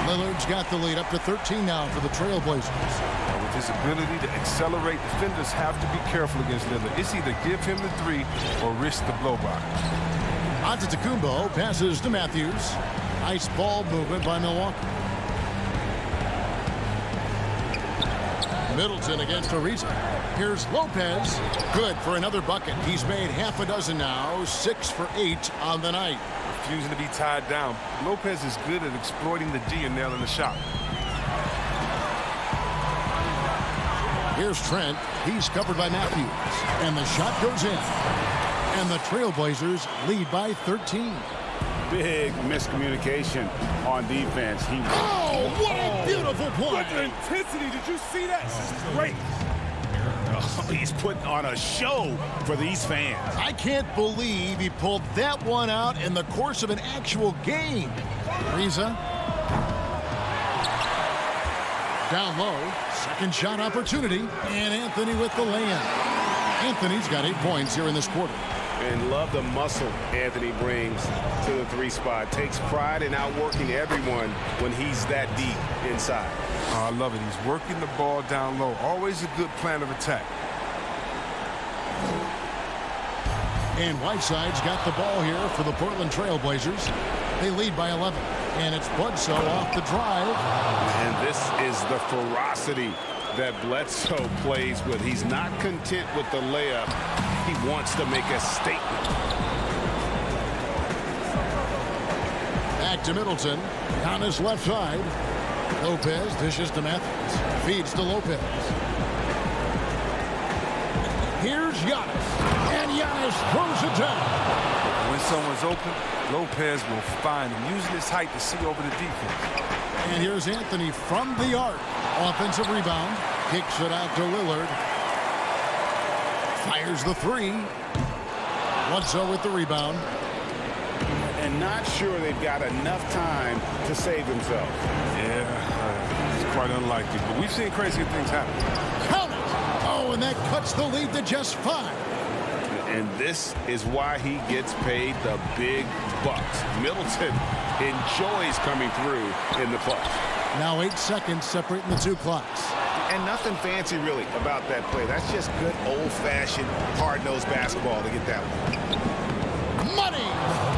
S2: Lillard's got the lead up to 13 now for the Trailblazers.
S13: With his ability to accelerate, defenders have to be careful against Lillard. It's either give him the 3 or risk the blow by.
S2: Antetokounmpo passes to Matthews. Nice ball movement by Milwaukee. Middleton against Ariza. Here's Lopez. Good for another bucket. He's made half a dozen now. 6 for 8 on the night.
S13: refusing to be tied down. Lopez is good at exploiting the D and nailing the shot.
S2: Here's Trent. He's covered by Matthews. And the shot goes in. And the Trailblazers lead by 13.
S7: Big miscommunication on defense.
S2: Oh, what a beautiful play.
S13: With intensity. Did you see that? This is great.
S7: Oh, he's putting on a show for these fans.
S2: I can't believe he pulled that one out in the course of an actual game. Riza. Down low. Second shot opportunity. And Anthony with the lay-in. Anthony's got 8 points here in this quarter.
S7: And love the muscle Anthony brings to the 3 spot. Takes pride in outworking everyone when he's that deep inside.
S13: Oh, I love it. He's working the ball down low. Always a good plan of attack.
S2: And Whiteside's got the ball here for the Portland Trailblazers. They lead by 11. And it's Bledsoe off the drive.
S7: And this is the ferocity that Bledsoe plays with. He's not content with the layup. He wants to make a statement.
S2: Back to Middleton. On his left side. Lopez dishes to Matthews. Feeds to Lopez. Here's Giannis. And Giannis throws it down.
S13: When someone's open, Lopez will find him, using his height to see over the defense.
S2: And here's Anthony from the arc. Offensive rebound. Kicks it out to Lillard. Fires the 3. Bledsoe with the rebound.
S7: And not sure they've got enough time to save themselves.
S13: Yeah, it's quite unlikely, but we've seen crazy things happen.
S2: Count it! Oh, and that cuts the lead to just 5.
S7: And this is why he gets paid the big bucks. Middleton enjoys coming through in the clutch.
S2: Now 8 seconds separating the 2 clocks.
S7: And nothing fancy really about that play. That's just good old-fashioned hard-nosed basketball to get that one.
S2: Money!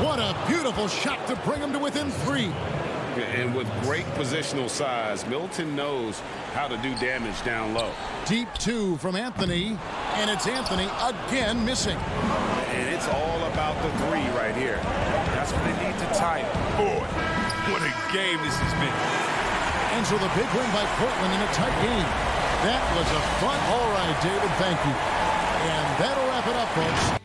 S2: What a beautiful shot to bring him to within 3.
S7: And with great positional size, Middleton knows how to do damage down low.
S2: Deep 2 from Anthony. And it's Anthony again missing.
S7: And it's all about the 3 right here.
S13: That's what they need to tie it. Boy, what a game this has been.
S2: And so the big win by Portland in a tight game. That was a fun. All right, David, thank you. And that'll wrap it up, folks.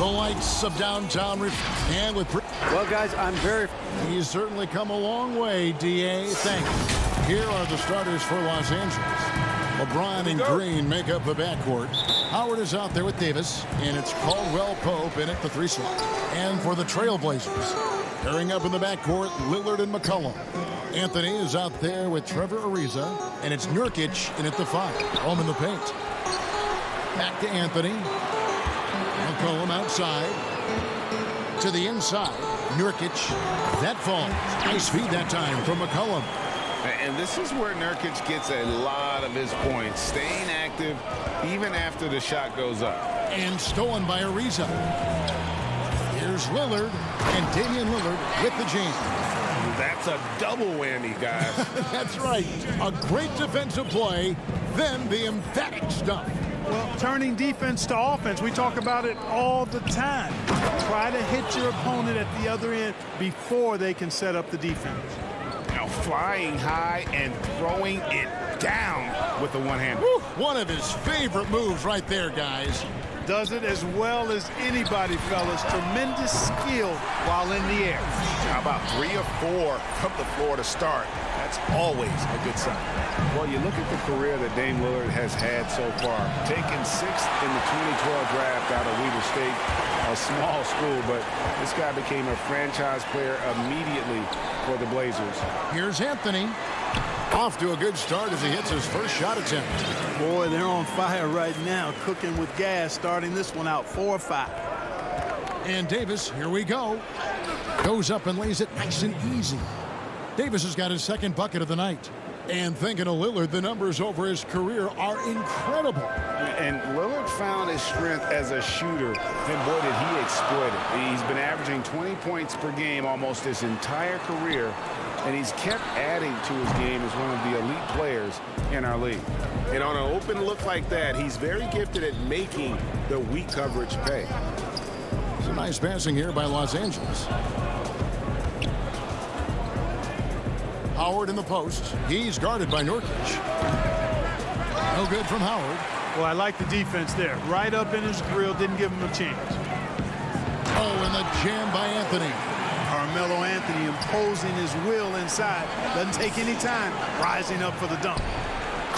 S2: The lights of downtown and with...
S6: Well, guys,
S2: He's certainly come a long way, D.A. Thank you. Here are the starters for Los Angeles. LeBron and Green make up the backcourt. Howard is out there with Davis, and it's Caldwell Pope in at the 3 slot. And for the Trailblazers, pairing up in the backcourt, Lillard and McCollum. Anthony is out there with Trevor Ariza, and it's Nurkic in at the 5. Home in the paint. Back to Anthony. McCollum outside. To the inside. Nurkic. That falls. Nice feed that time from McCollum.
S4: And this is where Nurkic gets a lot of his points, staying active even after the shot goes up.
S2: And stolen by Ariza. Here's Lillard, and Damian Lillard with the jam.
S4: That's a double whammy, guys.
S2: That's right. A great defensive play, then the emphatic stuff.
S14: Well, turning defense to offense, we talk about it all the time. Try to hit your opponent at the other end before they can set up the defense.
S4: Now flying high and throwing it down with the one-hand.
S2: One of his favorite moves right there, guys.
S14: Does it as well as anybody, fellas. Tremendous skill while in the air.
S4: How about 3 or 4 from the floor to start? That's always a good sign.
S7: Well, you look at the career that Dame Lillard has had so far. Taken 6th in the 2012 draft out of Weber State, a small school, but this guy became a franchise player immediately for the Blazers.
S2: Here's Anthony. Off to a good start as he hits his first shot attempt.
S14: Boy, they're on fire right now, cooking with gas, starting this one out 4-5.
S2: And Davis, here we go. Goes up and lays it nice and easy. Davis has got his 2nd bucket of the night. And thinking of Lillard, the numbers over his career are incredible.
S7: And Lillard found his strength as a shooter, and boy, did he exploit it. He's been averaging 20 points per game almost his entire career, and he's kept adding to his game as one of the elite players in our league. And on an open look like that, he's very gifted at making the weak coverage pay.
S2: Some nice passing here by Los Angeles. Howard in the post. He's guarded by Nurkic. No good from Howard.
S14: Well, I like the defense there. Right up in his grill, didn't give him a chance.
S2: Oh, and the jam by Anthony.
S14: Carmelo Anthony imposing his will inside. Doesn't take any time. Rising up for the dunk.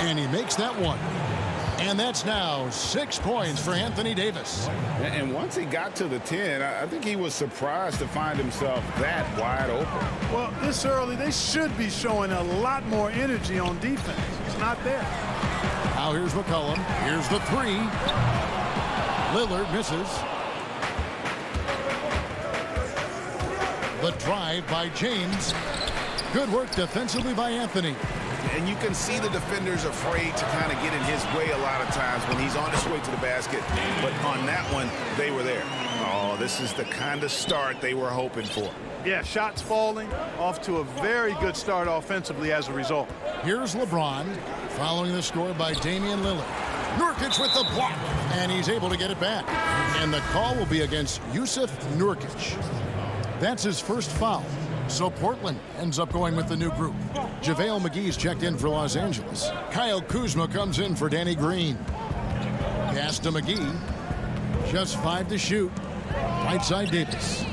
S2: And he makes that one. And that's now 6 points for Anthony Davis.
S7: And once he got to the 10, I think he was surprised to find himself that wide open.
S14: Well, this early, they should be showing a lot more energy on defense. It's not there.
S2: Now here's McCollum. Here's the 3. Lillard misses. The drive by James. Good work defensively by Anthony.
S4: And you can see the defenders afraid to kind of get in his way a lot of times when he's on his way to the basket. But on that one, they were there. Oh, this is the kind of start they were hoping for.
S14: Yeah, shots falling. Off to a very good start offensively as a result.
S2: Here's LeBron following the score by Damian Lillard. Nurkic with the block, and he's able to get it back. And the call will be against Yusuf Nurkic. That's his first foul. So Portland ends up going with the new group. JaVale McGee's checked in for Los Angeles. Kyle Kuzma comes in for Danny Green. Pass to McGee. Just 5 to shoot. Right side Davis.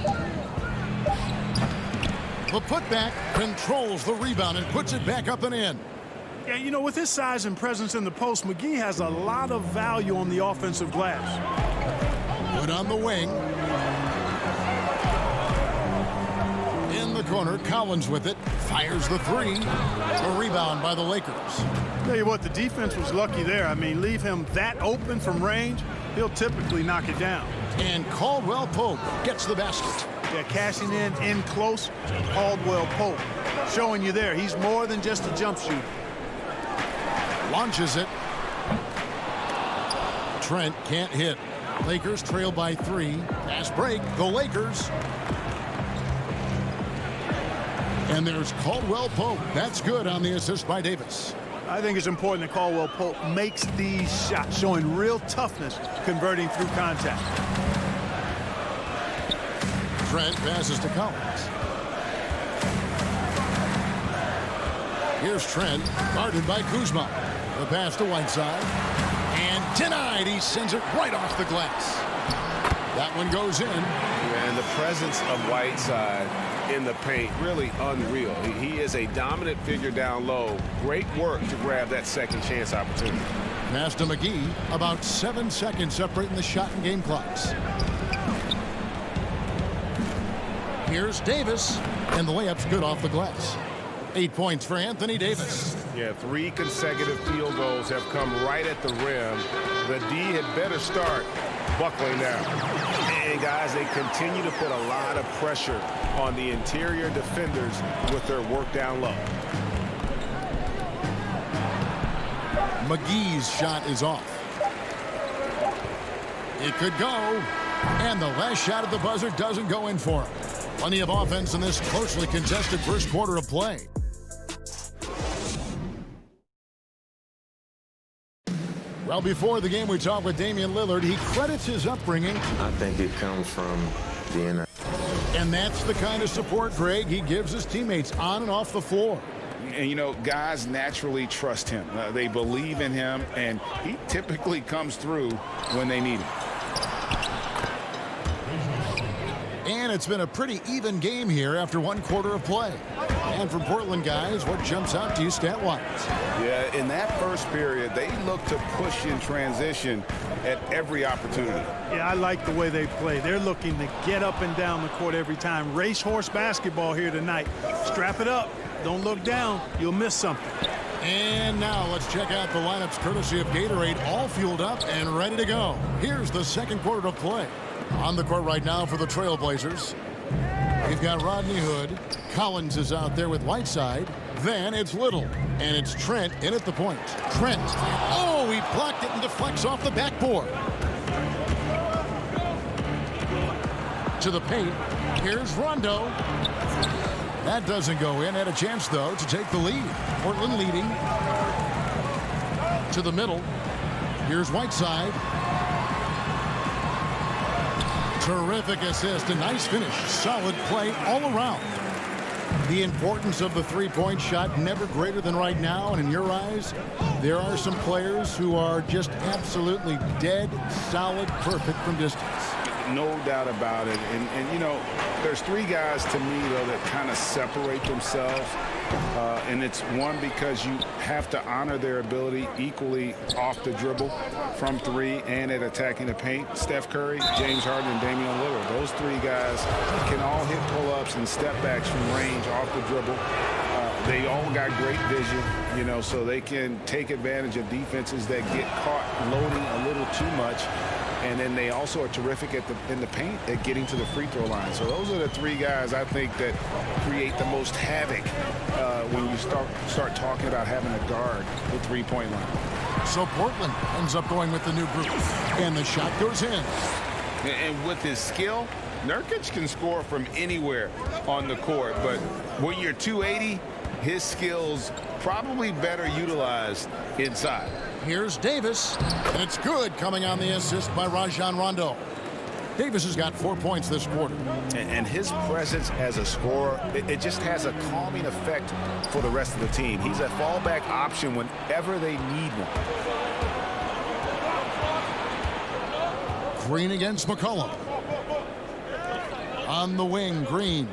S2: The putback controls the rebound and puts it back up and in.
S14: Yeah, you know, with his size and presence in the post, McGee has a lot of value on the offensive glass.
S2: Good on the wing. In the corner, Collins with it. Fires the 3. A rebound by the Lakers.
S14: Tell you what, the defense was lucky there. I mean, leave him that open from range, he'll typically knock it down.
S2: And Caldwell Pope gets the basket.
S14: Yeah, cashing in close, Caldwell Pope. Showing you there, he's more than just a jump shooter.
S2: Launches it. Trent can't hit. Lakers trail by 3. Fast break, the Lakers. And there's Caldwell Pope. That's good on the assist by Davis.
S14: I think it's important that Caldwell Pope makes these shots, showing real toughness, converting through contact.
S2: Trent passes to Collins. Here's Trent, guarded by Kuzma. The pass to Whiteside. And denied. He sends it right off the glass. That one goes in.
S7: And the presence of Whiteside in the paint, really unreal. He is a dominant figure down low. Great work to grab that second chance opportunity.
S2: Pass to McGee. About 7 seconds separating the shot and game clocks. Here's Davis, and the layup's good off the glass. 8 points for Anthony Davis.
S7: Yeah, 3 consecutive field goals have come right at the rim. The D had better start buckling down. And guys, they continue to put a lot of pressure on the interior defenders with their work down low.
S2: McGee's shot is off. It could go, and the last shot at the buzzer doesn't go in for him. Plenty of offense in this closely contested first quarter of play. Well, before the game, we talked with Damian Lillard. He credits his upbringing.
S5: I think it comes from being
S2: And that's the kind of support, Greg, he gives his teammates on and off the floor.
S4: And, you know, guys naturally trust him. They believe in him, and he typically comes through when they need him.
S2: And it's been a pretty even game here after 1 quarter of play. And from Portland, guys, what jumps out to you stat-wise?
S4: Yeah, in that first period, they look to push in transition at every opportunity.
S14: Yeah, I like the way they play. They're looking to get up and down the court every time. Racehorse basketball here tonight. Strap it up. Don't look down. You'll miss something.
S2: And now let's check out the lineups courtesy of Gatorade, all fueled up and ready to go. Here's the second quarter of play. On the court right now for the Trailblazers, we've got Rodney Hood. Collins is out there with Whiteside. Then it's Little, and it's Trent in at the point. Trent, oh, he blocked it and deflects off the backboard. To the paint, here's Rondo. That doesn't go in. Had a chance, though, to take the lead. Portland leading. To the middle, here's Whiteside. Terrific assist, a nice finish. Solid play all around. The importance of the three-point shot never greater than right now, and in your eyes, there are some players who are just absolutely dead, solid, perfect from distance.
S4: No doubt about it. And you know, there's 3 guys to me, though, that kind of separate themselves. And it's one, because you have to honor their ability equally off the dribble from 3 and at attacking the paint. Steph Curry, James Harden, and Damian Lillard. Those 3 guys can all hit pull-ups and step-backs from range off the dribble. They all got great vision, you know, so they can take advantage of defenses that get caught loading a little too much. And then they also are terrific in the paint at getting to the free throw line. So those are the 3 guys I think that create the most havoc when you start talking about having a guard the three-point line.
S2: So Portland ends up going with the new group, and the shot goes in.
S4: And with his skill, Nurkic can score from anywhere on the court. But when you're 280, his skills probably better utilized inside.
S2: Here's Davis, and it's good, coming on the assist by Rajon Rondo. Davis has got 4 points this quarter.
S7: And his presence as a scorer, it just has a calming effect for the rest of the team. He's a fallback option whenever they need one.
S2: Green against McCollum. On the wing, Green.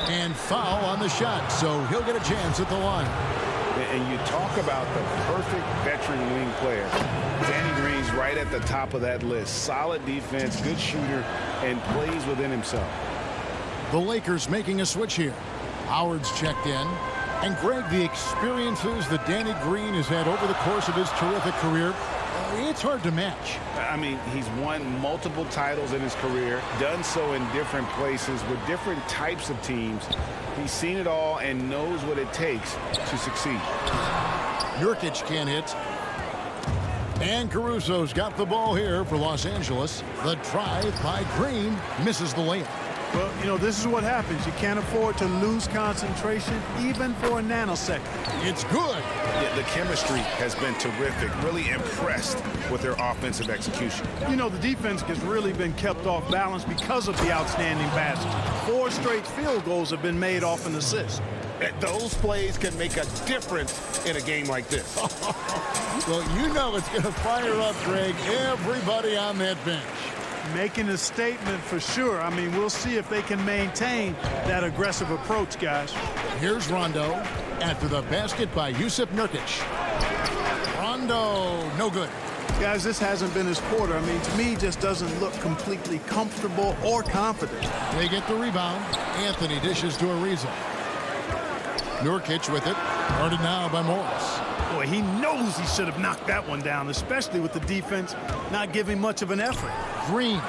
S2: And foul on the shot, so he'll get a chance at the line.
S7: And you talk about the perfect veteran wing player. Danny Green's right at the top of that list. Solid defense, good shooter, and plays within himself.
S2: The Lakers making a switch here. Howard's checked in. And Greg, the experiences that Danny Green has had over the course of his terrific career, it's hard to match.
S7: I mean, he's won multiple titles in his career, done so in different places with different types of teams. He's seen it all and knows what it takes to succeed.
S2: Nurkic can't hit. And Caruso's got the ball here for Los Angeles. The drive by Green misses the layup.
S14: Well, you know, this is what happens. You can't afford to lose concentration, even for a nanosecond.
S2: It's good.
S7: Yeah, the chemistry has been terrific. Really impressed with their offensive execution.
S14: You know, the defense has really been kept off balance because of the outstanding passes. 4 straight field goals have been made off an assist.
S7: Those plays can make a difference in a game like this.
S2: Well, you know it's going to fire up, Greg, everybody on that bench.
S14: Making a statement for sure. I mean, we'll see if they can maintain that aggressive approach, guys.
S2: Here's Rondo after the basket by Jusuf Nurkic. Rondo, no good.
S14: Guys, this hasn't been his quarter. I mean, to me, just doesn't look completely comfortable or confident.
S2: They get the rebound. Anthony dishes to Ariza. Nurkic with it. Guarded now by Morris.
S14: Boy, he knows he should have knocked that one down, especially with the defense not giving much of an effort.
S2: Green.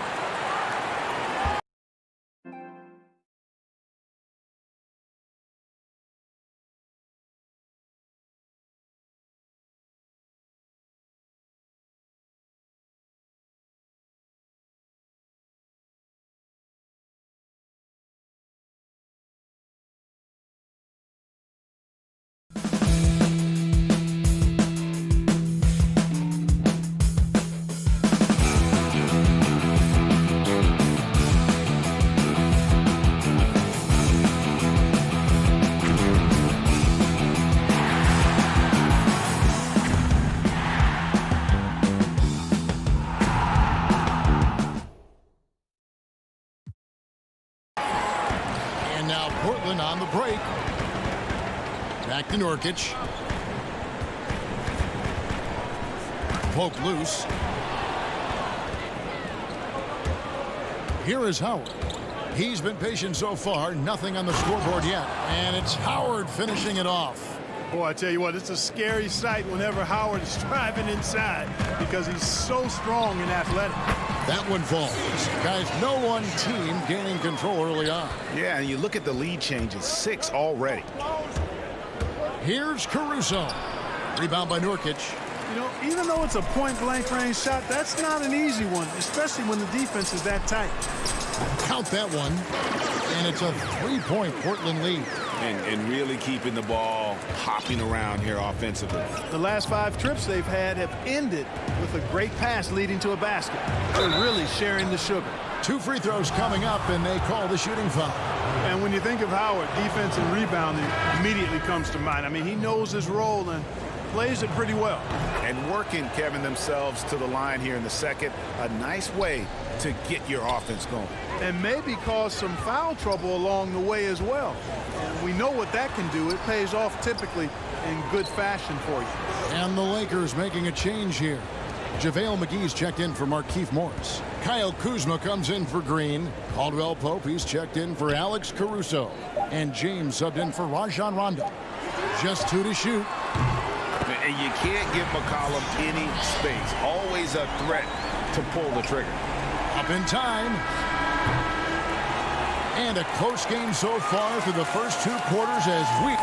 S2: Portland on the break. Back to Nurkic. Poke loose. Here is Howard. He's been patient so far. Nothing on the scoreboard yet. And it's Howard finishing it off.
S14: Boy, I tell you what, it's a scary sight whenever Howard is driving inside because he's so strong and athletic.
S2: That one falls. Guys, no one team gaining control early on.
S7: Yeah, and you look at the lead changes, 6 already.
S2: Here's Caruso. Rebound by Nurkic.
S14: You know, even though it's a point-blank range shot, that's not an easy one, especially when the defense is that tight.
S2: Count that one. And it's a 3-point Portland lead.
S7: And really keeping the ball hopping around here offensively.
S14: The last 5 trips they've had have ended with a great pass leading to a basket. They're really sharing the sugar.
S2: 2 free throws coming up, and they call the shooting foul.
S14: And when you think of Howard, defense and rebounding immediately comes to mind. I mean, he knows his role and plays it pretty well.
S7: And working, Kevin, themselves to the line here in the second. A nice way to get your offense going.
S14: And maybe cause some foul trouble along the way as well. And we know what that can do. It pays off typically in good fashion for you.
S2: And the Lakers making a change here. JaVale McGee's checked in for Markieff Morris. Kyle Kuzma comes in for Green. Caldwell Pope, he's checked in for Alex Caruso. And James subbed in for Rajon Rondo. Just 2 to shoot.
S7: And you can't give McCollum any space. Always a threat to pull the trigger.
S2: Up in time. And a close game so far through the first 2 quarters as we...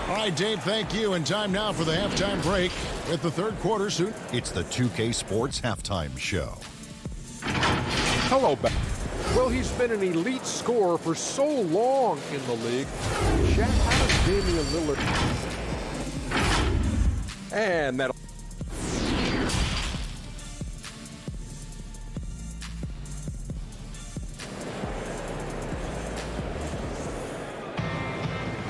S2: All right, Dave, thank you. And time now for the halftime break with the 3rd quarter soon.
S8: It's the 2K Sports Halftime Show.
S9: Hello, back. Well, he's been an elite scorer for so long in the league. Shaq, how does Damian Lillard... And that...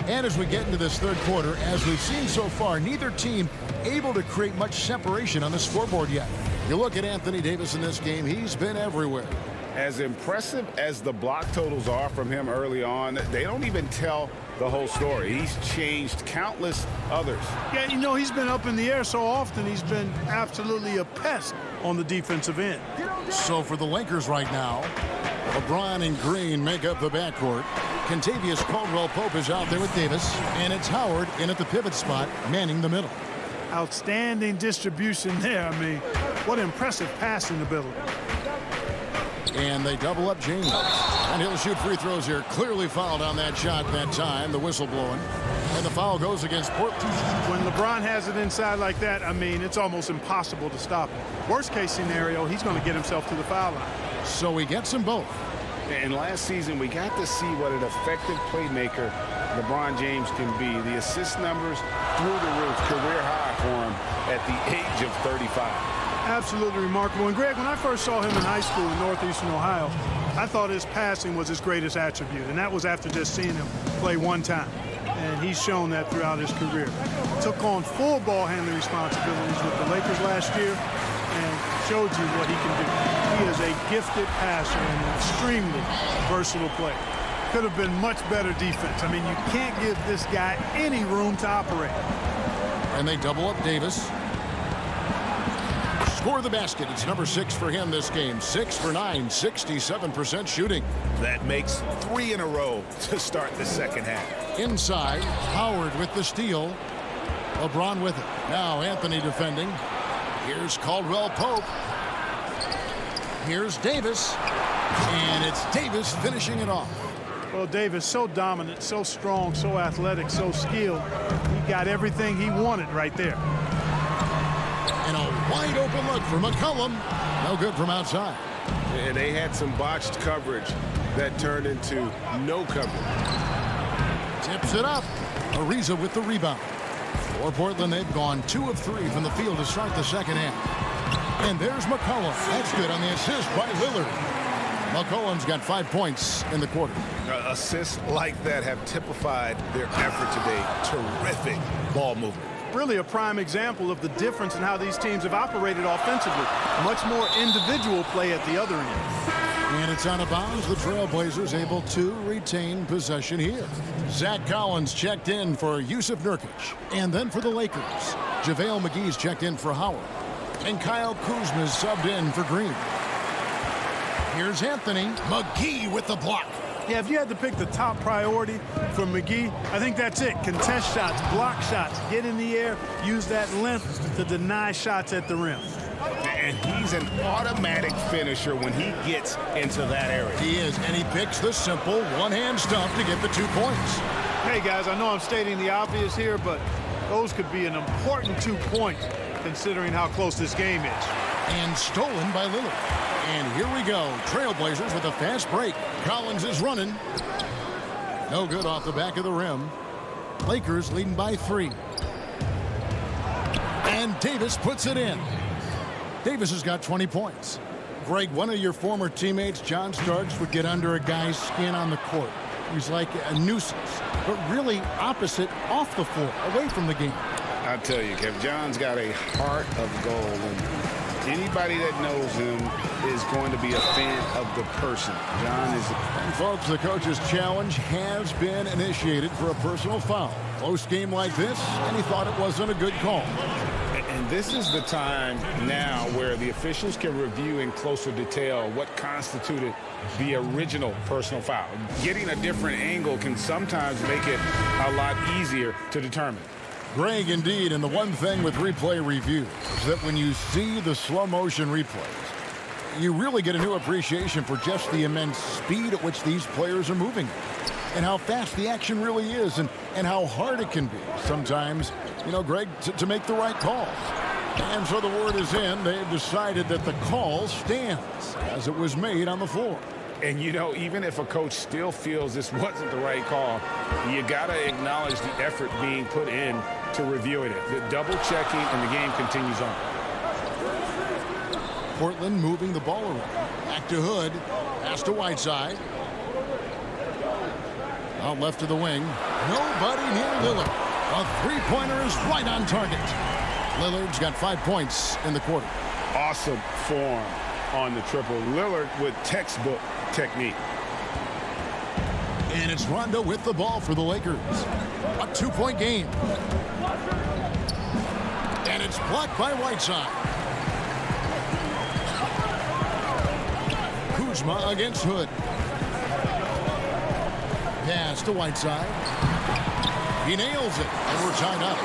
S2: And as we get into this 3rd quarter, as we've seen so far, neither team able to create much separation on the scoreboard yet. You look at Anthony Davis in this game, he's been everywhere.
S7: As impressive as the block totals are from him early on, they don't even tell the whole story. He's changed countless others.
S14: Yeah, you know, he's been up in the air so often, he's been absolutely a pest on the defensive end.
S2: So for the Lakers right now, LeBron and Green make up the backcourt. Kentavious Caldwell-Pope is out there with Davis, and it's Howard in at the pivot spot, manning the middle.
S14: Outstanding distribution there. I mean, what impressive passing ability.
S2: And they double up James. And he'll shoot free throws here. Clearly fouled on that shot that time. The whistle blowing. And the foul goes against Portland.
S14: When LeBron has it inside like that, I mean, it's almost impossible to stop him. Worst case scenario, he's going to get himself to the foul line.
S2: So he gets them both.
S7: And last season, we got to see what an effective playmaker LeBron James can be. The assist numbers through the roof, career high for him at the age of 35.
S14: Absolutely remarkable. And Greg, when I first saw him in high school in Northeastern Ohio, I thought his passing was his greatest attribute. And that was after just seeing him play one time. and he's shown that throughout his career. Took on full ball handling responsibilities with the Lakers last year and showed you what he can do. He is a gifted passer and an extremely versatile player. Could have been much better defense. I mean, you can't give this guy any room to operate.
S2: And they double up Davis. Score the basket. It's number 6 for him this game. 6 for 9, 67% shooting.
S4: That makes 3 in a row to start the second half.
S2: Inside, Howard with the steal. LeBron with it. Now Anthony defending. Here's Caldwell Pope. Here's Davis. And it's Davis finishing it off.
S14: Well, Davis, so dominant, so strong, so athletic, so skilled. He got everything he wanted right there.
S2: And a wide open look for McCollum. No good from outside.
S7: And they had some botched coverage that turned into no coverage.
S2: Tips it up. Ariza with the rebound. For Portland, they've gone 2 of 3 from the field to start the second half. And there's McCollum. That's good on the assist by Lillard. McCollum's got 5 points in the quarter.
S4: Assists like that have typified their effort today. Terrific ball movement.
S14: Really a prime example of the difference in how these teams have operated offensively. Much more individual play at the other end.
S2: And it's out of bounds. The Trailblazers able to retain possession here. Zach Collins checked in for Yusuf Nurkic. And then for the Lakers, JaVale McGee's checked in for Howard. And Kyle Kuzma's subbed in for Green. Here's Anthony. McGee with the block.
S14: Yeah, if you had to pick the top priority for McGee, I think that's it. Contest shots, block shots, get in the air, use that length to deny shots at the rim.
S4: And he's an automatic finisher when he gets into that area.
S2: He is, and he picks the simple one-hand stump to get the 2 points.
S14: Hey, guys, I know I'm stating the obvious here, but those could be an important 2 points considering how close this game is.
S2: And stolen by Lillard. And here we go. Trailblazers with a fast break. Collins is running. No good off the back of the rim. Lakers leading by 3. And Davis puts it in. Davis has got 20 points. Greg, one of your former teammates, John Starks, would get under a guy's skin on the court. He's like a nuisance, but really opposite off the floor, away from the game.
S4: I'll tell you, Kev, John's got a heart of gold. And anybody that knows him is going to be a fan of the person. John is.
S2: And folks, the coach's challenge has been initiated for a personal foul. Close game like this, and he thought it wasn't a good call.
S4: And this is the time now where the officials can review in closer detail what constituted the original personal foul. Getting a different angle can sometimes make it a lot easier to determine.
S2: Greg, indeed, and the one thing with replay review is that when you see the slow motion replays, you really get a new appreciation for just the immense speed at which these players are moving and how fast the action really is and how hard it can be sometimes, you know, Greg, to make the right call. And so the word is in. They've decided that the call stands as it was made on the floor.
S4: And, you know, even if a coach still feels this wasn't the right call, you got to acknowledge the effort being put in to reviewing it. The double checking, and the game continues on.
S2: Portland moving the ball around. Back to Hood. Pass to Whiteside. Out left to the wing. Nobody near Lillard. A three-pointer is right on target. Lillard's got 5 points in the quarter.
S7: Awesome form on the triple. Lillard with textbook technique.
S2: And it's Rondo with the ball for the Lakers. A 2-point game. And it's blocked by Whiteside. Kuzma against Hood. Pass to Whiteside. He nails it, and we're tied up.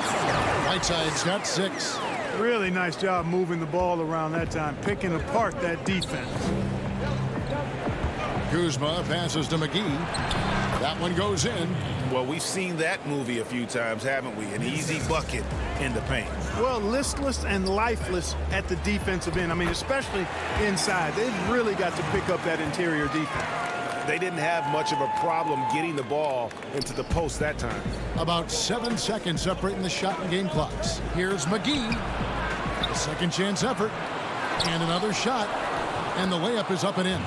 S2: Whiteside's got 6.
S14: Really nice job moving the ball around that time, picking apart that defense.
S2: Kuzma passes to McGee. That one goes in.
S4: Well, we've seen that movie a few times, haven't we? An easy bucket in the paint.
S14: Well, listless and lifeless at the defensive end. I mean, especially inside. They've really got to pick up that interior defense.
S7: They didn't have much of a problem getting the ball into the post that time.
S2: About 7 seconds separating the shot and game clocks. Here's McGee. A second chance effort. And another shot. And the layup is up and in.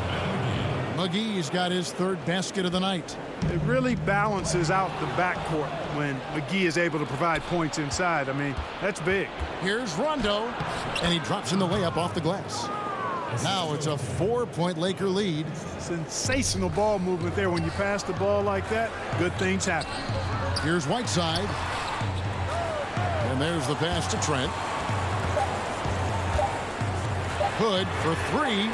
S2: McGee's got his third basket of the night.
S14: It really balances out the backcourt when McGee is able to provide points inside. I mean, that's big.
S2: Here's Rondo, and he drops in the layup off the glass. Now it's a 4-point Laker lead.
S14: Sensational ball movement there. When you pass the ball like that, good things happen.
S2: Here's Whiteside. And there's the pass to Trent. Hood for three,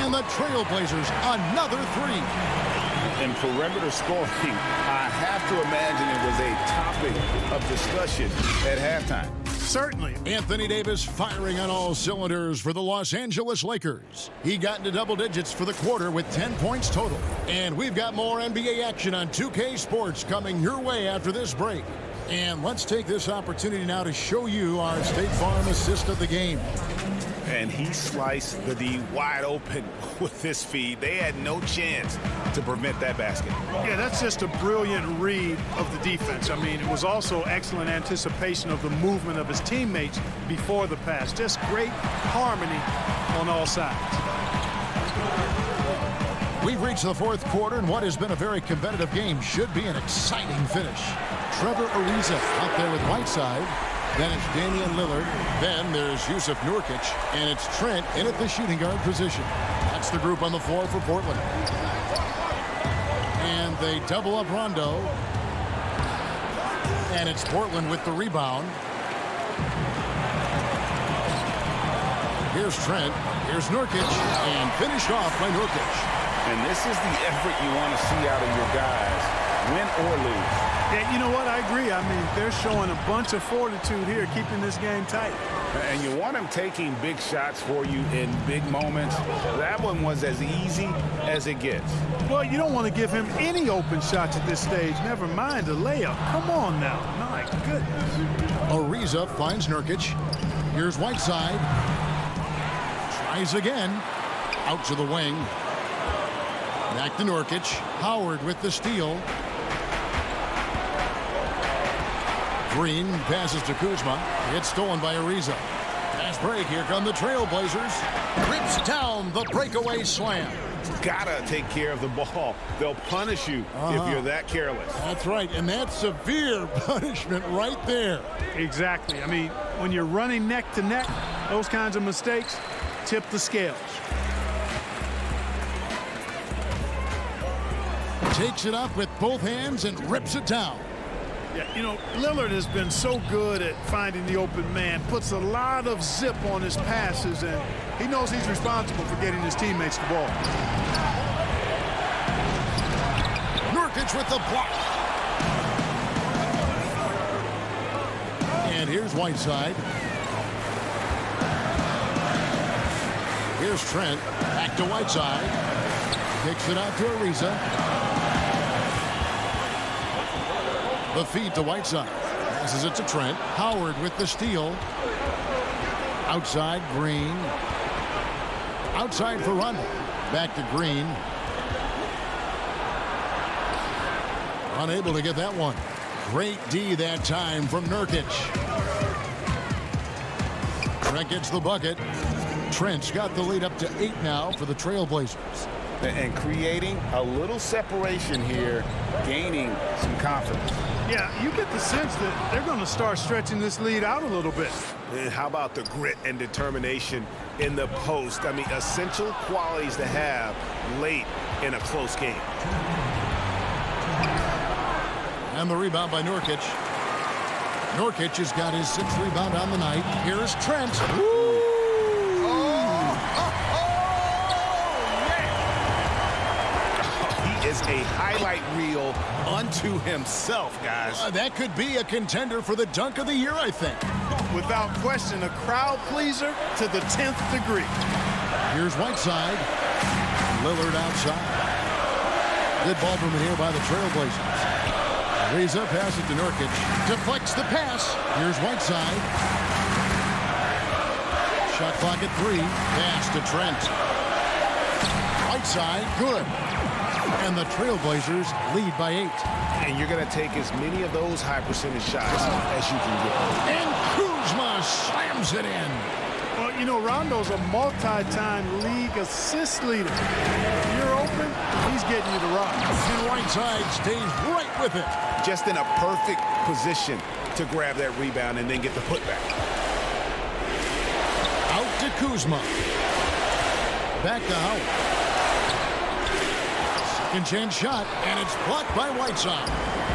S2: and the Trailblazers another three.
S4: And perimeter scoring, I have to imagine it was a topic of discussion at halftime.
S14: Certainly.
S2: Anthony Davis firing on all cylinders for the Los Angeles Lakers. He got into double digits for the quarter with 10 points total. And we've got more NBA action on 2K Sports coming your way after this break. And let's take this opportunity now to show you our State Farm assist of the game.
S4: And he sliced the D wide open with this feed. They had no chance to prevent that basket.
S14: Yeah, that's just a brilliant read of the defense. I mean, it was also excellent anticipation of the movement of his teammates before the pass. Just great harmony on all sides.
S2: We've reached the fourth quarter, and what has been a very competitive game should be an exciting finish. Trevor Ariza out there with Whiteside. Then it's Damian Lillard. Then there's Yusuf Nurkic. And it's Trent in at the shooting guard position. That's the group on the floor for Portland. And they double up Rondo. And it's Portland with the rebound. Here's Trent. Here's Nurkic. And finished off by Nurkic.
S4: And this is the effort you want to see out of your guys, win or lose.
S14: Yeah, you know what? I agree. I mean, they're showing a bunch of fortitude here, keeping this game tight.
S4: And you want them taking big shots for you in big moments. That one was as easy as it gets.
S14: Well, you don't want to give him any open shots at this stage. Never mind a layup. Come on now. My goodness.
S2: Ariza finds Nurkic. Here's Whiteside. Tries again. Out to the wing. Back to Nurkic. Howard with the steal. Green passes to Kuzma. It's stolen by Ariza. Fast break. Here come the Trailblazers. Rips down the breakaway slam.
S4: Gotta take care of the ball. They'll punish you if you're that careless.
S2: That's right, and that's severe punishment right there.
S14: Exactly. I mean, when you're running neck to neck, those kinds of mistakes tip the scales.
S2: Takes it up with both hands and rips it down.
S14: Yeah, you know, Lillard has been so good at finding the open man, puts a lot of zip on his passes, and he knows he's responsible for getting his teammates the ball.
S2: Nurkic with the block. And here's Whiteside. Here's Trent. Back to Whiteside. Kicks it out to Ariza. The feed to Whiteside. Passes it to Trent. Howard with the steal. Outside, Green. Outside for Rondo. Back to Green. Unable to get that one. Great D that time from Nurkic. Trent gets the bucket. Trent's got the lead up to 8 now for the Trailblazers.
S4: And creating a little separation here, gaining some confidence.
S14: Yeah, you get the sense that they're going to start stretching this lead out a little bit.
S7: And how about the grit and determination in the post? I mean, essential qualities to have late in a close game.
S2: And the rebound by Nurkic. Nurkic has got his 6th rebound on the night. Here's Trent.
S7: Is a highlight reel unto himself, guys.
S2: That could be a contender for the dunk of the year, I think.
S14: Without question, a crowd pleaser to the 10th degree.
S2: Here's Whiteside. Lillard outside. Good ball movement here by the Trailblazers. Ariza passes to Nurkic. Deflects the pass. Here's Whiteside. Shot clock at 3. Pass to Trent. Whiteside, good. And the Trailblazers lead by 8.
S7: And you're going to take as many of those high percentage shots as you can get.
S2: And Kuzma slams it in.
S14: Well, You know, Rondo's a multi-time league assist leader. If you're open, he's getting you the rock.
S2: And Whiteside stays right with it.
S7: Just in a perfect position to grab that rebound and then get the putback.
S2: Out to Kuzma. Back to Howard. Second chance shot, and it's blocked by Whiteside.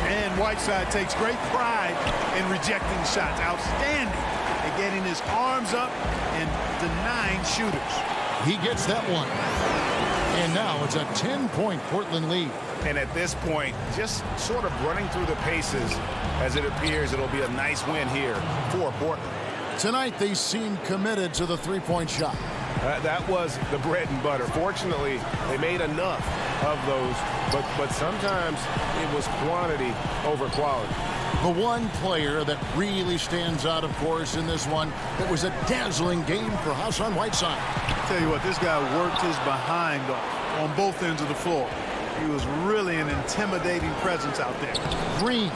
S14: And Whiteside takes great pride in rejecting shots. Outstanding at getting his arms up and denying shooters.
S2: He gets that one. And now it's a 10-point Portland lead.
S7: And at this point, just sort of running through the paces, as it appears it'll be a nice win here for Portland.
S2: Tonight, they seem committed to the three-point shot.
S7: That was the bread and butter. Fortunately, they made enough of those, but sometimes it was quantity over quality.
S2: The one player that really stands out, of course, in this one, it was a dazzling game for Hassan Whiteside.
S14: Tell you what, this guy worked his behind off on both ends of the floor. He was really an intimidating presence out there.
S2: Green,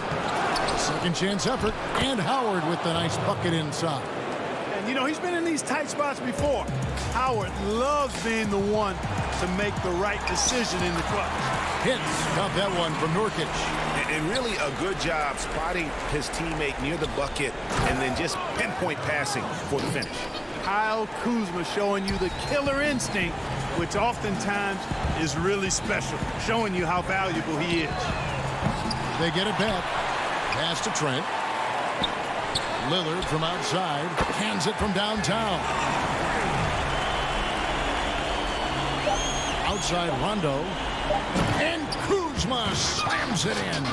S2: second chance effort, and Howard with the nice bucket inside.
S14: And, you know, he's been in these tight spots before. Howard loves being the one to make the right decision in the clutch.
S2: Hits got that one from Nurkic.
S7: And really a good job spotting his teammate near the bucket and then just pinpoint passing for the finish.
S14: Kyle Kuzma showing you the killer instinct, which oftentimes is really special, showing you how valuable he is.
S2: They get it back. Pass to Trent. Lillard from outside hands it from downtown. Outside Rondo. And Kuzma slams it in.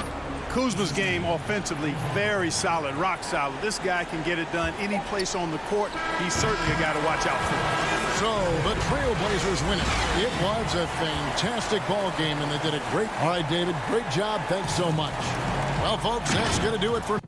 S14: Kuzma's game offensively very solid, rock solid. This guy can get it done any place on the court. He's certainly a guy to watch out for.
S2: So the Trailblazers win it. It was a fantastic ball game, and they did it great. All right, David, great job. Thanks so much. Well, folks, that's going to do it for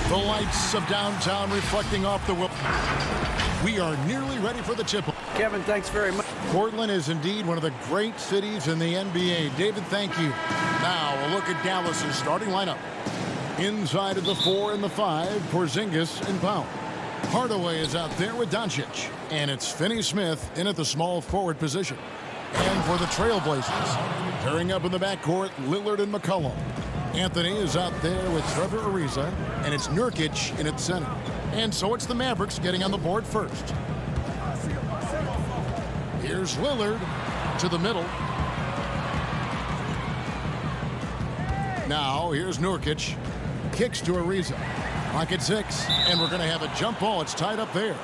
S2: The lights of downtown reflecting off the wheel. We are nearly ready for the tip.
S6: Kevin, thanks very much.
S2: Portland is indeed one of the great cities in the NBA. David, thank you. Now a look at Dallas's starting lineup. Inside of the 4 and the 5, Porzingis and Powell. Hardaway is out there with Doncic. And it's Finney-Smith in at the small forward position. And for the Trailblazers, pairing up in the backcourt, Lillard and McCollum. Anthony is out there with Trevor Ariza, and it's Nurkic in at center. And so it's the Mavericks getting on the board first. Here's Lillard to the middle. Now here's Nurkic. Kicks to Ariza. Clock at 6, and we're going to have a jump ball. It's tied up there.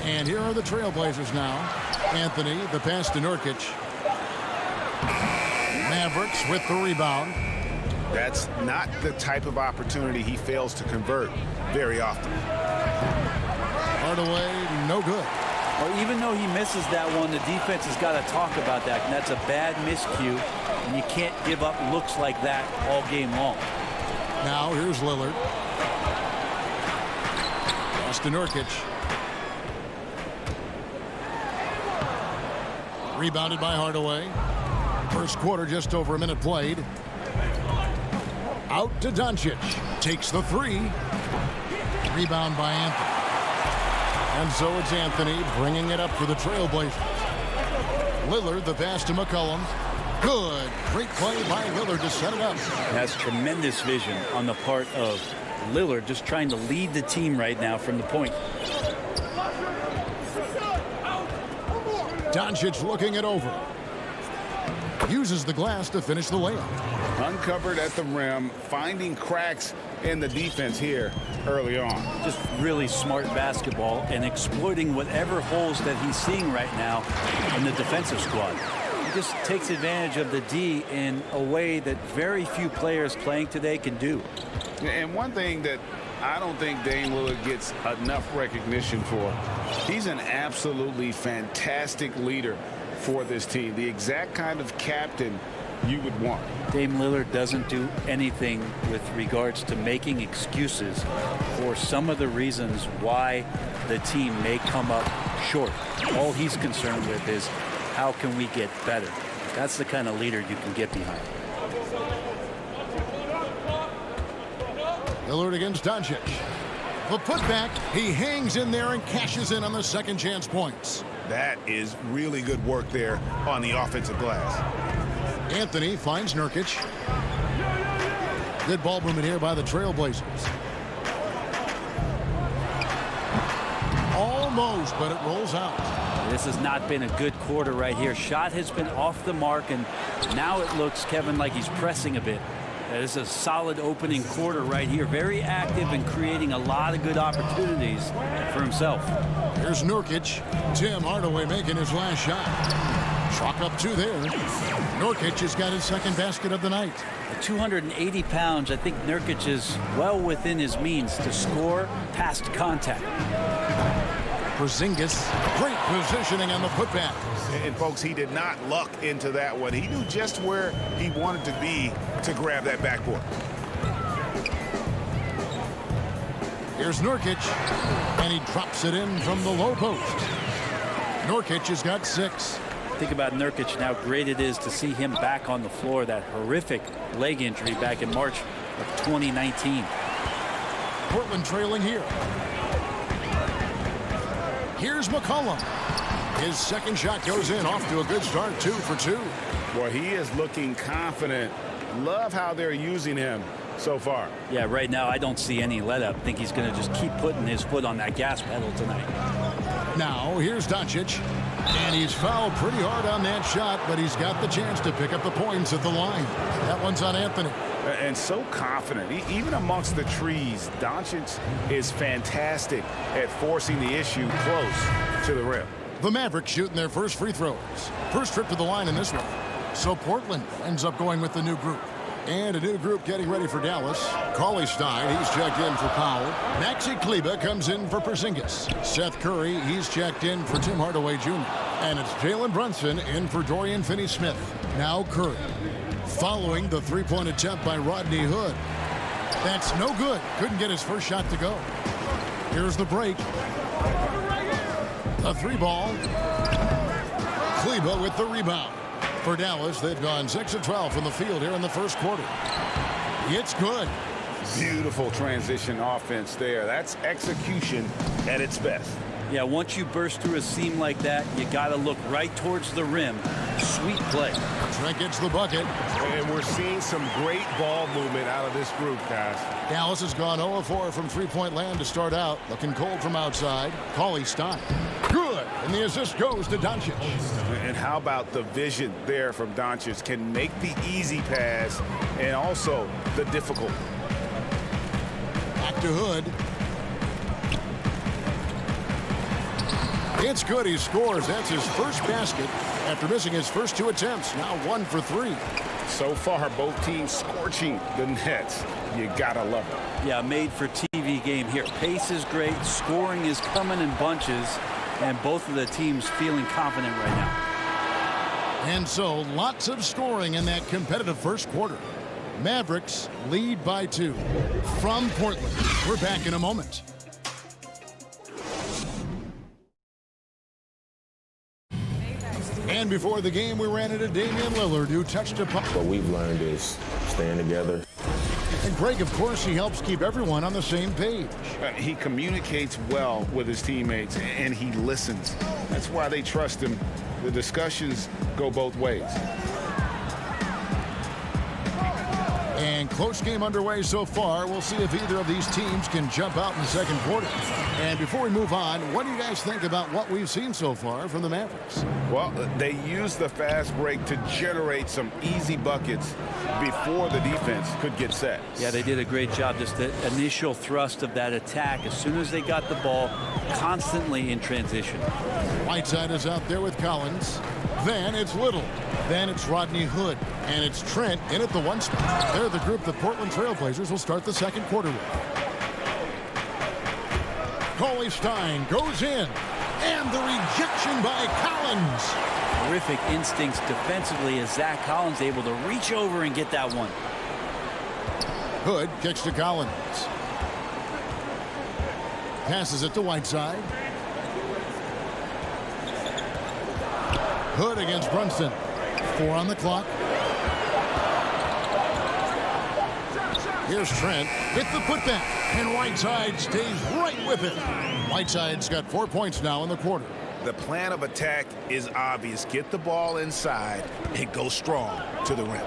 S2: And here are the Trailblazers now. Anthony, the pass to Nurkic. Mavericks with the rebound.
S4: That's not the type of opportunity he fails to convert very often.
S2: Hardaway, no good.
S3: Well, even though he misses that one, the defense has got to talk about that. And that's a bad miscue. And you can't give up looks like that all game long.
S2: Now here's Lillard. Pass to Nurkic. Rebounded by Hardaway. First quarter, just over a minute played. Out to Doncic. Takes the 3. Rebound by Anthony. And so it's Anthony bringing it up for the Trailblazers. Lillard, the pass to McCollum. Good. Great play by Lillard to set it up.
S3: Has tremendous vision on the part of Lillard, just trying to lead the team right now from the point.
S2: Doncic looking it over. Uses the glass to finish the layup.
S4: Uncovered at the rim, finding cracks in the defense here early on.
S3: Just really smart basketball and exploiting whatever holes that he's seeing right now in the defensive squad. He just takes advantage of the D in a way that very few players playing today can do.
S4: And one thing that I don't think Dame Lillard gets enough recognition for, he's an absolutely fantastic leader for this team. The exact kind of captain you would want.
S3: Dame Lillard doesn't do anything with regards to making excuses for some of the reasons why the team may come up short. All he's concerned with is how can we get better. That's the kind of leader you can get behind.
S2: Lillard against Doncic. The putback, he hangs in there and cashes in on the second chance points.
S4: That is really good work there on the offensive glass.
S2: Anthony finds Nurkic. Good ball movement here by the Trailblazers. Almost, but it rolls out.
S3: This has not been a good quarter right here. Shot has been off the mark, and now it looks, Kevin, like he's pressing a bit. This is a solid opening quarter right here. Very active and creating a lot of good opportunities for himself.
S2: Here's Nurkic. Tim Hardaway making his last shot. Chalk up 2 there. Nurkic has got his second basket of the night.
S3: At 280 pounds, I think Nurkic is well within his means to score past contact.
S2: Porzingis, great positioning on the putback.
S4: And folks, he did not luck into that one. He knew just where he wanted to be to grab that backboard.
S2: Here's Nurkic, and he drops it in from the low post. Nurkic has got 6.
S3: Think about Nurkic and how great it is to see him back on the floor. That horrific leg injury back in March of 2019.
S2: Portland trailing here. Here's McCollum. His second shot goes in, off to a good start, 2 for 2.
S4: Boy, he is looking confident. Love how they're using him so far.
S3: Yeah, right now I don't see any let up. I think he's going to just keep putting his foot on that gas pedal tonight.
S2: Now here's Doncic, and he's fouled pretty hard on that shot, but he's got the chance to pick up the points at the line. That one's on Anthony.
S4: And so confident. Even amongst the trees, Doncic is fantastic at forcing the issue close to the rim.
S2: The Mavericks shooting their first free throws. First trip to the line in this one. So Portland ends up going with the new group. And a new group getting ready for Dallas. Cauley Stein, he's checked in for Powell. Maxi Kleba comes in for Porzingis. Seth Curry, he's checked in for Tim Hardaway Jr. And it's Jalen Brunson in for Dorian Finney-Smith. Now Curry. Following the three-point attempt by Rodney Hood. That's no good. Couldn't get his first shot to go. Here's the break. A three ball. Kleba with the rebound. For Dallas, they've gone 6 of 12 from the field here in the first quarter. It's good.
S7: Beautiful transition offense there. That's execution at its best.
S3: Yeah, once you burst through a seam like that, you got to look right towards the rim. Sweet play.
S2: Trent gets the bucket.
S7: And we're seeing some great ball movement out of this group, guys.
S2: Dallas has gone 0 of 4 from three-point land to start out. Looking cold from outside. Cauley Stein. Good. And the assist goes to Doncic.
S7: And how about the vision there from Doncic? Can make the easy pass and also the difficult.
S2: Back to Hood. It's good. He scores. That's his first basket after missing his first 2 attempts. Now 1 for 3.
S7: So far, both teams scorching the nets. You gotta love it.
S3: Yeah, made for TV game here. Pace is great. Scoring is coming in bunches. And both of the teams feeling confident right now.
S2: And so lots of scoring in that competitive first quarter. Mavericks lead by 2 from Portland. We're back in a moment. And before the game, we ran into Damian Lillard, who touched a puck.
S5: What we've learned is staying together.
S2: And Greg, of course, he helps keep everyone on the same page.
S7: He communicates well with his teammates, and he listens. That's why they trust him. The discussions go both ways.
S2: And close game underway so far. We'll see if either of these teams can jump out in the second quarter. And before we move on, what do you guys think about what we've seen so far from the Mavericks?
S7: Well, they used the fast break to generate some easy buckets before the defense could get set.
S3: Yeah, they did a great job. Just the initial thrust of that attack, as soon as they got the ball, constantly in transition.
S2: Whiteside is out there with Collins. Then it's Little. Then it's Rodney Hood. And it's Trent in at the 1 spot. They're the group the Portland Trailblazers will start the second quarter with. Cauley Stein goes in. And the rejection by Collins.
S3: Terrific instincts defensively as Zach Collins able to reach over and get that one.
S2: Hood kicks to Collins. Passes it to Whiteside. Hood against Brunson. 4 on the clock. Here's Trent with the putback. And Whiteside stays right with it. Whiteside's got 4 points now in the quarter.
S7: The plan of attack is obvious. Get the ball inside and go strong to the rim.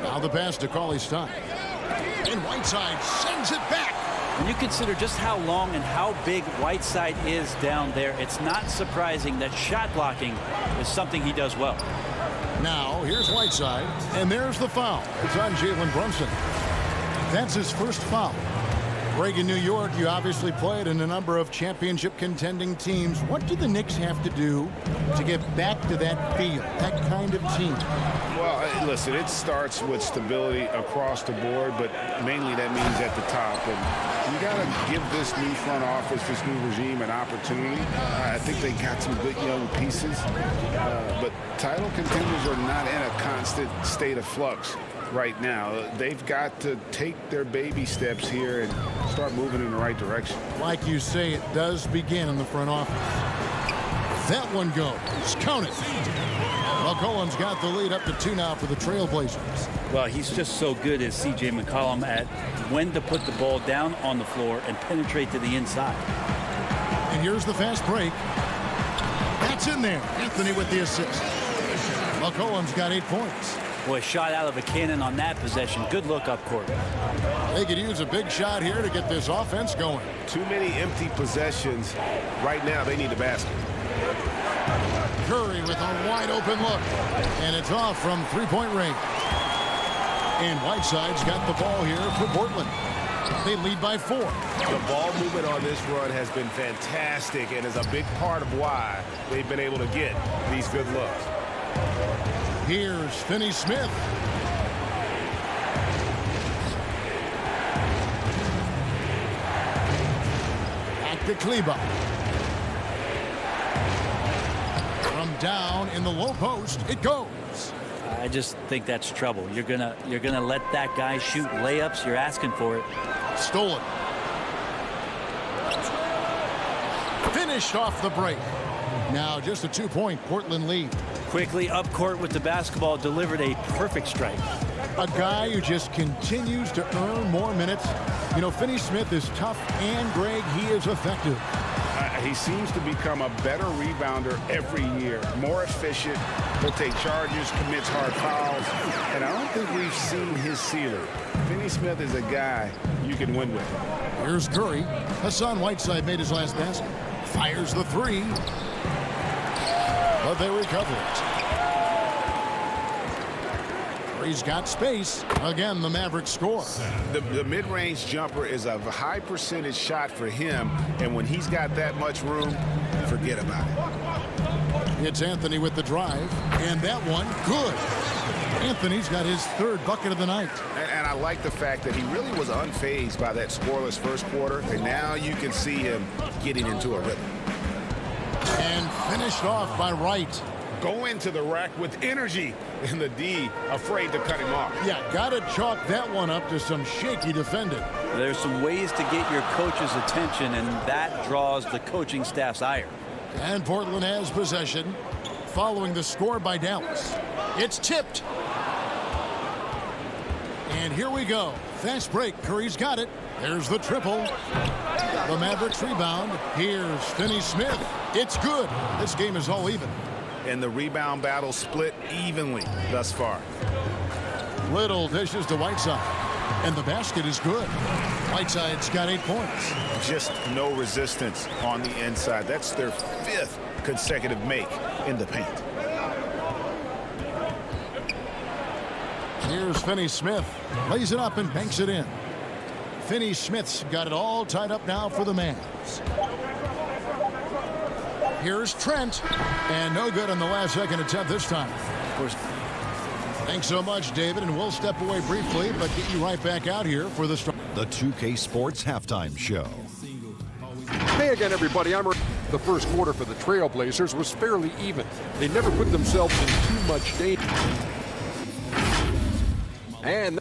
S2: Now the pass to Cauley Stein. And Whiteside sends it back.
S3: When you consider just how long and how big Whiteside is down there, it's not surprising that shot blocking is something he does well.
S2: Now, here's Whiteside, and there's the foul. It's on Jalen Brunson. That's his first foul. Greg, in New York, you obviously played in a number of championship contending teams. What do the Knicks have to do to get back to that feel, that kind of team?
S7: Well, listen, it starts with stability across the board, but mainly that means at the top. And you got to give this new front office, this new regime, an opportunity. I think they got some good young pieces, but title contenders are not in a constant state of flux right now. They've got to take their baby steps here and start moving in the right direction.
S2: Like you say, it does begin in the front office. That one goes. Count it. McCollum's got the lead up to 2 now for the Trailblazers.
S3: Well, he's just so good as C.J. McCollum at when to put the ball down on the floor and penetrate to the inside.
S2: And here's the fast break. That's in there. Anthony with the assist. McCollum's got 8 points.
S3: Boy, shot out of a cannon on that possession. Good look up court.
S2: They could use a big shot here to get this offense going.
S7: Too many empty possessions. Right now, they need a basket.
S2: Curry with a wide open look. And it's off from 3-point range. And Whiteside's got the ball here for Portland. They lead by 4.
S7: The ball movement on this run has been fantastic and is a big part of why they've been able to get these good looks.
S2: Here's Finney-Smith. Kleba. From down in the low post, it goes.
S3: I just think that's trouble. You're gonna let that guy shoot layups. You're asking for it.
S2: Stolen. Finished off the break. Now just a 2-point Portland lead.
S3: Quickly up court with the basketball, delivered a perfect strike.
S2: A guy who just continues to earn more minutes. You know, Finney-Smith is tough, and Greg, he is effective.
S7: He seems to become a better rebounder every year, more efficient. He'll take charges, commits hard fouls, and I don't think we've seen his ceiling. Finney-Smith is a guy you can win with.
S2: Here's Curry. Hassan Whiteside made his last basket. Fires the three. But they recover it. Curry's got space. Again, the Mavericks score.
S7: The mid-range jumper is a high percentage shot for him, and when he's got that much room, forget about it.
S2: It's Anthony with the drive, and that one, good. Anthony's got his third bucket of the night.
S7: And I like the fact that he really was unfazed by that scoreless first quarter, and now you can see him getting into a rhythm.
S2: And finished off by Wright.
S7: Go into the rack with energy, and the D afraid to cut him off.
S2: Yeah, got to chalk that one up to some shaky defending.
S3: There's some ways to get your coach's attention, and that draws the coaching staff's ire.
S2: And Portland has possession following the score by Dallas. It's tipped. And here we go. Fast break. Curry's got it. There's the triple. The Mavericks rebound. Here's Finney-Smith. It's good. This game is all even.
S7: And the rebound battle split evenly thus far.
S2: Little dishes to Whiteside. And the basket is good. Whiteside's got 8 points.
S7: Just no resistance on the inside. That's their 5th consecutive make in the paint.
S2: Here's Finney-Smith. Lays it up and banks it in. Finney-Smith's got it all tied up now for the Mavs. Here's Trent. And no good on the last second attempt this time. Of course. Thanks so much, David. And we'll step away briefly, but get you right back out here for the
S8: 2K Sports Halftime Show.
S9: Hey again, everybody. The first quarter for the Trailblazers was fairly even. They never put themselves in too much danger. And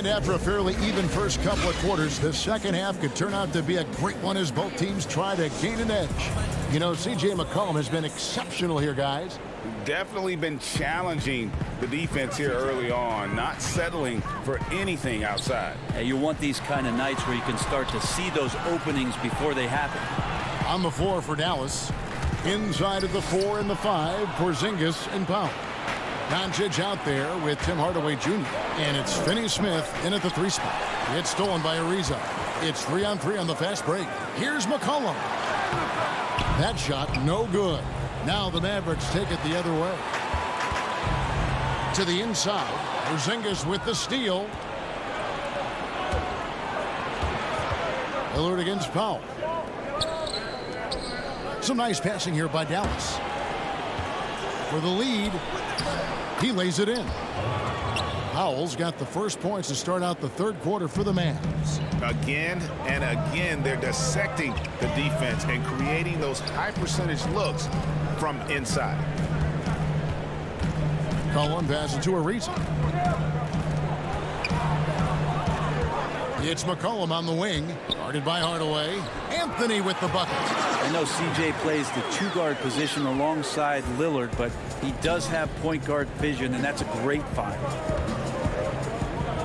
S2: after a fairly even first couple of quarters, the second half could turn out to be a great one as both teams try to gain an edge. You know, C.J. McCollum has been exceptional here, guys.
S7: Definitely been challenging the defense here early on, not settling for anything outside.
S3: You want these kind of nights where you can start to see those openings before they happen.
S2: On the floor for Dallas. Inside of the 4 and the 5, Porzingis and Powell. Doncic out there with Tim Hardaway Jr. And it's Finney-Smith in at the 3 spot. It's stolen by Ariza. It's 3-on-3 on the fast break. Here's McCollum. That shot no good. Now the Mavericks take it the other way. To the inside. Porzingis with the steal. Lillard against Powell. Some nice passing here by Dallas. For the lead, he lays it in. Powell's got the first points to start out the third quarter for the Mavs.
S7: Again and again, they're dissecting the defense and creating those high percentage looks from inside.
S2: Cullen passes to Ariza. It's McCollum on the wing. Guarded by Hardaway. Anthony with the bucket.
S3: I know CJ plays the 2-guard position alongside Lillard, but he does have point guard vision, and that's a great find.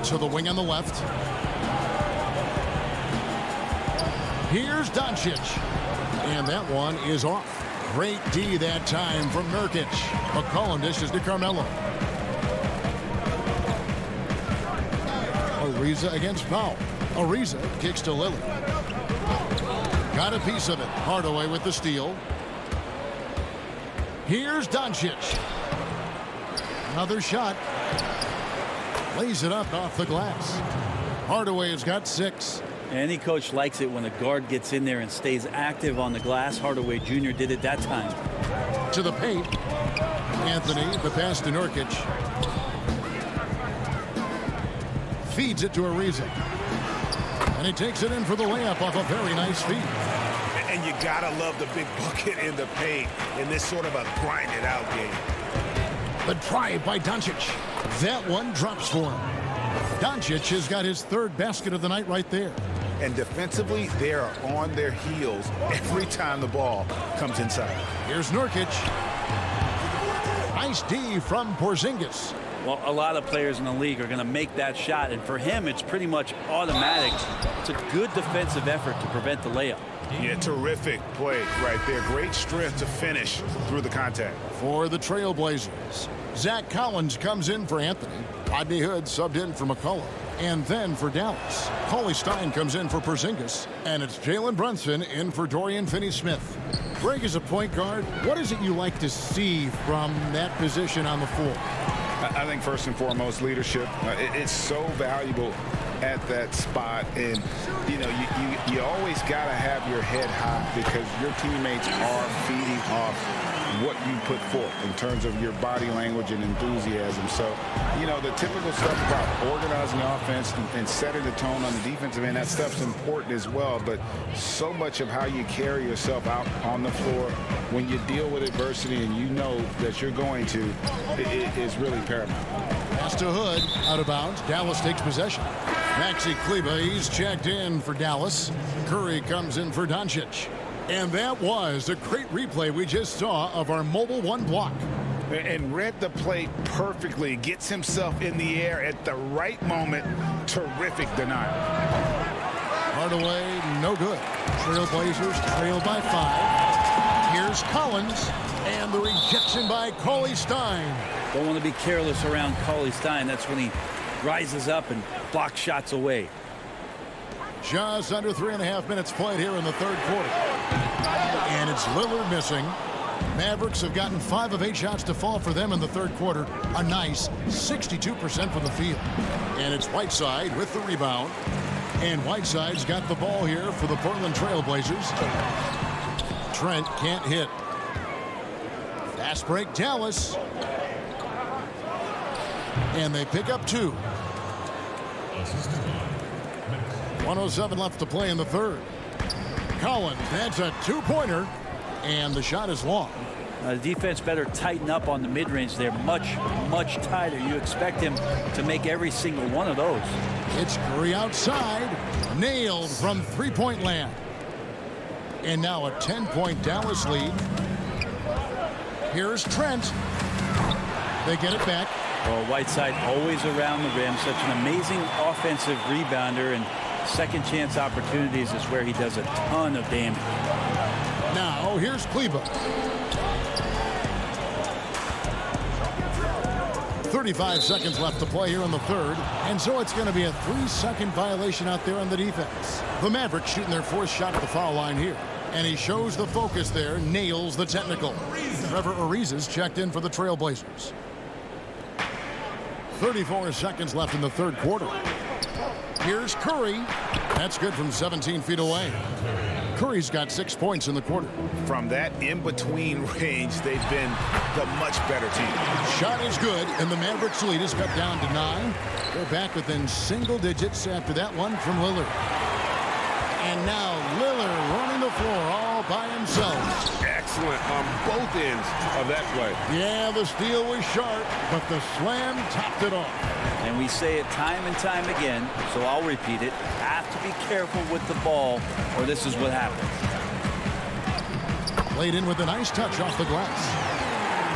S2: To the wing on the left. Here's Doncic. And that one is off. Great D that time from Nurkic. McCollum dishes to Carmelo. Ariza against Powell. Ariza kicks to Lillard. Got a piece of it. Hardaway with the steal. Here's Doncic. Another shot. Lays it up off the glass. Hardaway has got 6.
S3: Any coach likes it when a guard gets in there and stays active on the glass. Hardaway Jr. did it that time.
S2: To the paint. Anthony, the pass to Nurkic. Feeds it to Ariza. And he takes it in for the layup off a very nice feed.
S7: And you gotta love the big bucket in the paint in this sort of a grinded out game.
S2: The drive by Doncic. That one drops for him. Doncic has got his third basket of the night right there.
S7: And defensively, they are on their heels every time the ball comes inside.
S2: Here's Nurkic. Nice D from Porzingis.
S3: Well, a lot of players in the league are going to make that shot, and for him, it's pretty much automatic. It's a good defensive effort to prevent the layup.
S7: Yeah, terrific play right there. Great strength to finish through the contact.
S2: For the Trailblazers, Zach Collins comes in for Anthony. Rodney Hood subbed in for McCollum. And then for Dallas, Cauley Stein comes in for Porzingis. And it's Jalen Brunson in for Dorian Finney-Smith. Greg, is a point guard, what is it you like to see from that position on the floor?
S7: I think first and foremost, leadership. It's so valuable at that spot, and you know you always got to have your head high because your teammates are feeding off what you put forth in terms of your body language and enthusiasm. So, you know, the typical stuff about organizing the offense and setting the tone on the defensive end, that stuff's important as well. But so much of how you carry yourself out on the floor when you deal with adversity and you know that you're going to, it is really paramount.
S2: Pass to Hood, out of bounds. Dallas takes possession. Maxi Kleber, he's checked in for Dallas. Curry comes in for Doncic. And that was a great replay we just saw of our mobile one block.
S7: And read the play perfectly. Gets himself in the air at the right moment. Terrific denial.
S2: Hardaway, no good. Trailblazers trail by 5. Here's Collins. And the rejection by Cauley Stein.
S3: Don't want to be careless around Cauley Stein. That's when he rises up and blocks shots away.
S2: Just under 3.5 minutes played here in the third quarter. And it's Lillard missing. Mavericks have gotten 5 of 8 shots to fall for them in the third quarter. A nice 62% from the field. And it's Whiteside with the rebound. And Whiteside's got the ball here for the Portland Trailblazers. Trent can't hit. Fast break, Dallas. And they pick up 2. 1:07 left to play in the third. Collins, that's a 2-pointer, and the shot is long.
S3: The defense better tighten up on the mid-range. They're much tighter. You expect him to make every single one of those.
S2: It's Curry outside, nailed from three-point land. And now a 10-point Dallas lead. Here's Trent. They get it back.
S3: Well, Whiteside always around the rim. Such an amazing offensive rebounder, and second chance opportunities is where he does a ton of damage.
S2: Now here's Kleber. 35 seconds left to play here in the third, and so it's going to be a 3-second violation out there on the defense. The Mavericks shooting their 4th shot at the foul line here, and he shows the focus there, nails the technical. Trevor Ariza's checked in for the Trailblazers. 34 seconds left in the third quarter. Here's Curry. That's good from 17 feet away. Curry's got 6 points in the quarter.
S7: From that in-between range, they've been the much better team.
S2: Shot is good, and the Mavericks lead is cut down to 9. They're back within single digits after that one from Lillard. And now Lillard running the floor all by himself.
S9: Excellent on both ends of that play.
S2: Yeah, the steal was sharp, but the slam topped it off.
S3: And we say it time and time again, so I'll repeat it. Have to be careful with the ball, or this is what happens.
S2: Played in with a nice touch off the glass.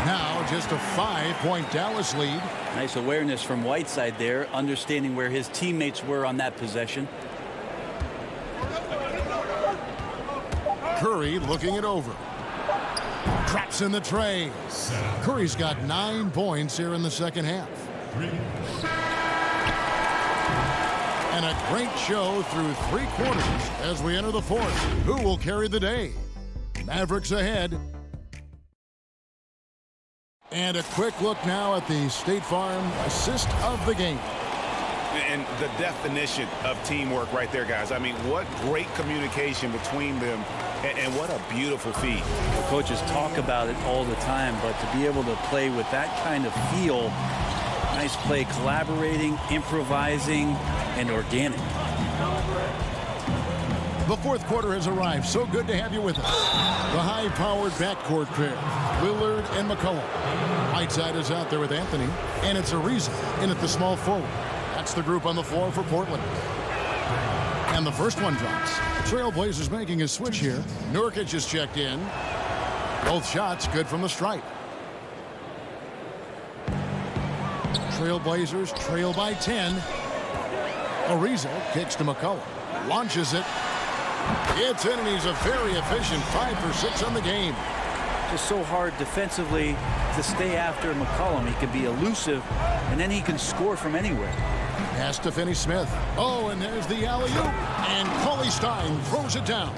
S2: Now just a 5-point Dallas lead.
S3: Nice awareness from Whiteside there, understanding where his teammates were on that possession.
S2: Curry looking it over. Drops in the tray. Curry's got 9 points here in the second half. And a great show through 3 quarters as we enter the fourth. Who will carry the day? Mavericks ahead. And a quick look now at the State Farm assist of the game.
S7: And the definition of teamwork right there, guys. I mean, what great communication between them
S4: And what a beautiful feed.
S3: The coaches talk about it all the time, but to be able to play with that kind of feel, nice play, collaborating, improvising, and organic.
S2: The fourth quarter has arrived. So good to have you with us. The high-powered backcourt pair, Lillard and McCollum. Whiteside is out there with Anthony, and it's Ariza in at the small forward. That's the group on the floor for Portland. And the first one drops. Trailblazers making a switch here. Nurkic is checked in. Both shots good from the stripe. Trailblazers trail by 10. Ariza kicks to McCollum. Launches it. It's in, and he's a very efficient 5 for 6 on the game.
S3: Just so hard defensively to stay after McCollum. He can be elusive, and then he can score from anywhere.
S2: Pass to Finney-Smith. Oh, and there's the alley-oop. And Cauley Stein throws it down.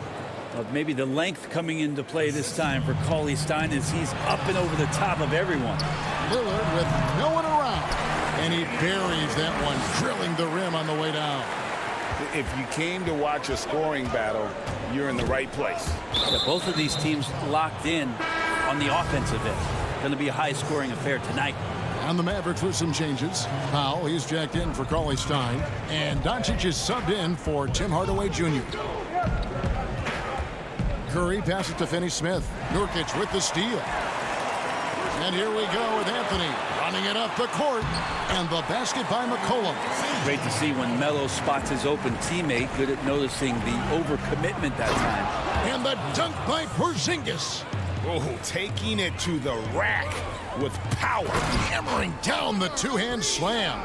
S3: Maybe the length coming into play this time for Cauley Stein is he's up and over the top of everyone.
S2: Lillard with no one around. And he buries that one, drilling the rim on the way down.
S4: If you came to watch a scoring battle, you're in the right place.
S3: Yeah, both of these teams locked in on the offensive end. Going to be a high-scoring affair tonight.
S2: And the Mavericks with some changes. Powell, he's jacked in for Cauley Stein. And Doncic is subbed in for Tim Hardaway Jr. Curry passes to Finney-Smith. Nurkic with the steal. And here we go with Anthony running it up the court. And the basket by McCollum.
S3: Great to see when Melo spots his open teammate. Good at noticing the overcommitment that time.
S2: And the dunk by Porzingis.
S4: Oh, taking it to the rack with power.
S2: Hammering down the two-hand slam.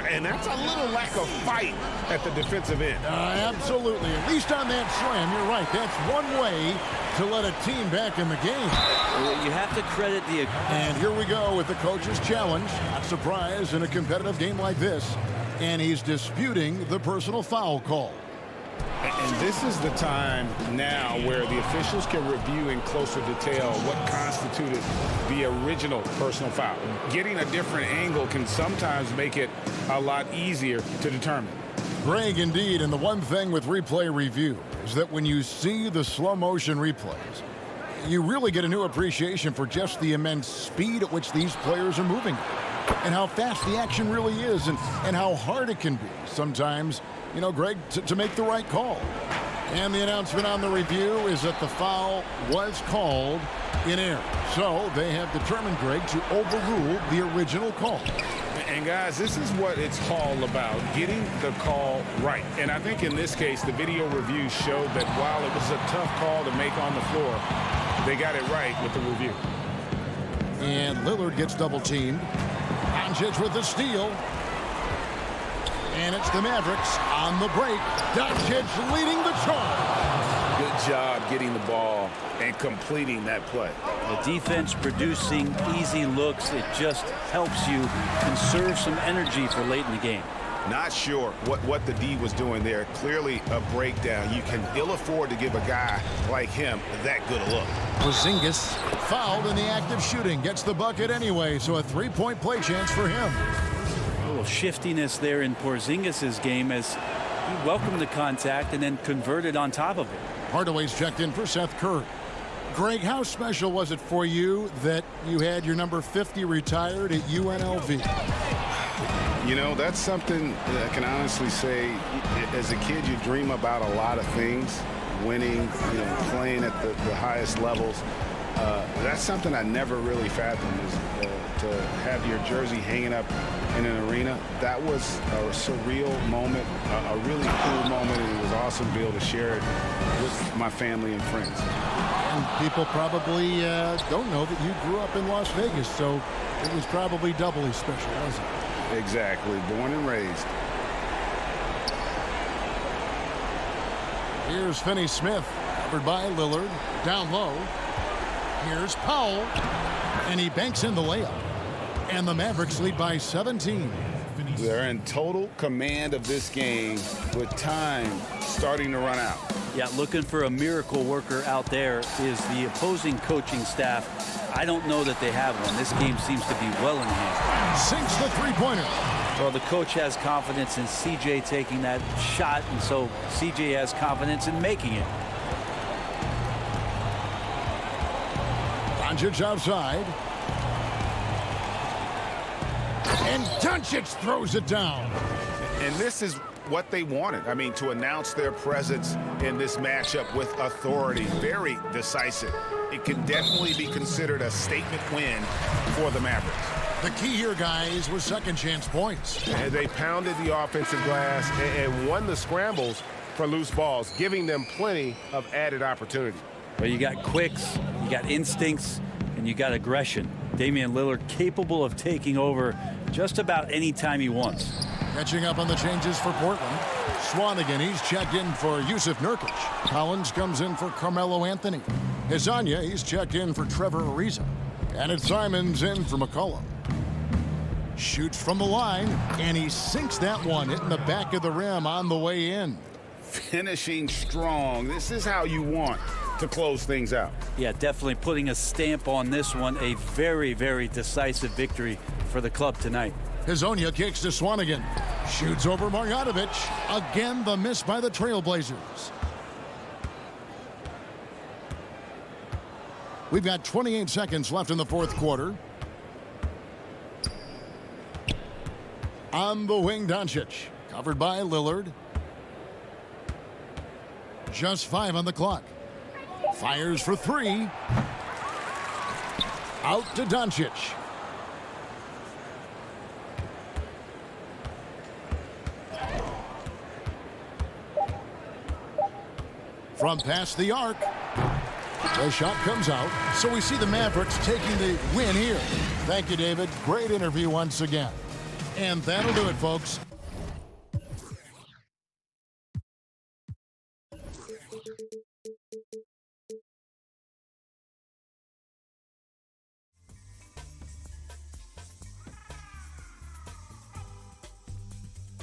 S4: And that's a little lack of fight at the defensive end.
S2: Absolutely. At least on that slam, you're right. That's one way to let a team back in the game.
S3: You have to credit the...
S2: And here we go with the coach's challenge. Not surprised in a competitive game like this. And he's disputing the personal foul call.
S4: And this is the time now where the officials can review in closer detail what constituted the original personal foul. Getting a different angle can sometimes make it a lot easier to determine.
S2: Greg, indeed, and the one thing with replay review is that when you see the slow motion replays, you really get a new appreciation for just the immense speed at which these players are moving and how fast the action really is and how hard it can be sometimes, you know, Greg, to make the right call. And the announcement on the review is that the foul was called in error. So they have determined, Greg, to overrule the original call.
S4: And guys, this is what it's all about, getting the call right. And I think in this case, the video review showed that while it was a tough call to make on the floor, they got it right with the review.
S2: And Lillard gets double teamed. Doncic with the steal. And it's the Mavericks on the break. Doncic leading the charge.
S4: Good job getting the ball and completing that play.
S3: The defense producing easy looks. It just helps you conserve some energy for late in the game.
S4: Not sure what the D was doing there. Clearly a breakdown. You can ill afford to give a guy like him that good a look.
S2: Porzingis fouled in the act of shooting. Gets the bucket anyway, so a three-point play chance for him.
S3: A little shiftiness there in Porzingis' game as he welcomed the contact and then converted on top of it.
S2: Hardaway's checked in for Seth Curry. Greg, how special was it for you that you had your number 50 retired at UNLV?
S4: You know, that's something that I can honestly say, as a kid, you dream about a lot of things, winning, you know, playing at the highest levels. That's something I never really fathomed, is to have your jersey hanging up in an arena. That was a surreal moment, a really cool moment, and it was awesome to be able to share it with my family and friends.
S2: And people probably don't know that you grew up in Las Vegas, so it was probably doubly special, wasn't it?
S4: Exactly. Born and raised.
S2: Here's Finney-Smith, covered by Lillard, down low. Here's Powell, and he banks in the layup. And the Mavericks lead by 17.
S4: They're in total command of this game with time starting to run out.
S3: Yeah, looking for a miracle worker out there is the opposing coaching staff. I don't know that they have one. This game seems to be well in hand.
S2: Sinks the three-pointer.
S3: Well, the coach has confidence in CJ taking that shot, and so CJ has confidence in making it.
S2: Doncic outside. And Doncic throws it down.
S7: And this is what they wanted. I mean, to announce their presence in this matchup with authority, very decisive. It can definitely be considered a statement win for the Mavericks.
S2: The key here, guys, was second chance points.
S7: And they pounded the offensive glass and won the scrambles for loose balls, giving them plenty of added opportunity.
S3: But you got quicks, you got instincts, and you got aggression. Damian Lillard capable of taking over just about any time he wants.
S2: Catching up on the changes for Portland. Swanigan, he's checked in for Yusuf Nurkic. Collins comes in for Carmelo Anthony. Hezonja, he's checked in for Trevor Ariza. And it's Simons in for McCollum. Shoots from the line, and he sinks that one, hitting the back of the rim on the way in.
S7: Finishing strong. This is how you want to close things out.
S3: Yeah, definitely putting a stamp on this one. A very, very decisive victory for the club tonight.
S2: Hezonja kicks to Swanigan. Shoots over Marjanovic. Again, the miss by the Trailblazers. We've got 28 seconds left in the fourth quarter. On the wing, Doncic. Covered by Lillard. Just 5 on the clock. Fires for 3. Out to Doncic. From past the arc. The shot comes out. So we see the Mavericks taking the win here. Thank you, David. Great interview once again. And that'll do it, folks.